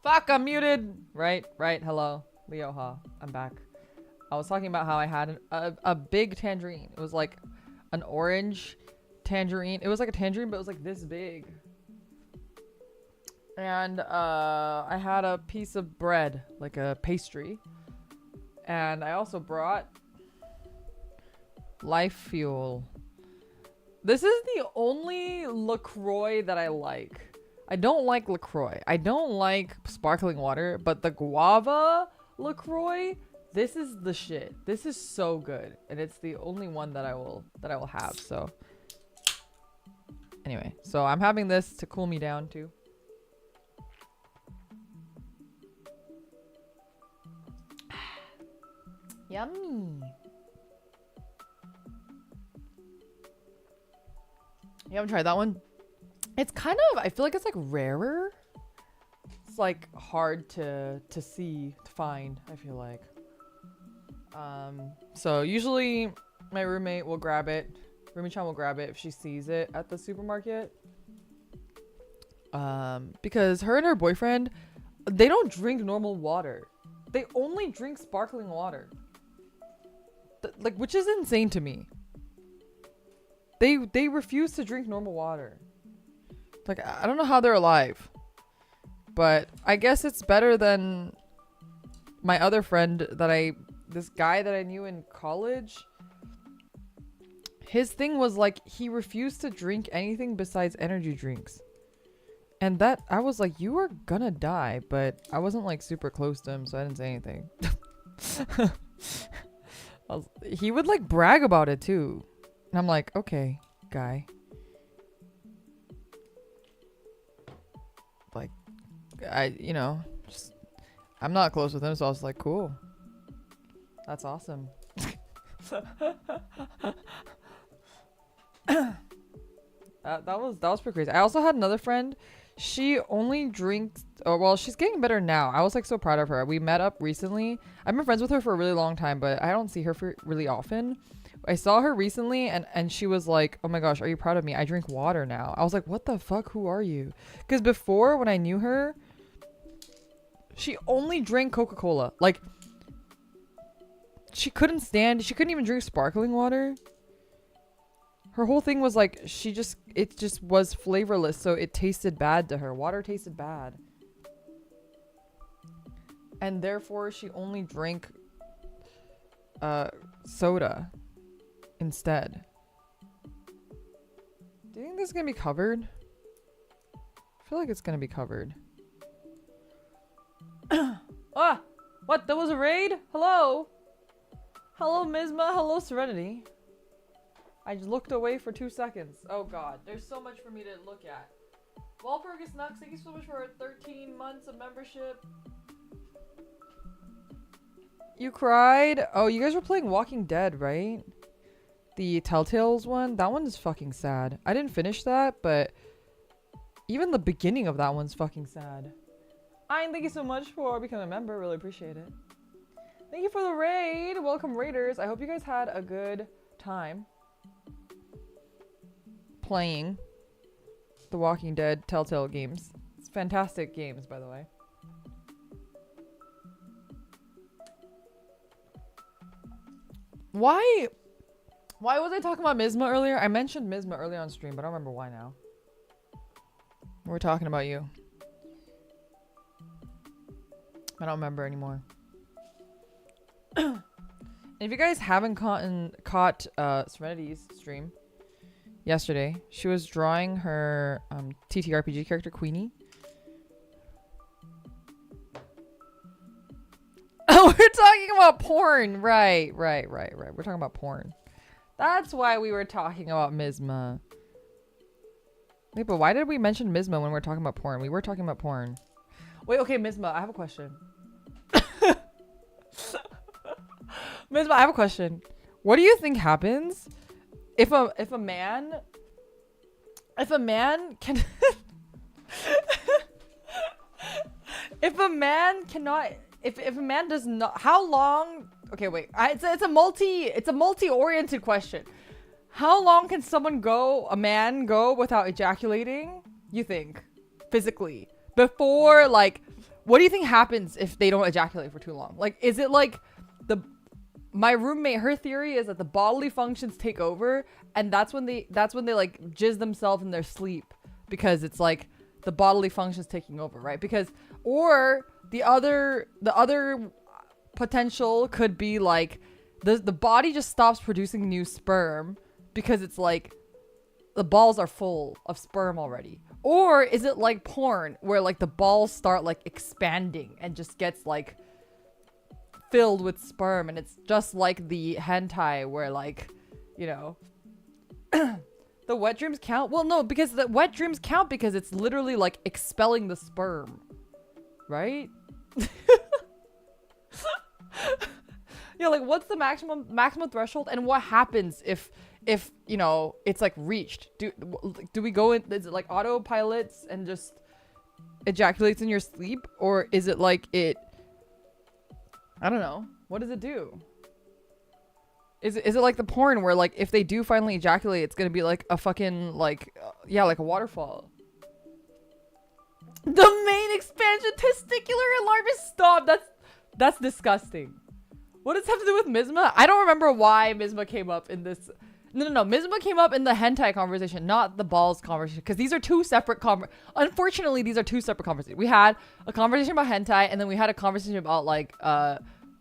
Fuck, I'm muted. Right, hello. Leoha, I'm back. I was talking about how I had a big tangerine. It was like an orange tangerine. It was like a tangerine, but it was like this big. And I had a piece of bread, like a pastry. And I also brought life fuel. This is the only LaCroix that I like. I don't like LaCroix. I don't like sparkling water, but the guava LaCroix This is the shit. This is so good, and it's the only one that I will have. So anyway, so I'm having this to cool me down too. Yummy. You haven't tried that one? It's kind of, I feel like it's like rarer. It's like hard to see, to find, I feel like. So usually my roommate will grab it. Roommate-chan will grab it if she sees it at the supermarket. Because her and her boyfriend, they don't drink normal water. They only drink sparkling water. Like, which is insane to me. They refuse to drink normal water. Like, I don't know how they're alive. But I guess it's better than my other friend that this guy that I knew in college. His thing was like, he refused to drink anything besides energy drinks. And that, I was like, you are gonna die. But I wasn't like super close to him, so I didn't say anything. He would like brag about it too. And I'm like, okay, guy. Like, I'm not close with him, so I was like, cool. That's awesome. That was pretty crazy. I also had another friend. She only drinks. Oh, well, she's getting better now. I was like so proud of her. We met up recently. I've been friends with her for a really long time, but I don't see her for really often. I saw her recently, and she was like, "Oh my gosh, are you proud of me? I drink water now." I was like, "What the fuck? Who are you?" Because before, when I knew her, she only drank Coca-Cola. Like, she couldn't even drink sparkling water. Her whole thing was like, it just was flavorless, so it tasted bad to her. Water tasted bad. And therefore, she only drank soda instead. Do you think this is gonna be covered? I feel like it's gonna be covered. Ah! What? That was a raid? Hello? Hello, Mizma. Hello, Serenity. I just looked away for 2 seconds. Oh god, there's so much for me to look at. Walpurgis Nux, thank you so much for 13 months of membership. You cried? Oh, you guys were playing Walking Dead, right? The Telltales one? That one is fucking sad. I didn't finish that, but even the beginning of that one's fucking sad. Thank you so much for becoming a member. Really appreciate it. Thank you for the raid. Welcome, raiders. I hope you guys had a good time playing the Walking Dead Telltale games. It's fantastic games, by the way. Why was I talking about Mizma earlier? I mentioned Mizma earlier on stream, but I don't remember why now. We're talking about you. I don't remember anymore. And if you guys haven't caught Serenity's stream yesterday, she was drawing her TTRPG character Queenie. Oh, we're talking about porn. Right. We're talking about porn. That's why we were talking about Mizma. Wait, but why did we mention Mizma when we're talking about porn? We were talking about porn. Wait, okay, Mizma, I have a question. Mizma, I have a question. What do you think happens if a man can if a man does not, how long, okay, wait, it's a multi-oriented question. How long can a man go without ejaculating, you think, physically, before, like, what do you think happens if they don't ejaculate for too long? Like, is it like my roommate, her theory is that the bodily functions take over, and that's when they like jizz themselves in their sleep, because it's like the bodily functions taking over, right? Because, or the other potential could be like the body just stops producing new sperm because it's like the balls are full of sperm already. Or is it like porn where like the balls start like expanding and just gets like filled with sperm, and it's just like the hentai where, like, you know, the wet dreams count. Well, no, because the wet dreams count because it's literally like expelling the sperm, right? Yeah, like what's the maximum threshold, and what happens if you know it's like reached? Do we go in? Is it like autopilots and just ejaculates in your sleep, or is it like it? I don't know. What does it do? Is it like the porn where like if they do finally ejaculate, it's gonna be like a fucking like yeah, like a waterfall. The main expansion testicular alarmist. Stop. That's disgusting. What does it have to do with Mizma? I don't remember why Mizma came up in this. No. Mizma came up in the hentai conversation, not the balls conversation, because these are two separate Unfortunately, these are two separate conversations. We had a conversation about hentai, and then we had a conversation about like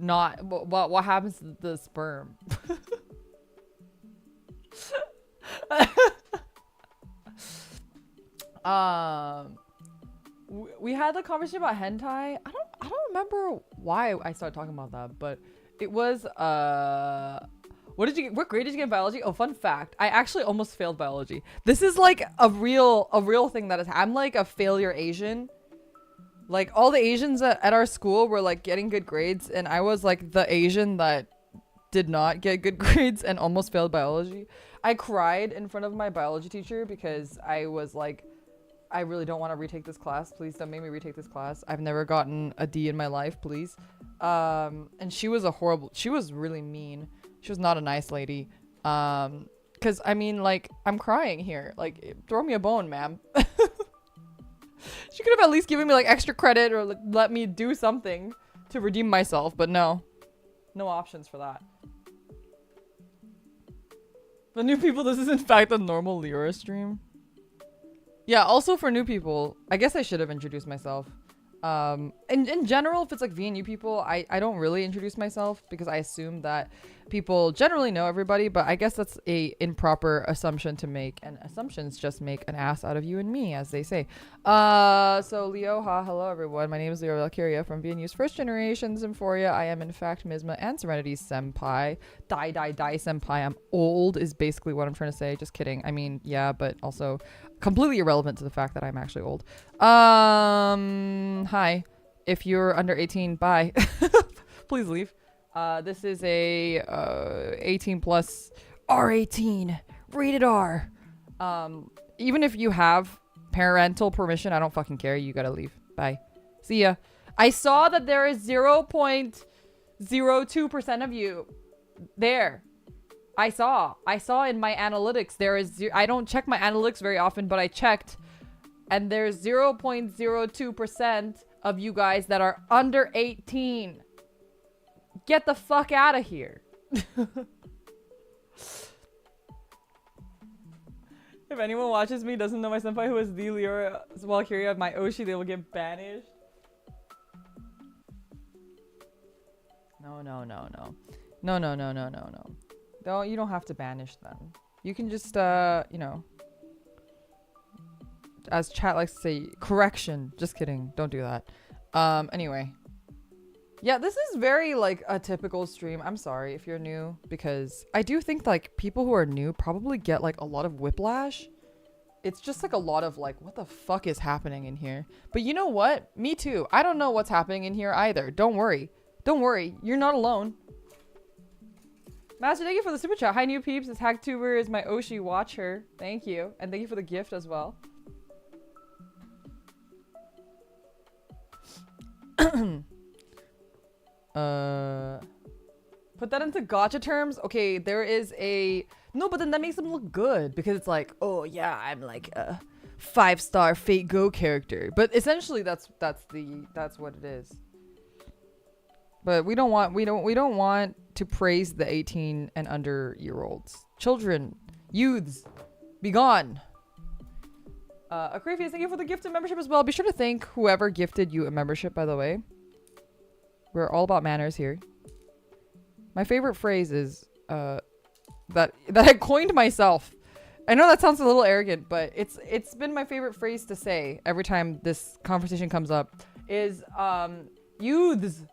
not what happens to the sperm. We had the conversation about hentai. I don't remember why I started talking about that, but it was what grade did you get in biology? Oh, fun fact, I actually almost failed biology. This is like a real thing that is. I'm like a failure Asian. Like all the Asians at our school were like getting good grades, and I was like the Asian that did not get good grades and almost failed biology. I cried in front of my biology teacher because I was like, I really don't want to retake this class. Please don't make me retake this class. I've never gotten a D in my life, please. And she was she was really mean. She was not a nice lady. Cause I mean, like, I'm crying here. Like, throw me a bone, ma'am. She could have at least given me like extra credit or like, let me do something to redeem myself, but no options for that. For new people, this is in fact a normal Lyra stream. Yeah, also for new people, I guess I should have introduced myself. In general, if it's like VNU people, I don't really introduce myself because I assume that people generally know everybody, but I guess that's a improper assumption to make, and assumptions just make an ass out of you and me, as they say. So Leo, hello everyone. My name is Leo Valkyria from VNU's first generation Symphoria. I am in fact Mizma and Serenity's senpai. Die senpai. I'm old is basically what I'm trying to say. Just kidding. I mean, yeah, but also completely irrelevant to the fact that I'm actually old. Hi. If you're under 18, bye. Please leave. This is a 18 plus R18 rated R. Even if you have parental permission, I don't fucking care. You gotta leave. Bye. See ya. I saw that there is 0.02% of you there. I saw in my analytics there is I don't check my analytics very often, but I checked, and there's 0.02% of you guys that are under 18. Get the fuck out of here. If anyone watches me doesn't know my senpai who is the Lyra Valkyria of my Oshi, they will get banished. No. You don't have to banish them. You can just, you know, as chat likes to say, correction. Just kidding. Don't do that. Anyway. Yeah, this is very, like, a typical stream. I'm sorry if you're new, because I do think, like, people who are new probably get, like, a lot of whiplash. It's just, like, a lot of, like, what the fuck is happening in here? But you know what? Me too. I don't know what's happening in here either. Don't worry. Don't worry. You're not alone. Master, thank you for the super chat. Hi, new peeps. This Hacktuber is my Oshi. Watch her. Thank you. And thank you for the gift as well. Put that into gacha terms. Okay, there is a no, but then that makes them look good because it's like, oh yeah, I'm like a 5-star Fate Go character. But essentially, that's what it is. But we don't want to praise the 18 and under year olds, children, youths, be gone. Acrafius, thank you for the gifted membership as well. Be sure to thank whoever gifted you a membership, by the way. We're all about manners here. My favorite phrase is that I coined myself. I know that sounds a little arrogant, but it's been my favorite phrase to say every time this conversation comes up is youths,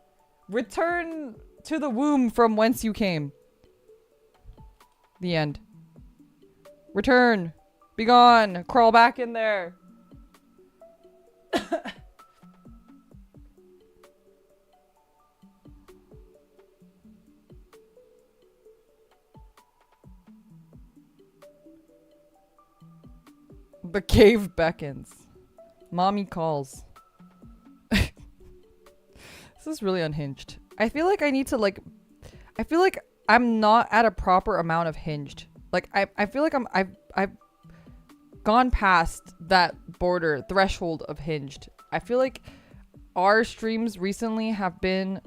Return to the womb from whence you came. The end. Return. Be gone. Crawl back in there. The cave beckons. Mommy calls. This is really unhinged. I feel like I need to like... I feel like I'm not at a proper amount of hinged. Like, I feel like I've gone past that border, threshold of hinged. I feel like our streams recently have been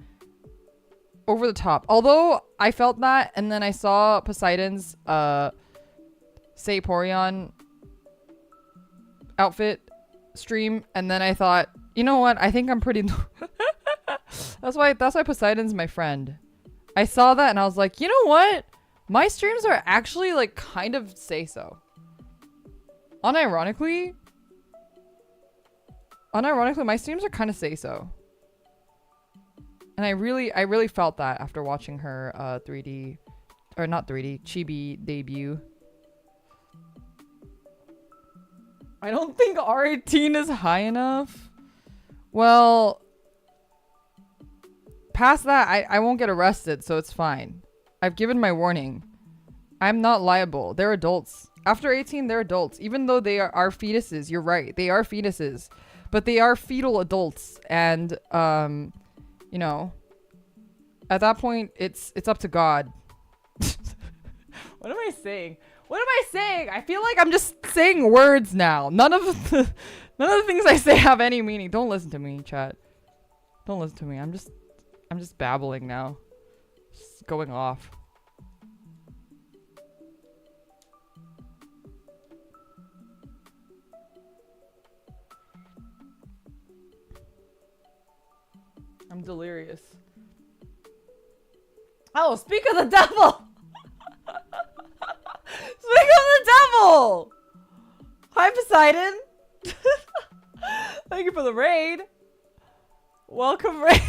over the top. Although I felt that, and then I saw Poseidon's Saiporion outfit stream, and then I thought, you know what? I think I'm pretty... That's why Poseidon's my friend. I saw that and I was like, you know what? My streams are actually like kind of say-so. Unironically, my streams are kind of say-so. And I really felt that after watching her 3D, or not 3D, Chibi debut. I don't think R18 is high enough. Well, past that, I won't get arrested, so it's fine. I've given my warning. I'm not liable. They're adults. After 18, they're adults. Even though they are fetuses, you're right. They are fetuses. But they are fetal adults. And, you know, at that point, it's up to God. What am I saying? What am I saying? I feel like I'm just saying words now. None of the things I say have any meaning. Don't listen to me, chat. Don't listen to me. I'm just babbling now. Just going off. I'm delirious. Oh, speak of the devil! Speak of the devil! Hi, Poseidon! Thank you for the raid. Welcome, raid.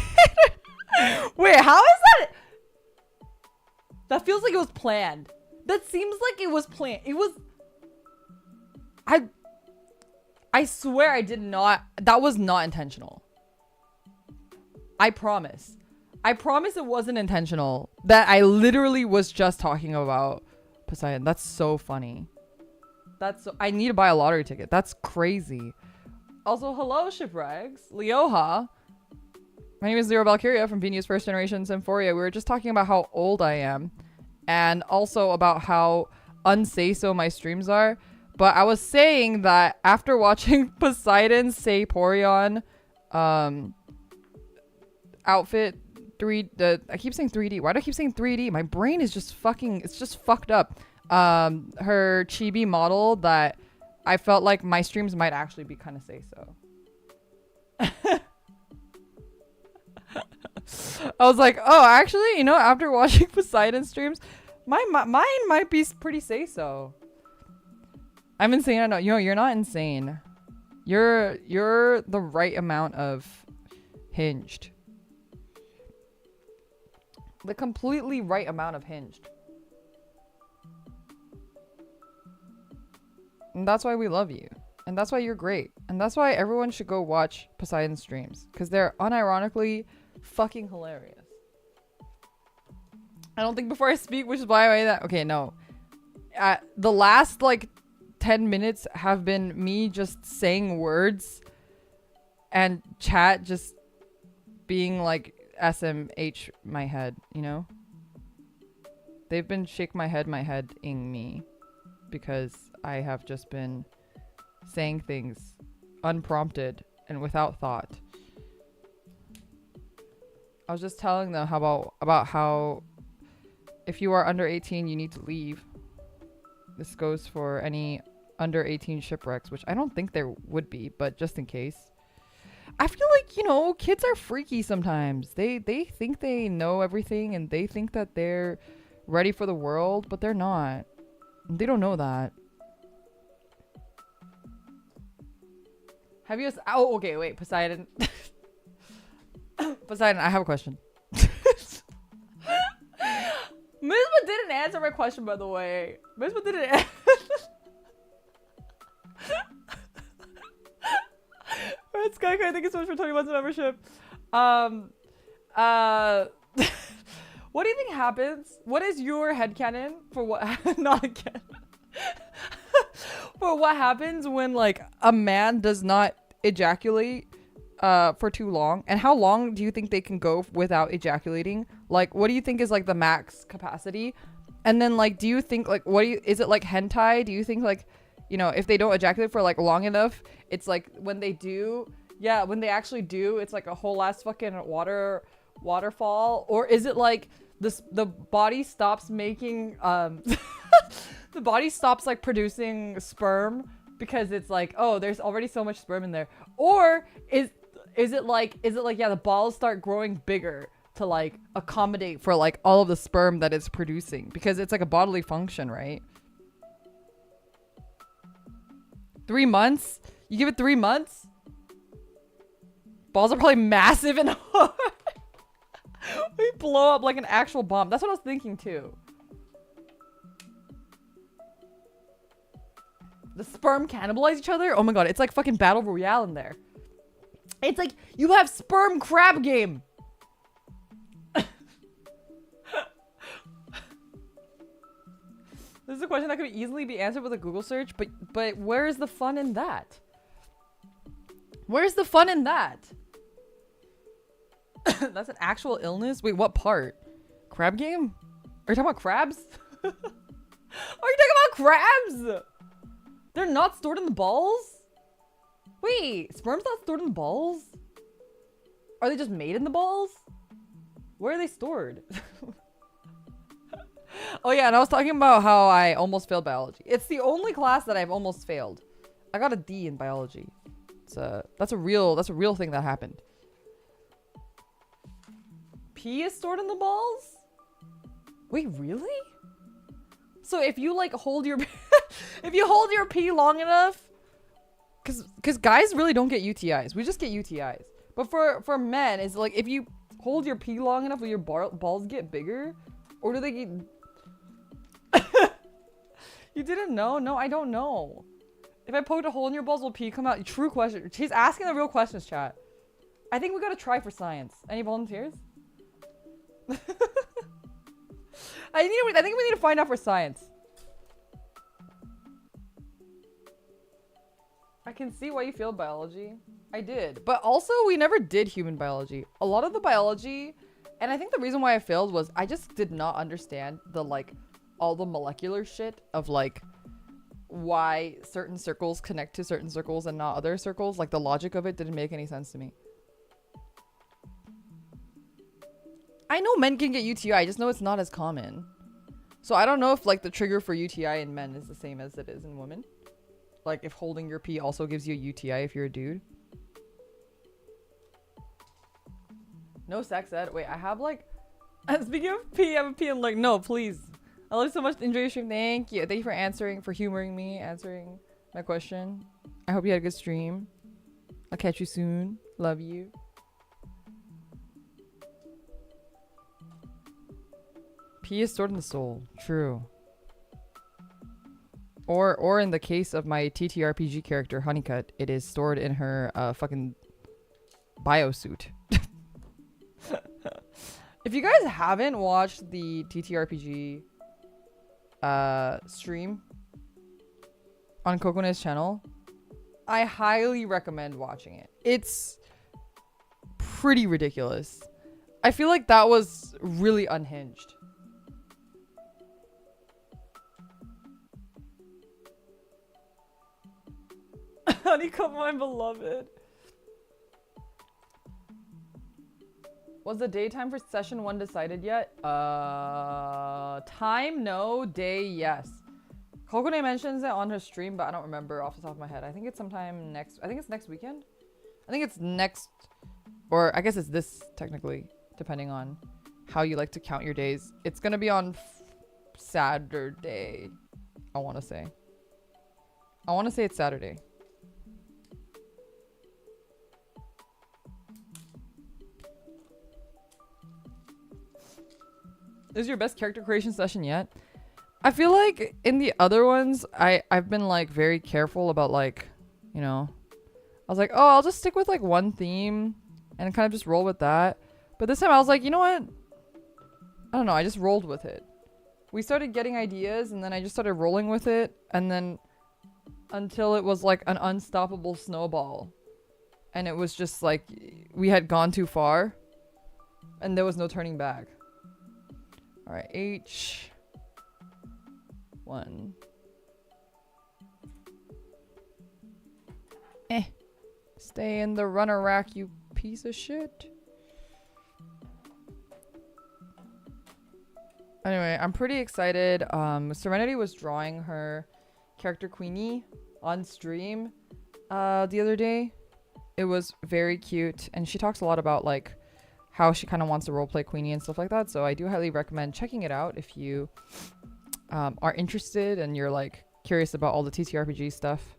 Wait, how is that? That feels like it was planned. That seems like it was planned. It was... I swear I did not... That was not intentional. I promise. I promise it wasn't intentional. That I literally was just talking about Poseidon. That's so funny. That's so... I need to buy a lottery ticket. That's crazy. Also, hello, Shipwrecks. Leoha. My name is Zero Valkyria from Venus First Generation Symphoria. We were just talking about how old I am. And also about how unsay-so my streams are. But I was saying that after watching Poseidon's Saiporion outfit, I keep saying 3D. Why do I keep saying 3D? My brain is just fucking... It's just fucked up. Her chibi model that I felt like my streams might actually be kind of say-so. I was like, oh, actually, you know, after watching Poseidon streams, mine might be pretty say-so. I'm insane. I know. You know, you're not insane. You're the right amount of hinged. The completely right amount of hinged. And that's why we love you. And that's why you're great. And that's why everyone should go watch Poseidon streams. Because they're unironically fucking hilarious. I don't think before I speak, which is why I that. Okay, no. The last like 10 minutes have been me just saying words and chat just being like SMH my head, you know? They've been shake my head-ing me because I have just been saying things unprompted and without thought. I was just telling them about how if you are under 18, you need to leave. This goes for any under 18 shipwrecks, which I don't think there would be, but just in case. I feel like, you know, kids are freaky sometimes. They think they know everything and they think that they're ready for the world, but they're not. They don't know that. Have you... Oh, okay, wait, Poseidon. Poseidon, I have a question. didn't answer my question, by the way. Misma didn't. Alright, Skykai, thank you so much for 20 months of membership. What do you think happens? What is your headcanon for what? Not again. For what happens when like a man does not ejaculate for too long, and how long do you think they can go without ejaculating? Like, what do you think is like the max capacity? And then like, do you think like, is it like hentai? Do you think like, you know, if they don't ejaculate for like long enough, it's like when they do, yeah, when they actually do, it's like a whole ass fucking waterfall? Or is it like the body stops making the body stops like producing sperm because it's like, oh, there's already so much sperm in there? Or is it like yeah, the balls start growing bigger to like accommodate for like all of the sperm that it's producing, because it's like a bodily function, right? 3 months? You give it 3 months? Balls are probably massive and hard. We blow up like an actual bomb. That's what I was thinking too. The sperm cannibalize each other? Oh my god, it's like fucking Battle Royale in there. It's like, you have sperm crab game. This is a question that could easily be answered with a Google search, but where is the fun in that? Where's the fun in that? That's an actual illness? Wait, what part? Crab game? Are you talking about crabs? Are you talking about crabs? They're not stored in the balls? Wait, sperm's not stored in the balls? Are they just made in the balls? Where are they stored? Oh yeah, and I was talking about how I almost failed biology. It's the only class that I've almost failed. I got a D in biology. That's a real thing that happened. Pee is stored in the balls? Wait, really? So if you like hold your if you hold your pee long enough, cuz guys really don't get UTIs. We just get UTIs. But for men, it's like if you hold your pee long enough, will your balls get bigger? Or do they get... You didn't know? No, I don't know. If I poked a hole in your balls, will pee come out? True question. She's asking the real questions, chat. I think we gotta try for science. Any volunteers? I think we need to find out for science. I can see why you failed biology. I did. But also, we never did human biology. A lot of the biology... And I think the reason why I failed was I just did not understand the, like, all the molecular shit of, like, why certain circles connect to certain circles and not other circles. Like, the logic of it didn't make any sense to me. I know men can get UTI, I just know it's not as common. So I don't know if, like, the trigger for UTI in men is the same as it is in women. Like, if holding your pee also gives you a UTI if you're a dude. No sex ed. Wait, I have like... Speaking of pee, I have a pee. I'm like, no, please. I love you so much. Enjoy your stream. Thank you. Thank you for answering, for humoring me, answering my question. I hope you had a good stream. I'll catch you soon. Love you. Pee is stored in the soul. True. Or in the case of my TTRPG character, Honeycut, it is stored in her fucking biosuit. If you guys haven't watched the TTRPG stream on Kokone's channel, I highly recommend watching it. It's pretty ridiculous. I feel like that was really unhinged. Honeycomb, my beloved. Was the daytime for session 1 decided yet? Time, no. Day, yes. Kokone mentions it on her stream, but I don't remember off the top of my head. I think it's sometime next... I think it's next weekend? I think it's next... Or I guess it's this, technically, depending on how you like to count your days. It's gonna be on Saturday, I want to say. I want to say it's Saturday. This is your best character creation session yet? I feel like in the other ones, I've been like very careful about like, you know, I was like, oh, I'll just stick with like one theme and kind of just roll with that. But this time I was like, you know what? I don't know. I just rolled with it. We started getting ideas and then I just started rolling with it. And then until it was like an unstoppable snowball. And it was just like we had gone too far and there was no turning back. All right, H1. Stay in the runner rack, you piece of shit. Anyway, I'm pretty excited. Serenity was drawing her character Queenie on stream the other day. It was very cute, and she talks a lot about like how she kind of wants to roleplay Queenie and stuff like that. So I do highly recommend checking it out if you are interested and you're like curious about all the TTRPG stuff.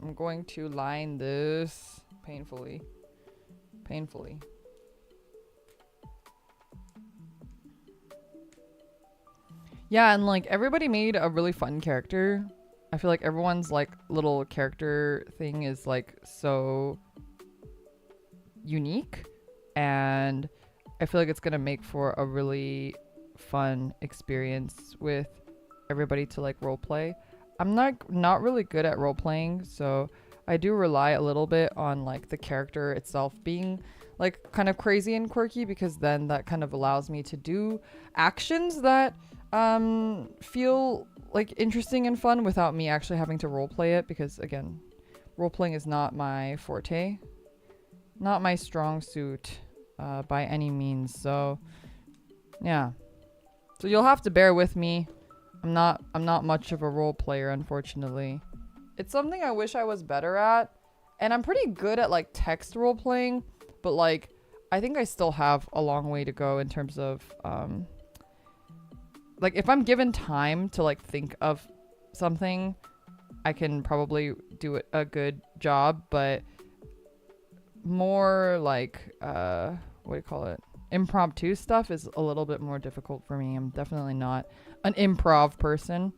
I'm going to line this painfully. Yeah, and like everybody made a really fun character. I feel like everyone's like little character thing is like so unique, and I feel like it's gonna make for a really fun experience with everybody to like roleplay. I'm not really good at role playing, so I do rely a little bit on like the character itself being like kind of crazy and quirky, because then that kind of allows me to do actions that feel like interesting and fun without me actually having to role play it, because again, role playing is not my forte, not my strong suit by any means. So yeah, so you'll have to bear with me. I'm not much of a role player, unfortunately. It's something I wish I was better at, and I'm pretty good at like text role playing, but like I think I still have a long way to go in terms of like if I'm given time to like think of something, I can probably do it a good job, but more like what do you call it? Impromptu stuff is a little bit more difficult for me. I'm definitely not an improv person.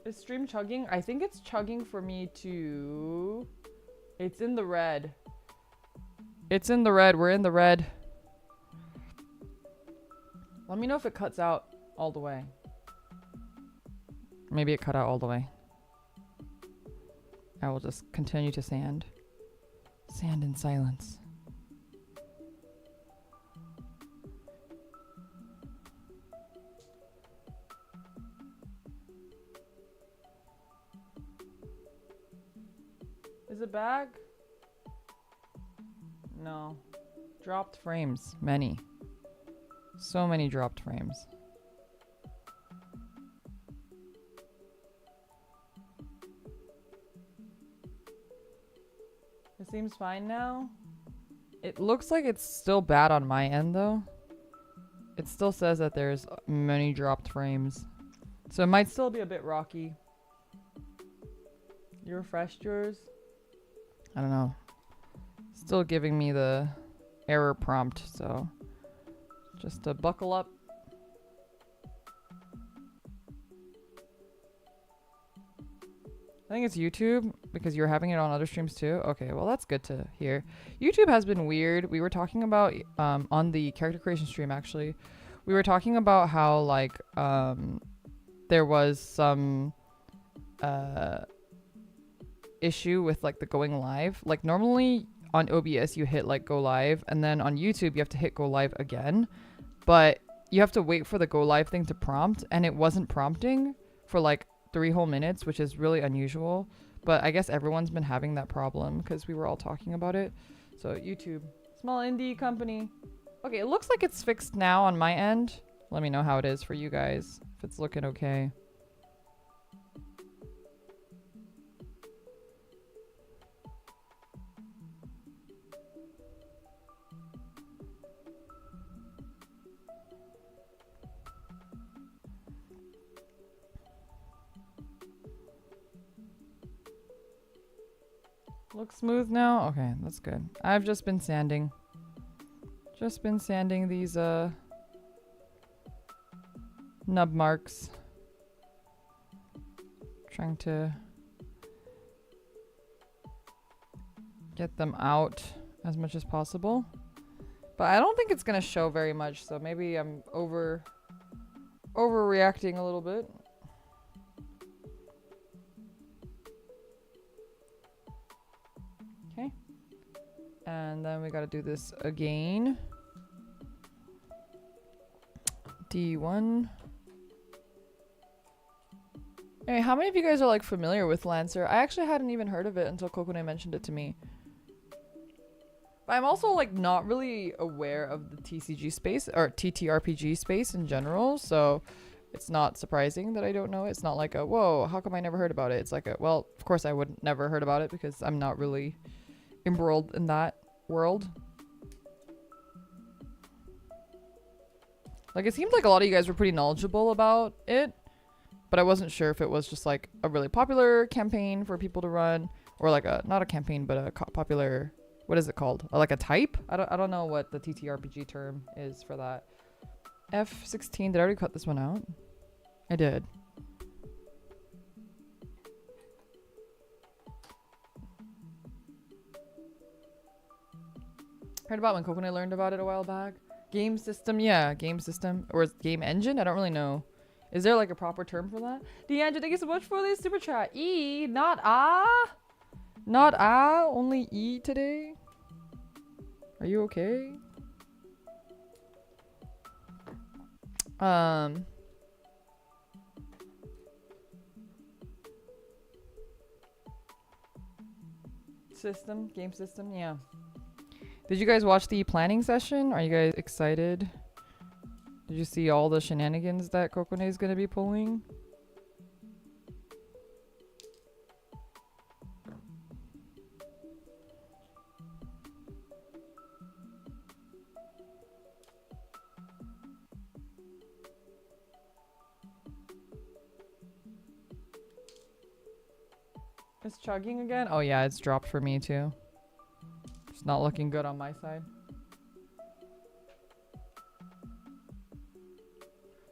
Is stream chugging? I think it's chugging for me too. It's in the red. It's in the red. We're in the red. Let me know if it cuts out all the way. Maybe it cut out all the way. I will just continue to sand. Sand in silence. Is it back? No. Dropped frames. Many. So many dropped frames. It seems fine now. It looks like it's still bad on my end though. It still says that there's many dropped frames. So it might still be a bit rocky. You refreshed yours? I don't know. Still giving me the error prompt, so just to buckle up. I think it's YouTube because you're having it on other streams too. Okay, well that's good to hear. YouTube has been weird. We were talking about on the character creation stream actually. We were talking about how like there was some issue with like the going live. Like normally on OBS you hit like go live, and then on YouTube you have to hit go live again, but you have to wait for the go live thing to prompt, and it wasn't prompting for like 3 whole minutes, which is really unusual. But I guess everyone's been having that problem because we were all talking about it. So YouTube, small indie company. Okay, it looks like it's fixed now on my end. Let me know how it is for you guys, if it's looking okay. Looks smooth now? Okay, that's good. I've just been sanding. Just been sanding these nub marks. Trying to get them out as much as possible. But I don't think it's gonna show very much, so maybe I'm overreacting a little bit. Okay. And then we gotta do this again. D1. Hey, how many of you guys are like familiar with Lancer? I actually hadn't even heard of it until Kokone mentioned it to me. But I'm also like not really aware of the TCG space or TTRPG space in general, so it's not surprising that I don't know it. It's not like a, whoa, how come I never heard about it? It's like a, well, of course I would never heard about it because I'm not really embroiled in that world. Like, it seemed like a lot of you guys were pretty knowledgeable about it, but I wasn't sure if it was just like a really popular campaign for people to run, or like a, not a campaign, but a popular, what is it called? Like a type? I don't know what the TTRPG term is for that. F16, did I already cut this one out? I did. Heard about when Kokone learned about it a while back. Game system, yeah, game system. Or is game engine? I don't really know. Is there like a proper term for that? Deandra, thank you so much for this super chat. E, not ah. Not ah, only E today. Are you okay? System, game system, yeah. Did you guys watch the planning session? Are you guys excited? Did you see all the shenanigans that Kokone is going to be pulling? It's chugging again? Oh yeah, it's dropped for me too. It's not looking good on my side.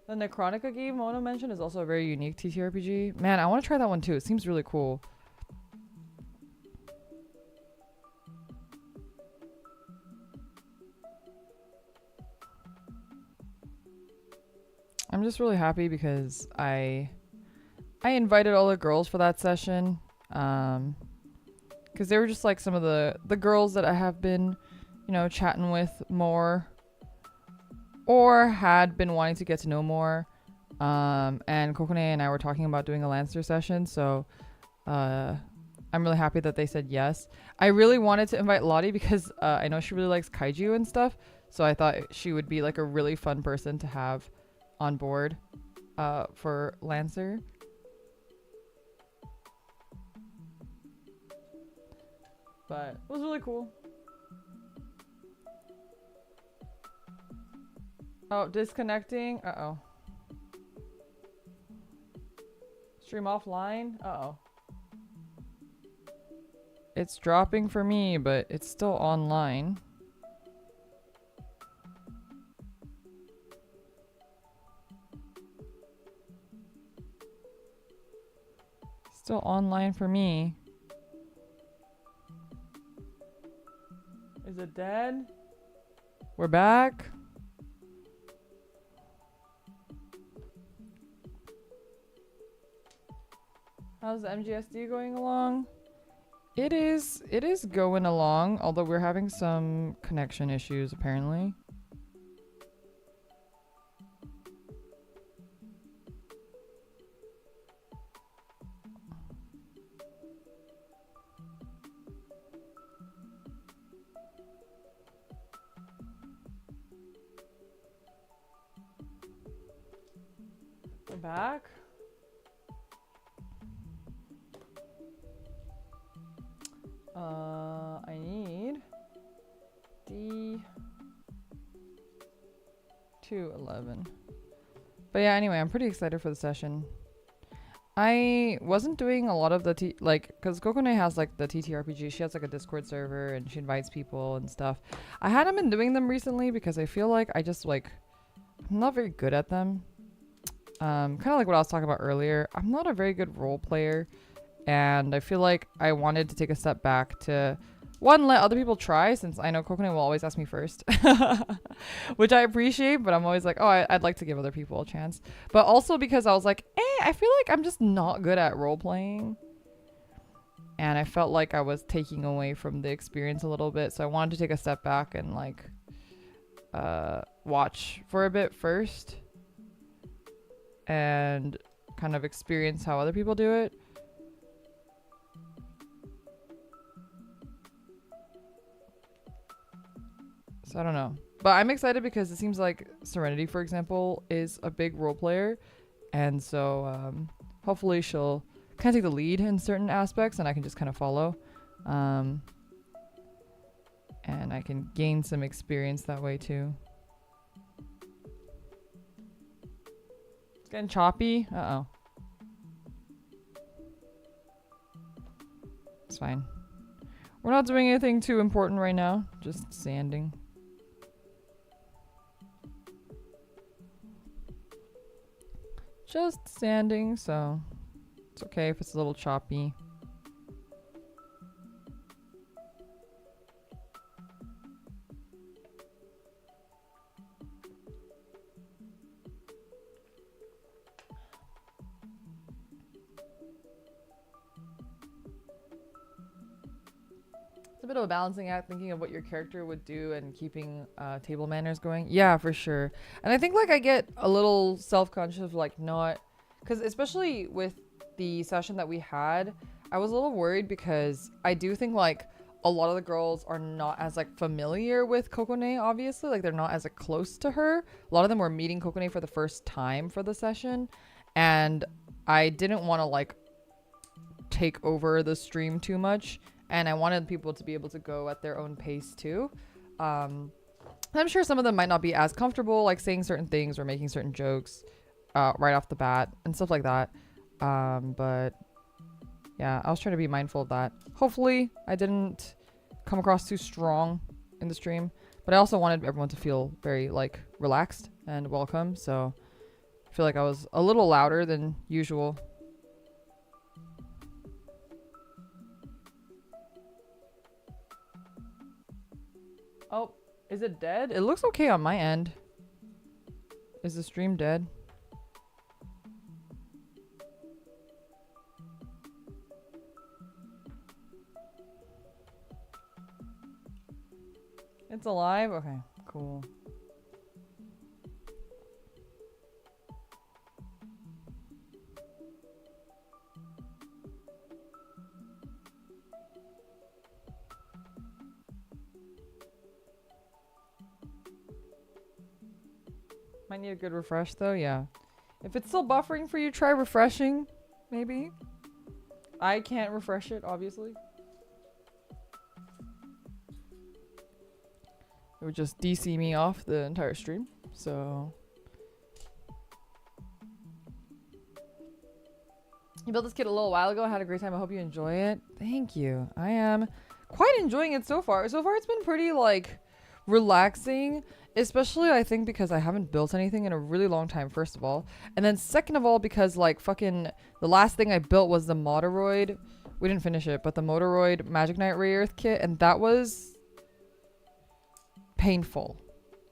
The Necronica game Mono mentioned is also a very unique TTRPG. Man, I want to try that one too. It seems really cool. I'm just really happy because I invited all the girls for that session. Because they were just like some of the girls that I have been, you know, chatting with more, or had been wanting to get to know more. And Kokone and I were talking about doing a Lancer session, so I'm really happy that they said yes. I really wanted to invite Lottie because I know she really likes kaiju and stuff, so I thought she would be like a really fun person to have on board for Lancer. But it was really cool. Oh, disconnecting. Uh-oh. Stream offline. Uh-oh. It's dropping for me, but it's still online. Still online for me. Is it dead? We're back. How's the MGSD going along? It is going along, although we're having some connection issues apparently. back. I need D211. But yeah, anyway, I'm pretty excited for the session. I wasn't doing a lot of the because Kokone has like the TTRPG. She has like a Discord server and she invites people and stuff. I hadn't been doing them recently because I feel like I just like I'm not very good at them. Kind of like what I was talking about earlier. I'm not a very good role player, and I feel like I wanted to take a step back to one, let other people try, since I know Kokone will always ask me first, which I appreciate, but I'm always like, oh, I'd like to give other people a chance. But also because I was like, I feel like I'm just not good at role playing. And I felt like I was taking away from the experience a little bit. So I wanted to take a step back and like watch for a bit first. And kind of experience how other people do it. So I don't know. But I'm excited because it seems like Serenity, for example, is a big role player. And so hopefully she'll kind of take the lead in certain aspects and I can just kind of follow. And I can gain some experience that way too. It's getting choppy. Uh-oh. It's fine. We're not doing anything too important right now. Just sanding. Just sanding, so it's okay if it's a little choppy. It's a bit of a balancing act, thinking of what your character would do and keeping table manners going. Yeah, for sure. And I think like I get a little self-conscious of like not, because especially with the session that we had, I was a little worried because I do think like a lot of the girls are not as like familiar with Kokone, obviously. Like they're not as like, close to her. A lot of them were meeting Kokone for the first time for the session. And I didn't want to like take over the stream too much. And I wanted people to be able to go at their own pace too. I'm sure some of them might not be as comfortable like saying certain things or making certain jokes right off the bat and stuff like that. But yeah, I was trying to be mindful of that. Hopefully I didn't come across too strong in the stream, but I also wanted everyone to feel very like relaxed and welcome. So I feel like I was a little louder than usual. Oh, is it dead? It looks okay on my end. Is the stream dead? It's alive? Okay, cool. Might need a good refresh though, yeah. If it's still buffering for you, try refreshing, maybe. I can't refresh it, obviously. It would just DC me off the entire stream, so. You built this kit a little while ago. I had a great time. I hope you enjoy it. Thank you. I am quite enjoying it so far. So far it's been pretty like relaxing. Especially, I think, because I haven't built anything in a really long time, first of all. And then second of all, because, like, fucking the last thing I built was the Motoroid. We didn't finish it, but the Motoroid Magic Knight Ray Earth kit. And that was painful,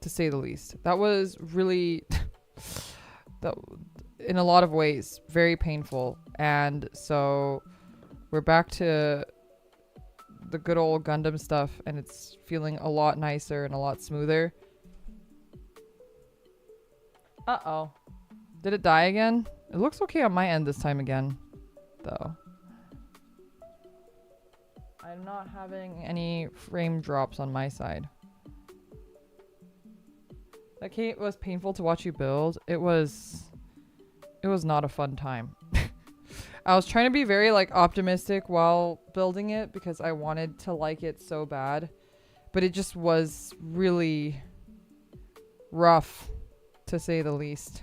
to say the least. That was really, that, in a lot of ways, very painful. And so we're back to the good old Gundam stuff. And it's feeling a lot nicer and a lot smoother. Uh-oh. Did it die again? It looks okay on my end this time again, though. I'm not having any frame drops on my side. That was painful to watch you build. It was It was not a fun time. I was trying to be very like optimistic while building it because I wanted to like it so bad. But it just was really rough, to say the least.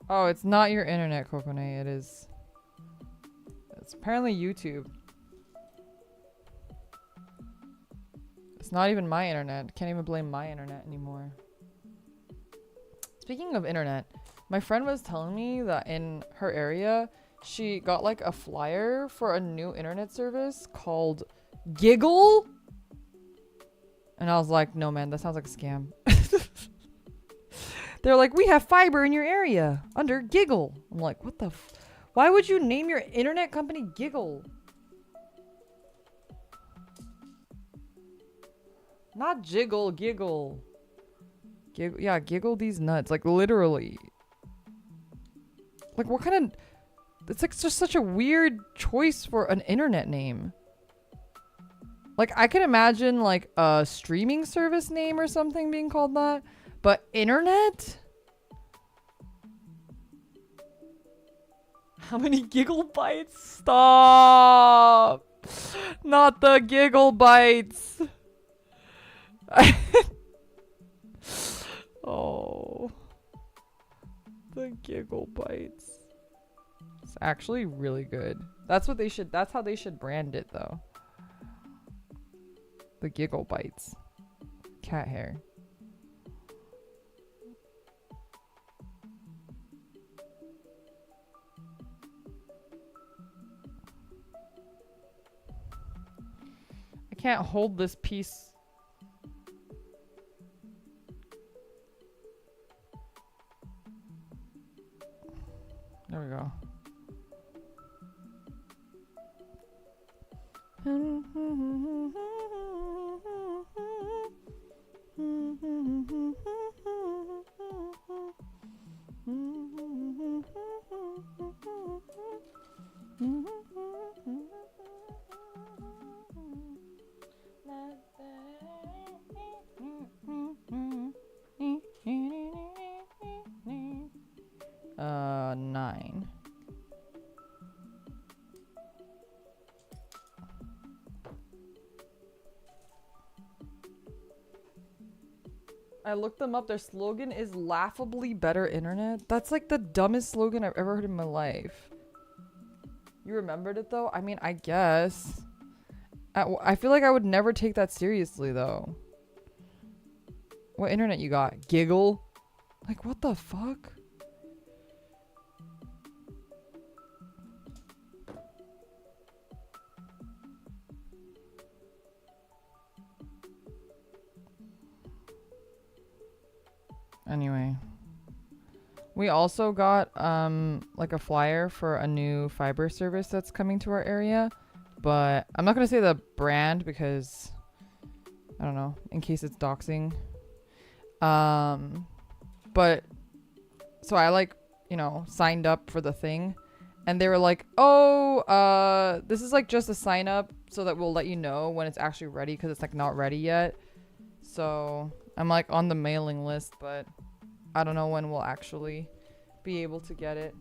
Oh, it's not your internet, Kokone. It is. It's apparently YouTube. It's not even my internet. Can't even blame my internet anymore. Speaking of internet, my friend was telling me that in her area, she got like a flyer for a new internet service called Giggle. And I was like, no, man, that sounds like a scam. They're like, we have fiber in your area under Giggle. I'm like, what the why would you name your internet company Giggle? Not Jiggle, Giggle. Giggle, yeah, Giggle these nuts. Like, literally. Like, what kind of... It's like just such a weird choice for an internet name. Like, I can imagine, like, a streaming service name or something being called that. But internet? How many giggle bites? Stop! Not the giggle bites! Oh. The giggle bites. It's actually really good. That's what they should, that's how they should brand it though. The giggle bites. Cat hair. I can't hold this piece. There we go. 9. I looked them up. Their slogan is laughably better internet. That's like the dumbest slogan I've ever heard in my life. You remembered it though? I mean, I guess. I feel like I would never take that seriously though. What internet you got? Giggle? Like, what the fuck? Anyway, we also got like a flyer for a new fiber service that's coming to our area, but I'm not gonna say the brand because I don't know, in case it's doxing. But so I like, you know, signed up for the thing and they were like, oh, this is like just a sign up so that we'll let you know when it's actually ready because it's like not ready yet. So I'm like on the mailing list, but I don't know when we'll actually be able to get it.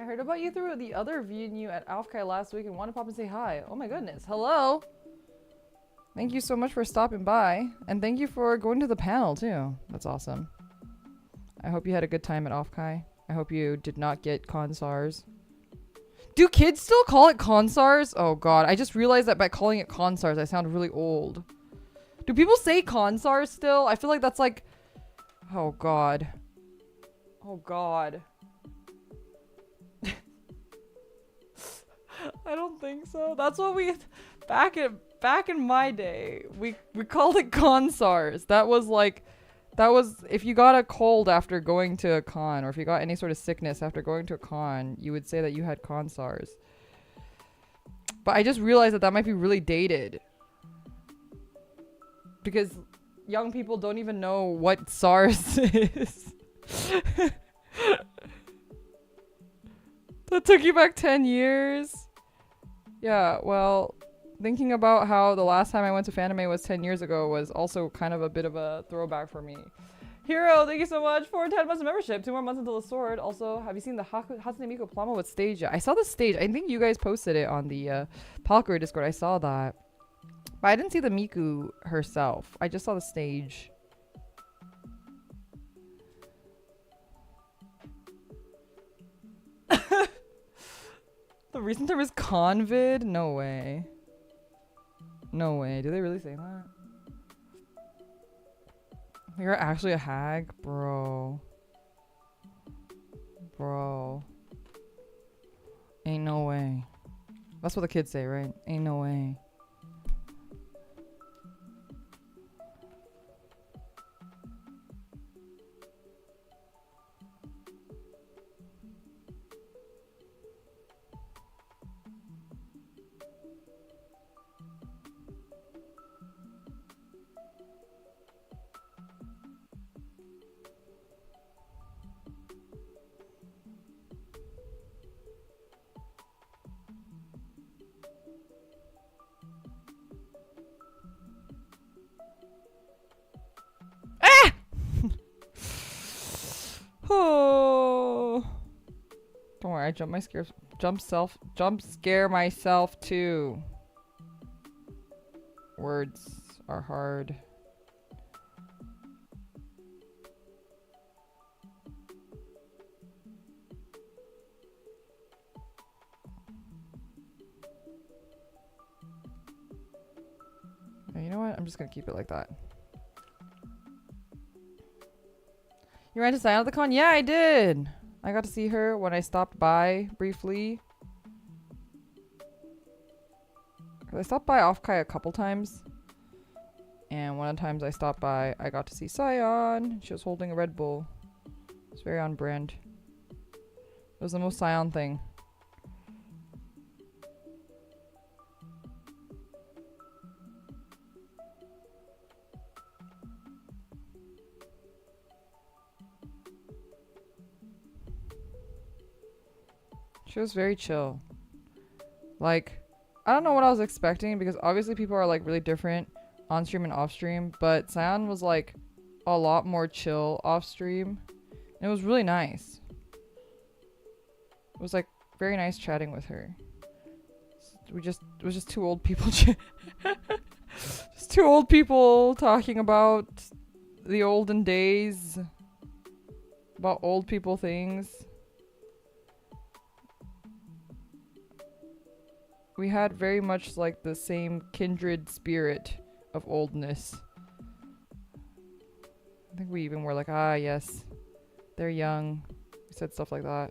I heard about you through the other venue at Alfkai last week and wanted to pop and say hi. Oh my goodness. Hello. Thank you so much for stopping by. And thank you for going to the panel too. That's awesome. I hope you had a good time at Alfkai. I hope you did not get consars. Do kids still call it consars? Oh god, I just realized that by calling it consars, I sound really old. Do people say consars still? I feel like that's like... Oh god. Oh god. I don't think so. That's what we... Back in my day, we called it consars. That was like... That was... If you got a cold after going to a con, or if you got any sort of sickness after going to a con, you would say that you had consars. But I just realized that that might be really dated. Because young people don't even know what SARS is. That took you back 10 years? Yeah, well, thinking about how the last time I went to Fanime was 10 years ago was also kind of a bit of a throwback for me. Hero, thank you so much for 10 months of membership. 2 more months until the sword. Also, have you seen the Hatsune Miku Plama stage yet? I saw the stage. I think you guys posted it on the Palkor Discord. I saw that. But I didn't see the Miku herself. I just saw the stage. The recent term is convid? No way. No way. Do they really say that? You're actually a hag? Bro. Bro. Ain't no way. That's what the kids say, right? Ain't no way. Oh. Don't worry, I jump scare myself too. Words are hard. You know what? I'm just gonna keep it like that. You ran to sign at the con? Yeah, I did. I got to see her when I stopped by briefly. I stopped by Offkai a couple times. And one of the times I stopped by, I got to see Scion. She was holding a Red Bull. It's very on brand. It was the most Scion thing. She was very chill. Like, I don't know what I was expecting because obviously people are like really different on stream and off stream, but Scion was like a lot more chill off stream. And it was really nice. It was like very nice chatting with her. It was just two old people just two old people talking about the olden days, about old people things. We had very much like the same kindred spirit of oldness. I think we even were like, ah, yes, they're young. We said stuff like that.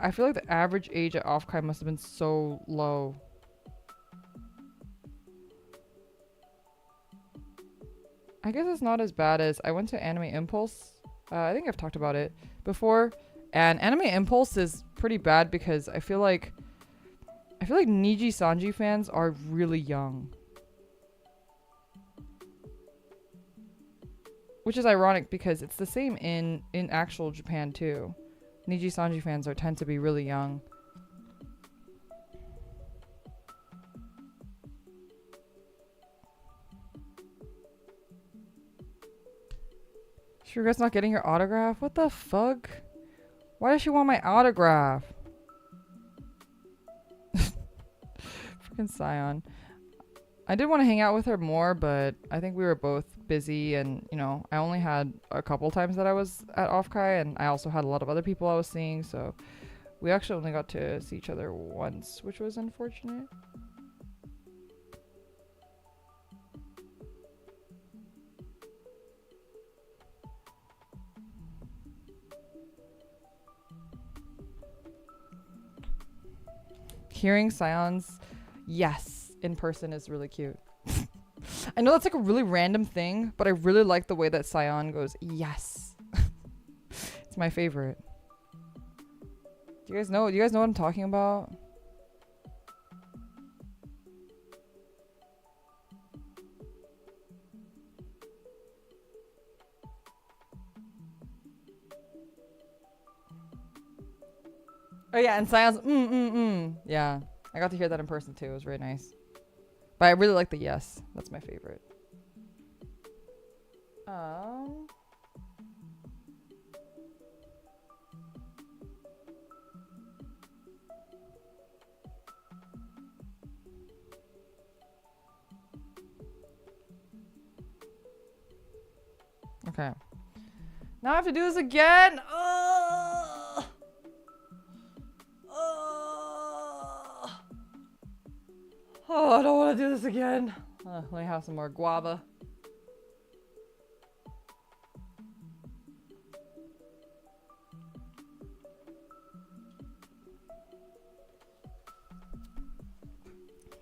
I feel like the average age at Offkai must have been so low. I guess it's not as bad as I went to Anime Impulse. I think I've talked about it before. And Anime Impulse is pretty bad because I feel like Niji Sanji fans are really young. Which is ironic because it's the same in actual Japan too. Niji Sanji fans tend to be really young. She regrets not getting her autograph? What the fuck? Why does she want my autograph? Freaking Scion. I did want to hang out with her more, but I think we were both busy, and you know, I only had a couple times that I was at Offkai, and I also had a lot of other people I was seeing, so we actually only got to see each other once, which was unfortunate. Hearing Scions, yes, in person is really cute. I know that's like a really random thing, but I really like the way that Scion goes, yes. It's my favorite. Do you guys know what I'm talking about? Oh yeah, and Scion's yeah. I got to hear that in person too. It was very nice. But I really like the yes. That's my favorite. Okay. Now I have to do this again. Oh, I don't want to do this again. Let me have some more guava.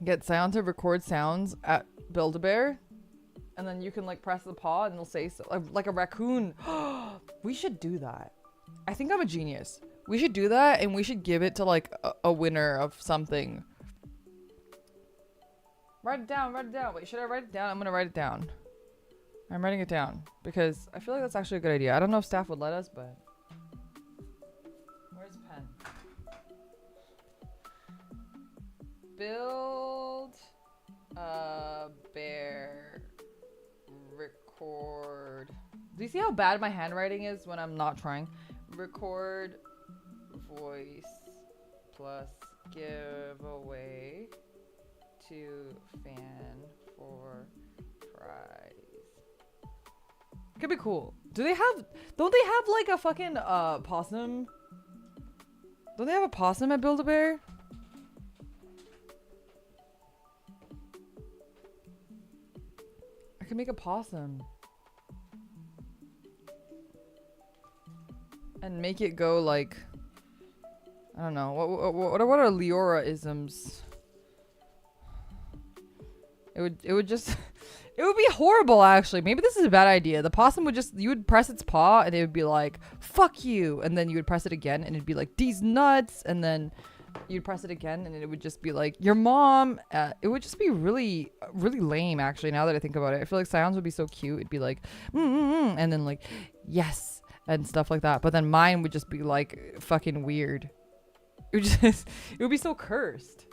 Get Scion to record sounds at Build-A-Bear, and then you can like press the paw and it'll say so, like a raccoon. We should do that. I think I'm a genius. We should do that, and we should give it to like a winner of something. Write it down, write it down. Wait, should I write it down? I'm gonna write it down. I'm writing it down because I feel like that's actually a good idea. I don't know if staff would let us, but where's the pen? Build a bear record. Do you see how bad my handwriting is when I'm not trying? Record voice plus giveaway to fan for prize. Could be cool. Don't they have like a fucking possum? Don't they have a possum at Build-A-Bear? I could make a possum and make it go like, I don't know, what are Leora-isms? It would just it would be horrible actually. Maybe this is a bad idea. The possum would just, you would press its paw and it would be like, fuck you, and then you would press it again and it'd be like, these nuts, and then you'd press it again and it would just be like, your mom. It would just be really lame actually, now that I think about it. I feel like Scions would be so cute. It'd be like and then like yes and stuff like that, but then mine would just be like fucking weird. It would be so cursed.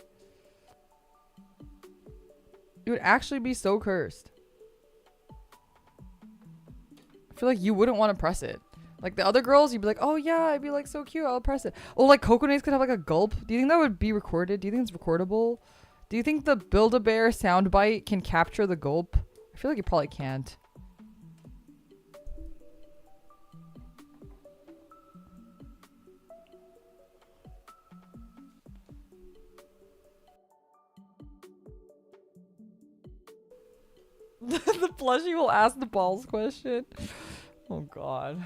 It would actually be so cursed. I feel like you wouldn't want to press it. Like the other girls, you'd be like, oh yeah, I'd be like so cute, I'll press it. Oh, like Coconates could have like a gulp. Do you think that would be recorded? Do you think it's recordable? Do you think the Build-A-Bear soundbite can capture the gulp? I feel like it probably can't. The plushie will ask the balls question. Oh god.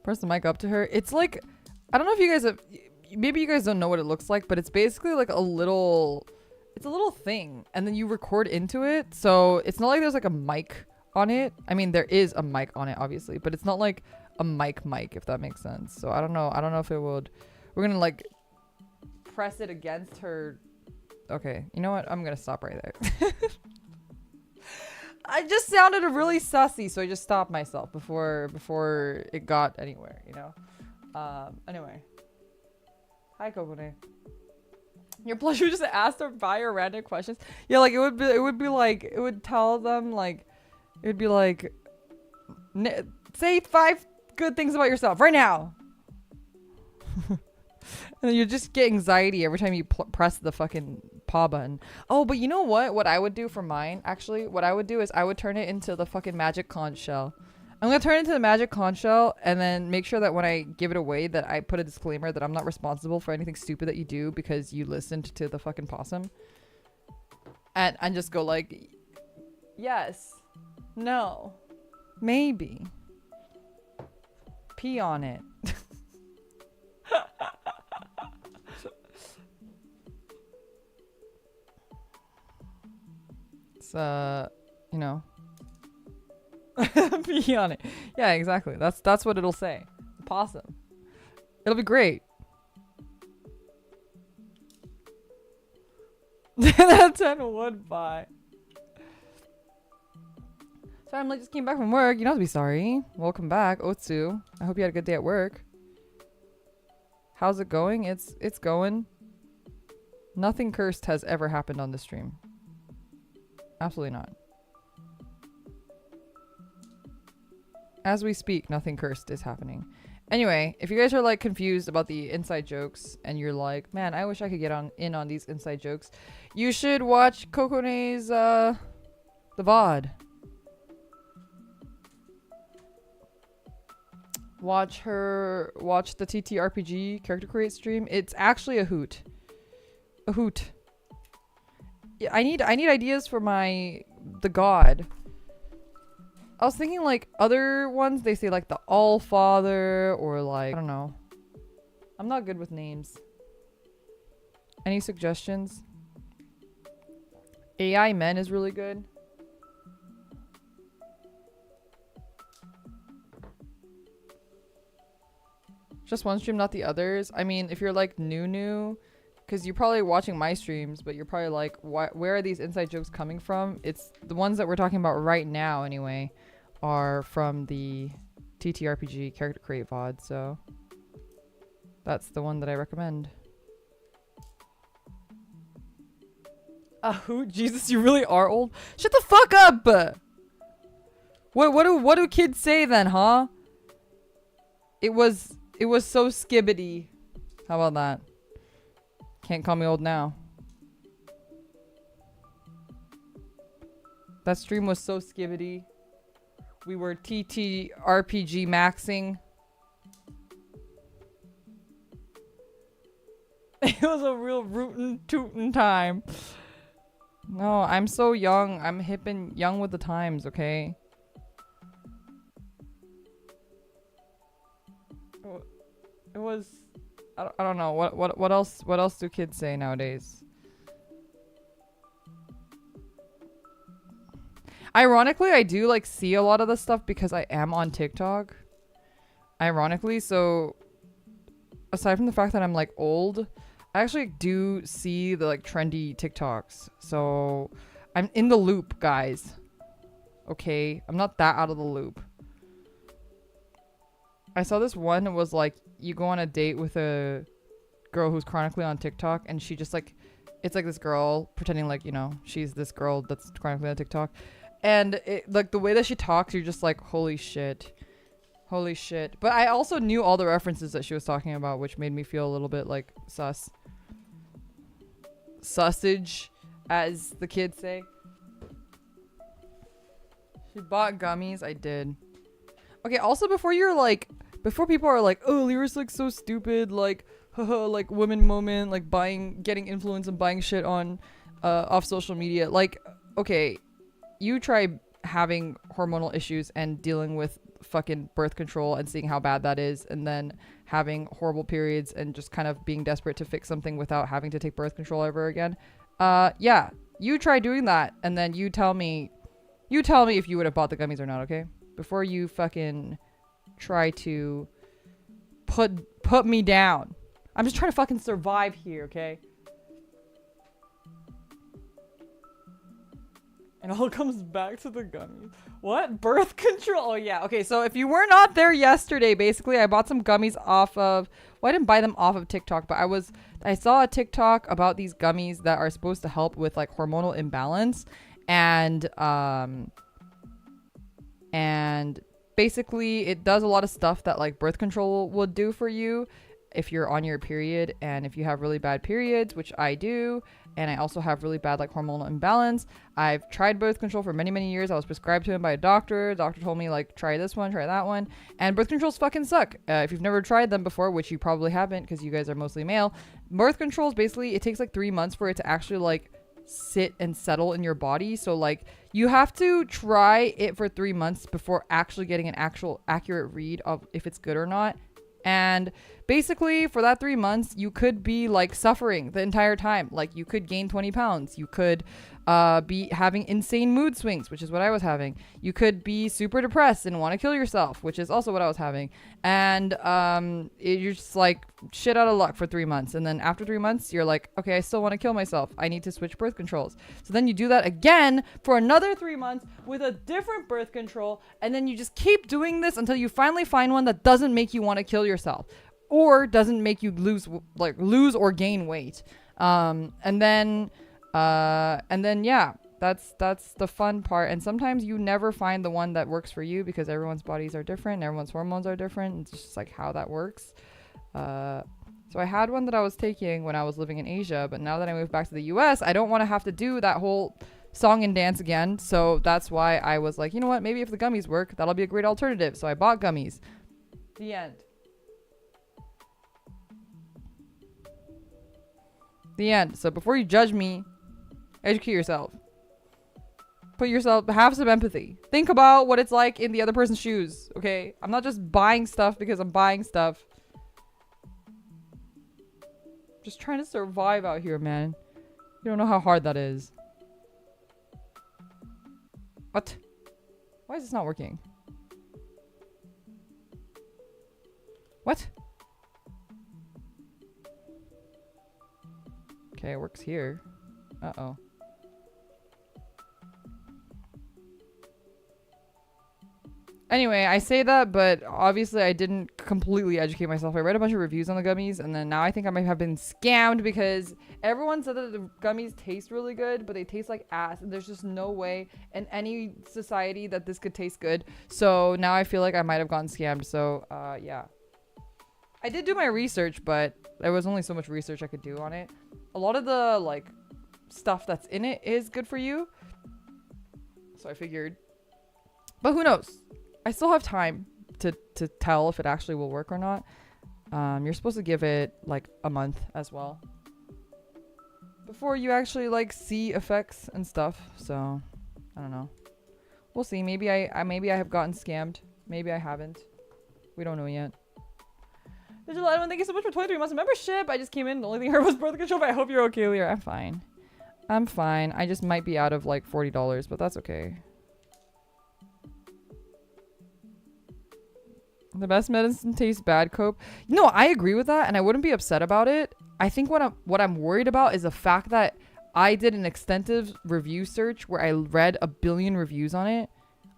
Press the mic up to her. It's like, I don't know if you guys have, maybe you guys don't know what it looks like, but it's basically like a little, it's a little thing, and then you record into it. So it's not like there's like a mic on it. I mean, there is a mic on it obviously, but it's not like a mic, if that makes sense. So I don't know if it would. We're gonna like press it against her. Okay, you know what? I'm gonna stop right there. I just sounded really sussy, so I just stopped myself before it got anywhere, you know? Anyway. Hi, Kokone. Your plushie just asked her buyer random questions. Yeah, like it would be like, it would tell them like, It would be like, say 5 good things about yourself right now. And then you just get anxiety every time you press the fucking paw button. Oh, but you know what? What I would do for mine, actually, what I would do is I would turn it into the fucking magic conch shell. I'm going to turn it into the magic conch shell and then make sure that when I give it away that I put a disclaimer that I'm not responsible for anything stupid that you do because you listened to the fucking possum. And just go like, yes, no, maybe. Pee on it. It's, you know. Pee on it. Yeah, exactly. That's what it'll say. Possum. It'll be great. That 10 would buy. So I'm like, just came back from work. You don't have to be sorry. Welcome back, Otsu. I hope you had a good day at work. How's it going? It's going. Nothing cursed has ever happened on this stream. Absolutely not. As we speak, nothing cursed is happening. Anyway, if you guys are like confused about the inside jokes and you're like, man, I wish I could get in on these inside jokes, you should watch Kokone's the VOD. Watch the TTRPG character create stream. It's actually a hoot. A hoot. Yeah, I need ideas for the god. I was thinking like other ones, they say like the All Father or like, I don't know. I'm not good with names. Any suggestions? AI Men is really good. Just one stream, not the others. I mean, if you're like new, because you're probably watching my streams, but you're probably like, where are these inside jokes coming from? It's the ones that we're talking about right now anyway, are from the TTRPG character create VOD, so that's the one that I recommend. Who? Jesus, you really are old? Shut the fuck up! What do kids say then, huh? It was so skibbity. How about that? Can't call me old now. That stream was so skibbity. We were TTRPG maxing. It was a real rootin' tootin' time. No, I'm so young. I'm hip and young with the times, okay? It was... I don't know. What else do kids say nowadays? Ironically, I do like see a lot of this stuff because I am on TikTok. Ironically, so aside from the fact that I'm like old, I actually do see the like trendy TikToks. So I'm in the loop, guys. Okay, I'm not that out of the loop. I saw this one. It was like you go on a date with a girl who's chronically on TikTok, and she just like, it's like this girl pretending like, you know, she's this girl that's chronically on TikTok. And it, like the way that she talks, you're just like, holy shit. Holy shit. But I also knew all the references that she was talking about, which made me feel a little bit like sus. Sausage, as the kids say. She bought gummies. I did. Okay, also before people are like, oh, Lyra's like so stupid, like, haha, like women moment, like getting influence and buying shit on, off social media. Like, okay. You try having hormonal issues and dealing with fucking birth control and seeing how bad that is, and then having horrible periods and just kind of being desperate to fix something without having to take birth control ever again. Yeah, you try doing that, and then you tell me if you would have bought the gummies or not, okay? Before you fucking try to put me down. I'm just trying to fucking survive here, okay? And it all comes back to the gummies. What? Birth control? Oh, yeah. Okay, so if you were not there yesterday, basically, I bought some gummies off of... Well, I didn't buy them off of TikTok, but I saw a TikTok about these gummies that are supposed to help with, like, hormonal imbalance. And, And basically it does a lot of stuff that like birth control would do for you if you're on your period, and if you have really bad periods, which I do, and I also have really bad like hormonal imbalance. I've tried birth control for many years. I was prescribed to him by a doctor. The doctor told me like try this one, try that one, and birth controls fucking suck. If you've never tried them before, which you probably haven't because you guys are mostly male, birth controls basically it takes like 3 months for it to actually like sit and settle in your body. So like you have to try it for 3 months before actually getting an actual accurate read of if it's good or not. And basically for that 3 months you could be like suffering the entire time. Like you could gain 20 pounds, you could be having insane mood swings, which is what I was having. You could be super depressed and want to kill yourself, which is also what I was having. And you're just like shit out of luck for 3 months. And then after 3 months, you're like, okay, I still want to kill myself. I need to switch birth controls. So then you do that again for another 3 months with a different birth control. And then you just keep doing this until you finally find one that doesn't make you want to kill yourself or doesn't make you lose or gain weight. And then yeah, that's the fun part. And sometimes you never find the one that works for you because everyone's bodies are different and everyone's hormones are different. It's just like how that works. So I had one that I was taking when I was living in Asia, but now that I moved back to the US, I don't want to have to do that whole song and dance again. So that's why I was like, you know what, maybe if the gummies work, that'll be a great alternative. So I bought gummies. The end. The end. So before you judge me, educate yourself. Have some empathy. Think about what it's like in the other person's shoes, okay? I'm not just buying stuff because I'm buying stuff. Just trying to survive out here, man. You don't know how hard that is. What? Why is this not working? What? Okay, it works here. Uh-oh. Anyway, I say that, but obviously I didn't completely educate myself. I read a bunch of reviews on the gummies, and then now I think I might have been scammed because everyone said that the gummies taste really good, but they taste like ass, and there's just no way in any society that this could taste good. So now I feel like I might have gotten scammed. So, yeah. I did do my research, but there was only so much research I could do on it. A lot of the, like, stuff that's in it is good for you. So I figured. But who knows? I still have time to tell if it actually will work or not. You're supposed to give it like a month as well before you actually like see effects and stuff. So I don't know. We'll see. Maybe I have gotten scammed. Maybe I haven't. We don't know yet. Digital Edwin, thank you so much for 23 months of membership. I just came in. The only thing I heard was birth control, but I hope you're okay, Leah. I'm fine. I'm fine. I just might be out of like $40, but that's okay. The best medicine tastes bad, Cope. No, I agree with that, and I wouldn't be upset about it. I think what I'm worried about is the fact that I did an extensive review search where I read 1 billion reviews on it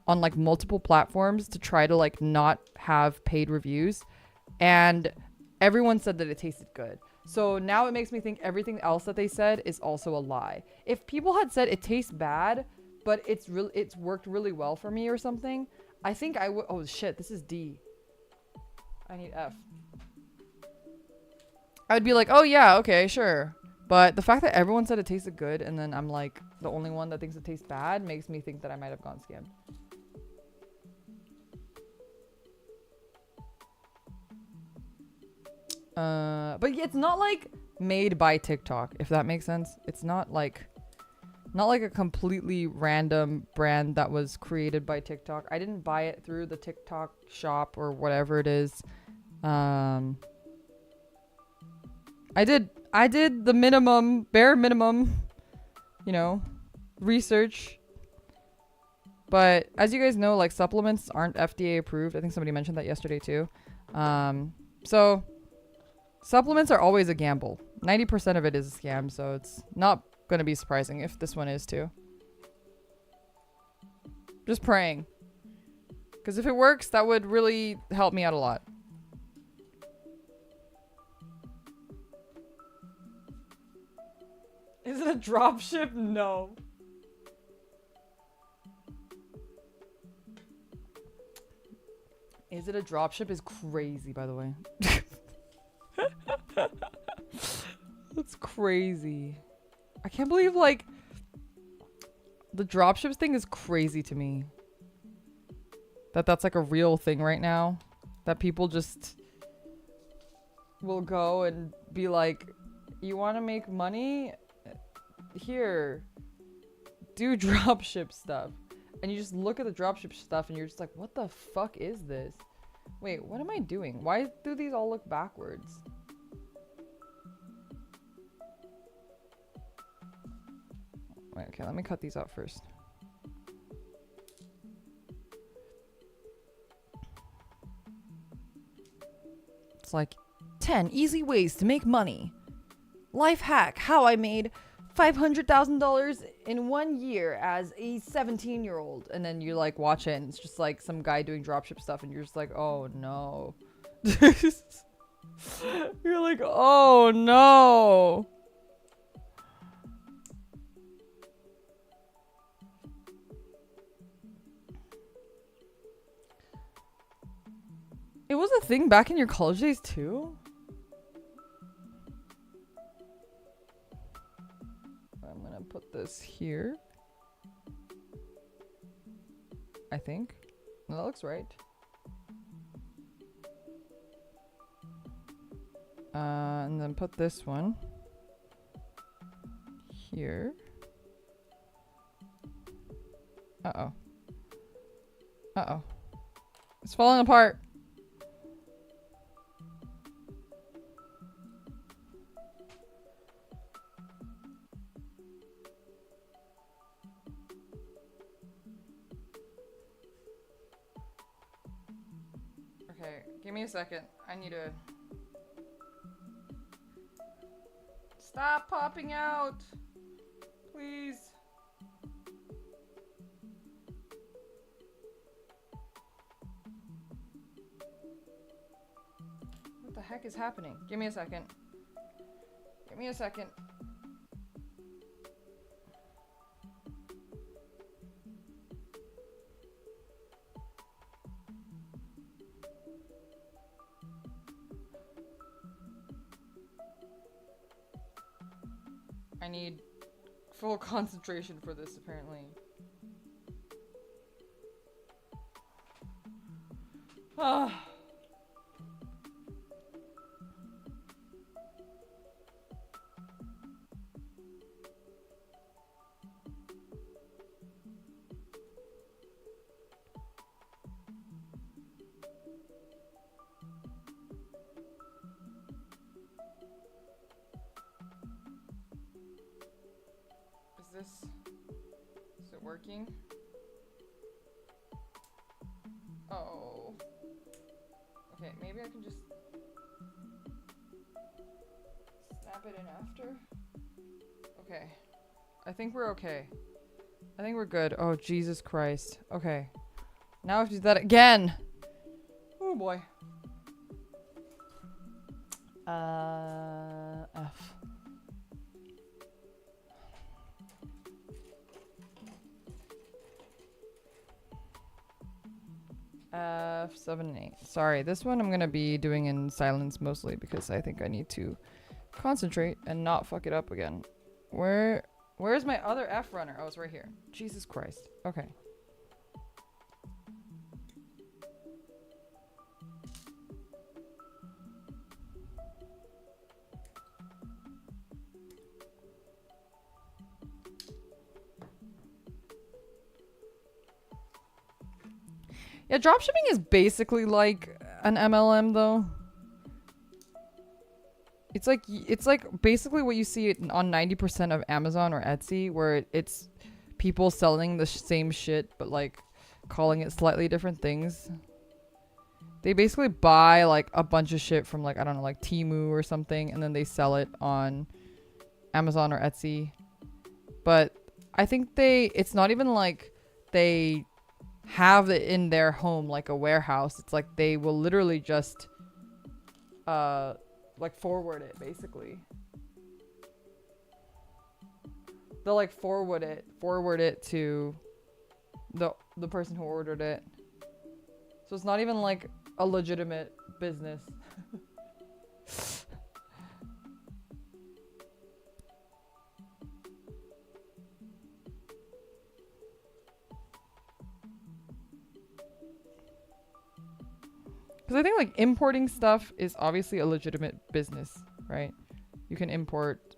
on like multiple platforms to try to like not have paid reviews, and everyone said that it tasted good. So now it makes me think everything else that they said is also a lie. If people had said it tastes bad, but it's worked really well for me or something, I think I would. Oh shit, this is D. I need F. I would be like, oh yeah, okay, sure. But the fact that everyone said it tasted good and then I'm like the only one that thinks it tastes bad makes me think that I might have gone scammed. But it's not like made by TikTok, if that makes sense. It's not like a completely random brand that was created by TikTok. I didn't buy it through the TikTok shop or whatever it is. I did the bare minimum, you know, research. But as you guys know, like supplements aren't FDA approved. I think somebody mentioned that yesterday too. So supplements are always a gamble. 90% of it is a scam, so it's not going to be surprising if this one is too. Just praying. Because if it works, that would really help me out a lot. Is it a dropship? No. Is it a dropship? Is crazy, by the way. That's crazy. I can't believe, like, the dropships thing is crazy to me. That's like a real thing right now. That people just will go and be like, you want to make money? Here. Do dropship stuff. And you just look at the dropship stuff and you're just like, what the fuck is this? Wait, what am I doing? Why do these all look backwards? Wait, okay, let me cut these out first. It's like 10 easy ways to make money. Life hack, how I made $500,000 in 1 year as a 17-year-old. And then you like watch it and it's just like some guy doing dropship stuff and you're just like, oh no. You're like, oh no. It was a thing back in your college days too? I'm gonna put this here. I think. No, that looks right. And then put this one here. Uh-oh. Uh-oh. It's falling apart. Okay, give me a second. I need to... Stop popping out! Please. What the heck is happening? Give me a second. Give me a second. I need full concentration for this, apparently. Ah. Is it working? Oh. Okay, maybe I can just snap it in after. Okay. I think we're okay. I think we're good. Oh, Jesus Christ. Okay. Now I have to do that again. Oh boy. F. F7 and 8. Sorry, this one I'm gonna be doing in silence mostly because I think I need to concentrate and not fuck it up again. Where's my other F runner? Oh, it's right here. Jesus Christ. Okay. Yeah, dropshipping is basically like an MLM though. It's like basically what you see on 90% of Amazon or Etsy, where it's people selling the same shit but like calling it slightly different things. They basically buy like a bunch of shit from like, I don't know, like Temu or something, and then they sell it on Amazon or Etsy. But I think it's not even like they have it in their home like a warehouse. It's like they will literally just like forward it basically. They'll like forward it to the person who ordered it. So it's not even like a legitimate business. Because I think like importing stuff is obviously a legitimate business, right? You can import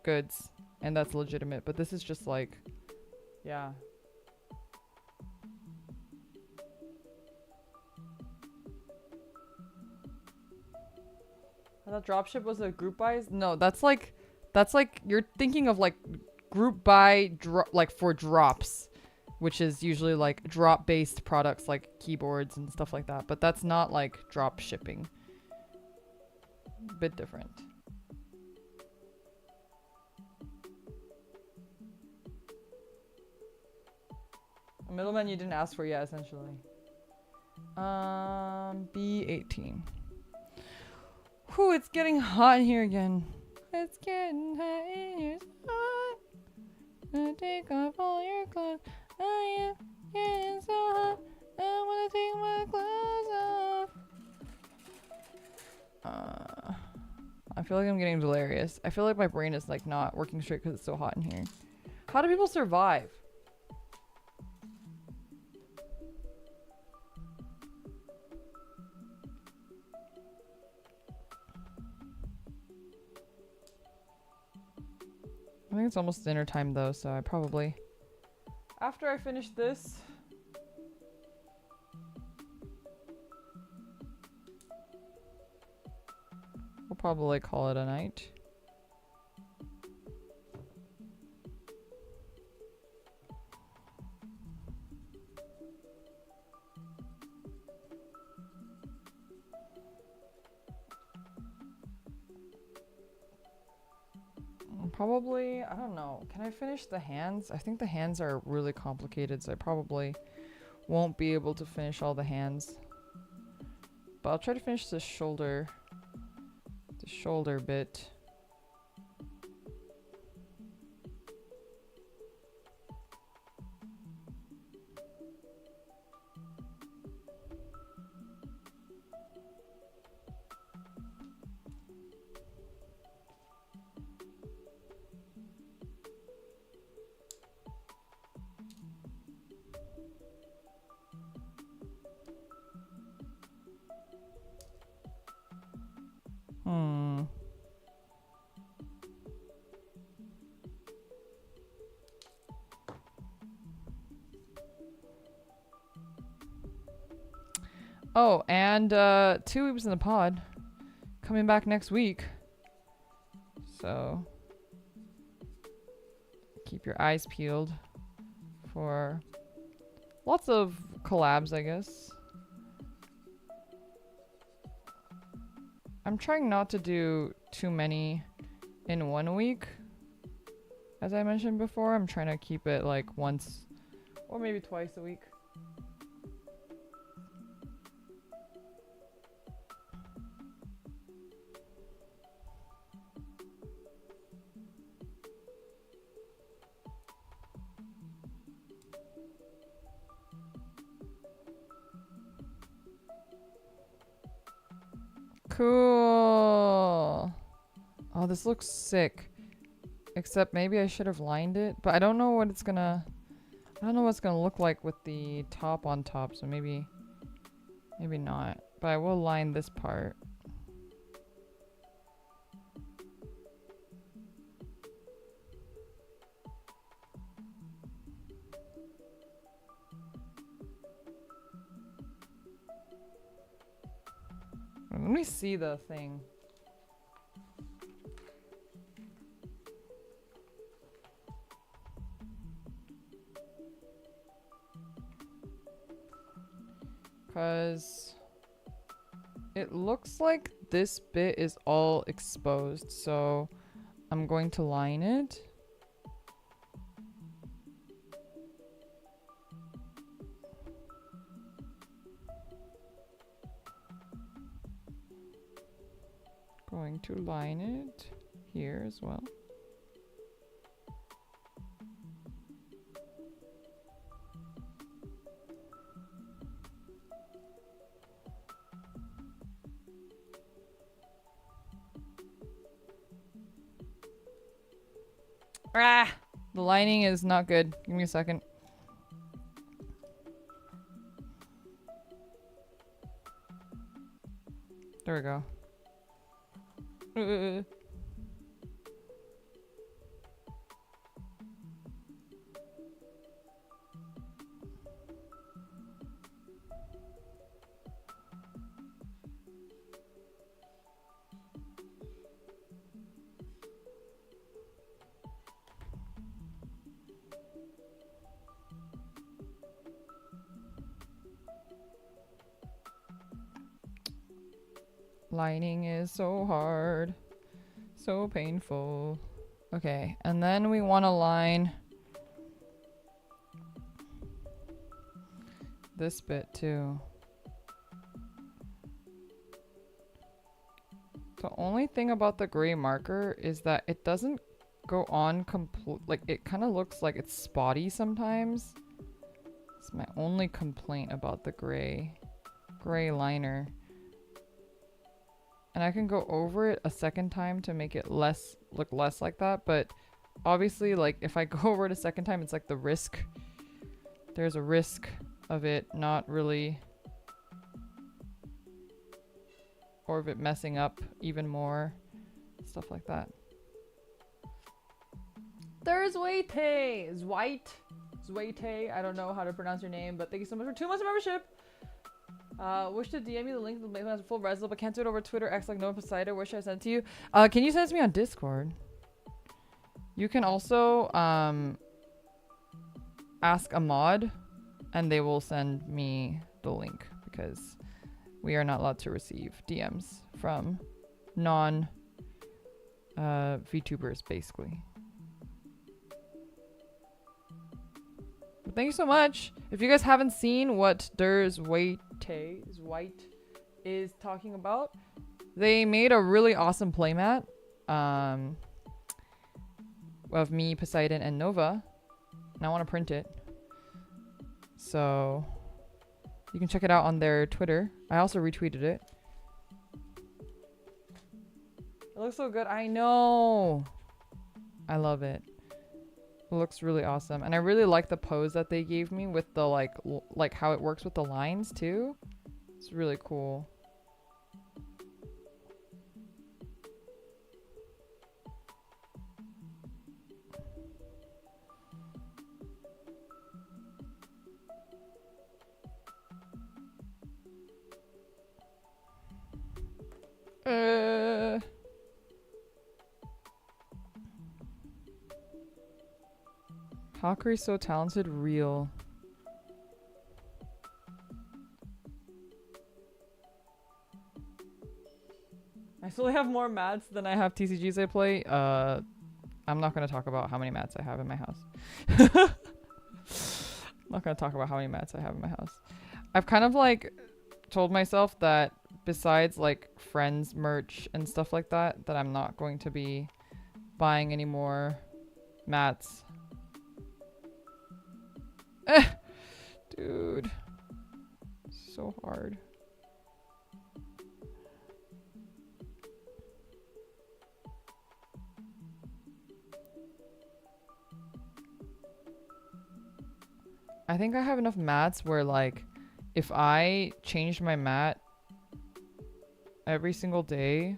goods and that's legitimate, but this is just like, yeah. I thought dropship was a group buys? No, that's like you're thinking of like group buy like for drops, which is usually like drop based products like keyboards and stuff like that, but that's not like drop shipping. Bit different. A middleman you didn't ask for, yeah, essentially. B18. Whew, it's getting hot in here again. It's getting hot in here. It's hot. Gonna take off all your clothes. I am getting so hot. I wanna take my clothes off. I feel like I'm getting delirious. I feel like my brain is like not working straight because it's so hot in here. How do people survive? I think it's almost dinner time though, so I probably... After I finish this... we'll probably call it a night. Probably, I don't know. Can I finish the hands? I think the hands are really complicated, so I probably won't be able to finish all the hands. But I'll try to finish the shoulder bit. Oh, and 2 weeps in the pod coming back next week. So keep your eyes peeled for lots of collabs, I guess. I'm trying not to do too many in 1 week. As I mentioned before, I'm trying to keep it like once or maybe twice a week. Cool. Oh, this looks sick. Except maybe I should have lined it, but I don't know what it's gonna... I don't know what it's gonna look like with the top on top, so maybe not. But I will line this part. Let me see the thing. Because it looks like this bit is all exposed, so I'm going to line it. Going to line it here as well. Ah! The lining is not good. Give me a second. There we go. Lining is so hard. So painful. Okay, and then we want to line this bit too. The only thing about the gray marker is that it doesn't go on complete, like it kind of looks like it's spotty sometimes. It's my only complaint about the gray liner. And I can go over it a second time to make it look less like that, but obviously like if I go over it a second time, it's like there's a risk of it not really, or of it messing up even more, stuff like that. There's Waite, Zwite, I don't know how to pronounce your name, but thank you so much for 2 months of membership. Wish to DM you the link to the full result, but can't do it over Twitter, X like Noah Poseidon. Where should I send it to you? Can you send it to me on Discord? You can also ask a mod and they will send me the link because we are not allowed to receive DMs from non VTubers basically. But thank you so much. If you guys haven't seen what There's White is talking about, they made a really awesome playmat of me, Poseidon, and Nova, and I want to print it. So you can check it out on their Twitter. I also retweeted it. It looks so good. I know. I love it. It looks really awesome. And I really like the pose that they gave me with the like how it works with the lines too. It's really cool. Valkyrie's so talented, real. I still have more mats than I have TCGs I play. I'm not going to talk about how many mats I have in my house. I'm not going to talk about how many mats I have in my house. I've kind of like told myself that besides like friends merch and stuff like that, that I'm not going to be buying any more mats. Dude. So hard. I think I have enough mats where like if I changed my mat every single day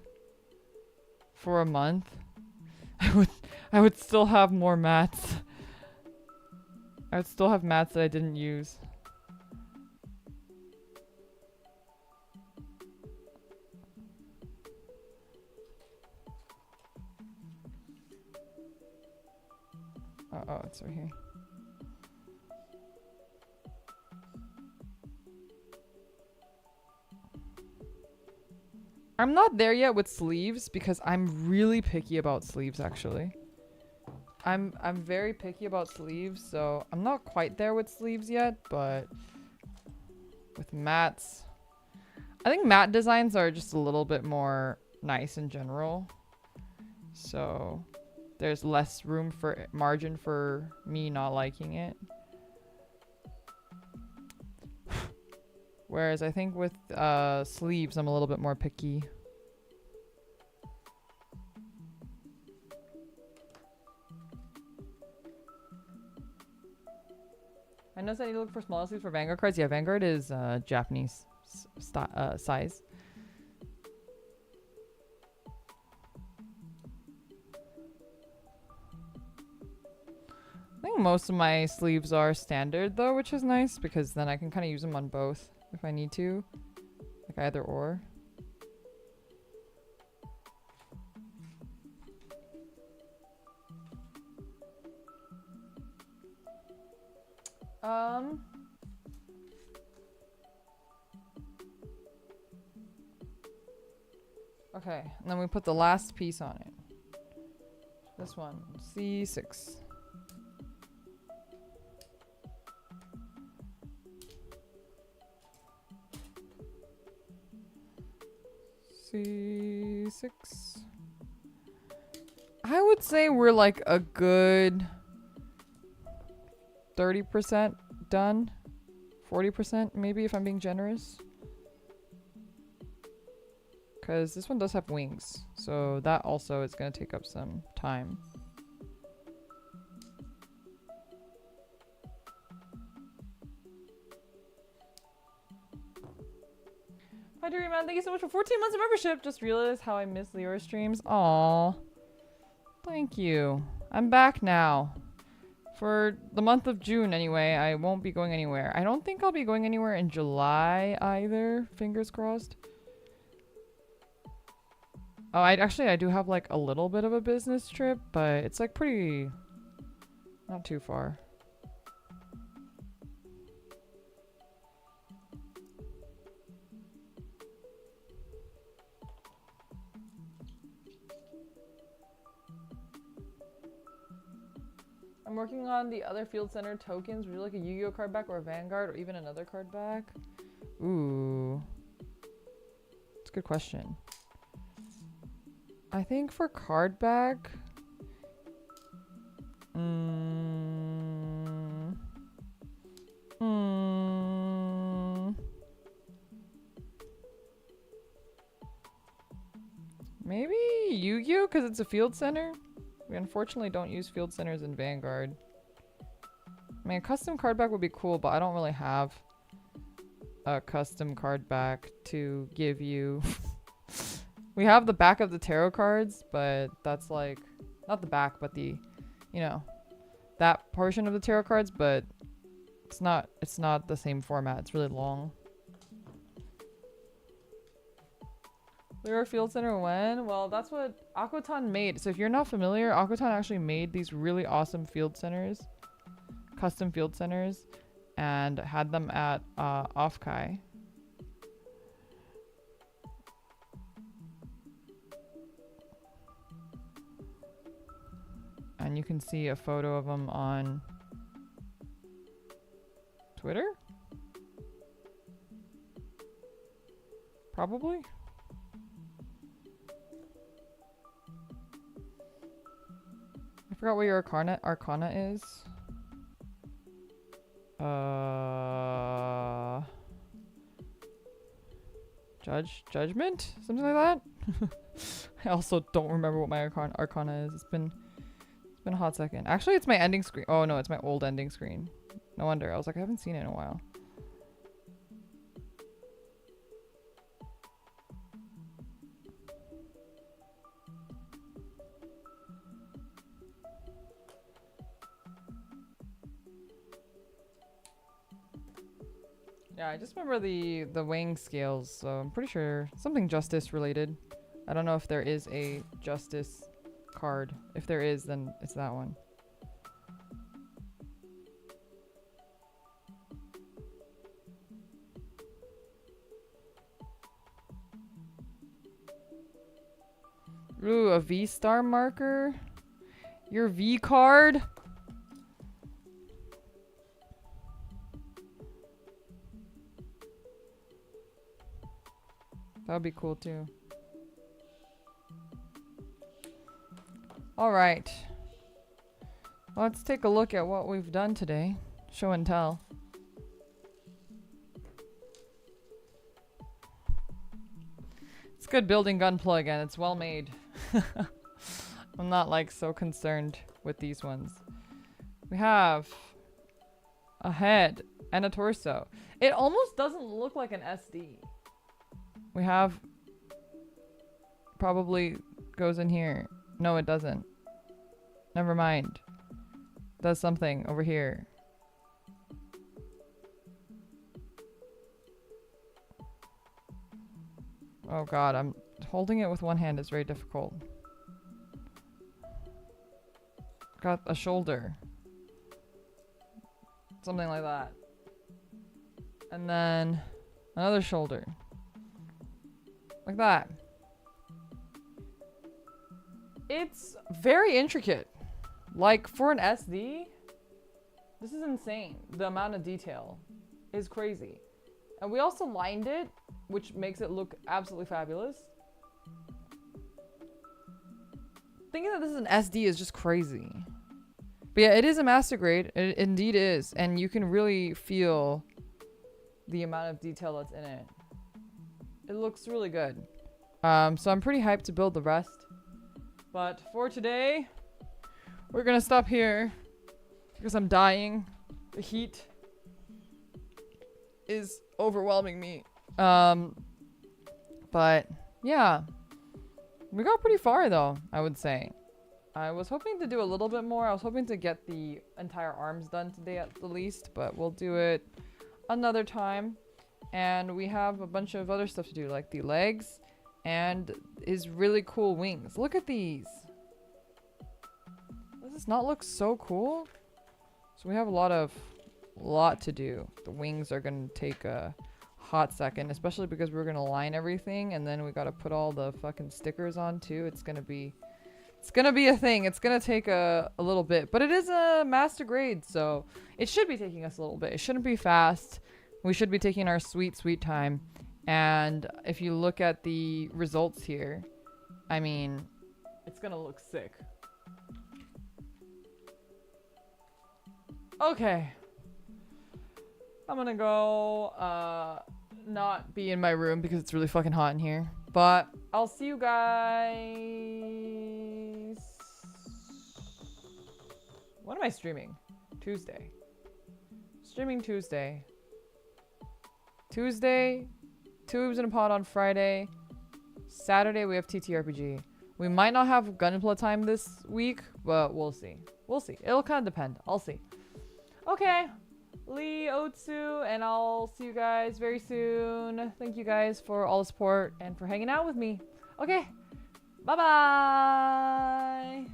for a month, I would still have more mats. I would still have mats that I didn't use. Oh, it's right here. I'm not there yet with sleeves because I'm really picky about sleeves actually. I'm very picky about sleeves, so I'm not quite there with sleeves yet, but with mats, I think mat designs are just a little bit more nice in general. So there's less room for margin for me not liking it. Whereas I think with sleeves, I'm a little bit more picky. I noticed I need to look for smaller sleeves for Vanguard cards. Yeah, Vanguard is Japanese size. I think most of my sleeves are standard though, which is nice because then I can kind of use them on both if I need to. Like either or. Okay, and then we put the last piece on it. This one, C6. C6. I would say we're like a good 30% done. 40% maybe if I'm being generous. Because this one does have wings. So that also is going to take up some time. Hi, Dream Man. Thank you so much for 14 months of membership. Just realized how I miss Leora streams. Aw. Thank you. I'm back now. For the month of June, anyway. I won't be going anywhere. I don't think I'll be going anywhere in July either. Fingers crossed. Oh, I do have like a little bit of a business trip, but it's like pretty... not too far. I'm working on the other Field Center tokens. Would you like a Yu-Gi-Oh card back or a Vanguard or even another card back? Ooh. That's a good question. I think for card back... maybe Yu-Gi-Oh because it's a Field Center? We unfortunately don't use Field Centers in Vanguard. I mean, a custom card back would be cool, but I don't really have a custom card back to give you. We have the back of the tarot cards, but that's like, not the back, but the, you know, that portion of the tarot cards, but it's not the same format. It's really long. Lyra Field Center when? Well, that's what Aquaton made. So if you're not familiar, Aquaton actually made these really awesome field centers, custom field centers, and had them at Offkai. And you can see a photo of them on Twitter? Probably. I forgot what your arcana is. Judgment? Something like that? I also don't remember what my arcana is. It's been a hot second. Actually, it's my ending screen. Oh no, it's my old ending screen. No wonder. I was like, I haven't seen it in a while. Yeah, I just remember the wing scales, so I'm pretty sure something justice related. I don't know if there is a justice card. If there is, then it's that one. Ooh, a V-star marker? Your V card? That would be cool too. Alright. Let's take a look at what we've done today. Show and tell. It's good building Gunpla again. It's well made. I'm not like so concerned with these ones. We have a head, and a torso. It almost doesn't look like an SD. We have... Probably goes in here. No, it doesn't. Never mind. Does something over here. Oh god, I'm holding it with one hand is very difficult. Got a shoulder. Something like that. And then another shoulder. Like that. It's very intricate. Like, for an SD, this is insane. The amount of detail is crazy. And we also lined it, which makes it look absolutely fabulous. Thinking that this is an SD is just crazy. But yeah, it is a master grade. It indeed is. And you can really feel the amount of detail that's in it. It looks really good. So I'm pretty hyped to build the rest. But for today, we're gonna stop here because I'm dying. The heat is overwhelming me. But yeah, we got pretty far though, I would say. I was hoping to do a little bit more. I was hoping to get the entire arms done today at the least, but we'll do it another time. And we have a bunch of other stuff to do, like the legs and his really cool wings. Look at these. Does this not look so cool? So we have a lot to do. The wings are gonna take a hot second, especially because we're gonna line everything and then we gotta put all the fucking stickers on too. It's gonna be a thing. It's gonna take a little bit, but it is a master grade, so it should be taking us a little bit. It shouldn't be fast. We should be taking our sweet time. And if you look at the results here, I mean, it's gonna look sick. Okay. I'm gonna go not be in my room because it's really fucking hot in here. But I'll see you guys. When am I streaming? Tuesday. Streaming Tuesday. Tuesday, Tubes in a Pod on Friday. Saturday we have TTRPG. We might not have Gunpla time this week, but we'll see. We'll see. It'll kind of depend. I'll see. Okay. Lee, Otsu, and I'll see you guys very soon. Thank you guys for all the support and for hanging out with me. Okay. Bye-bye.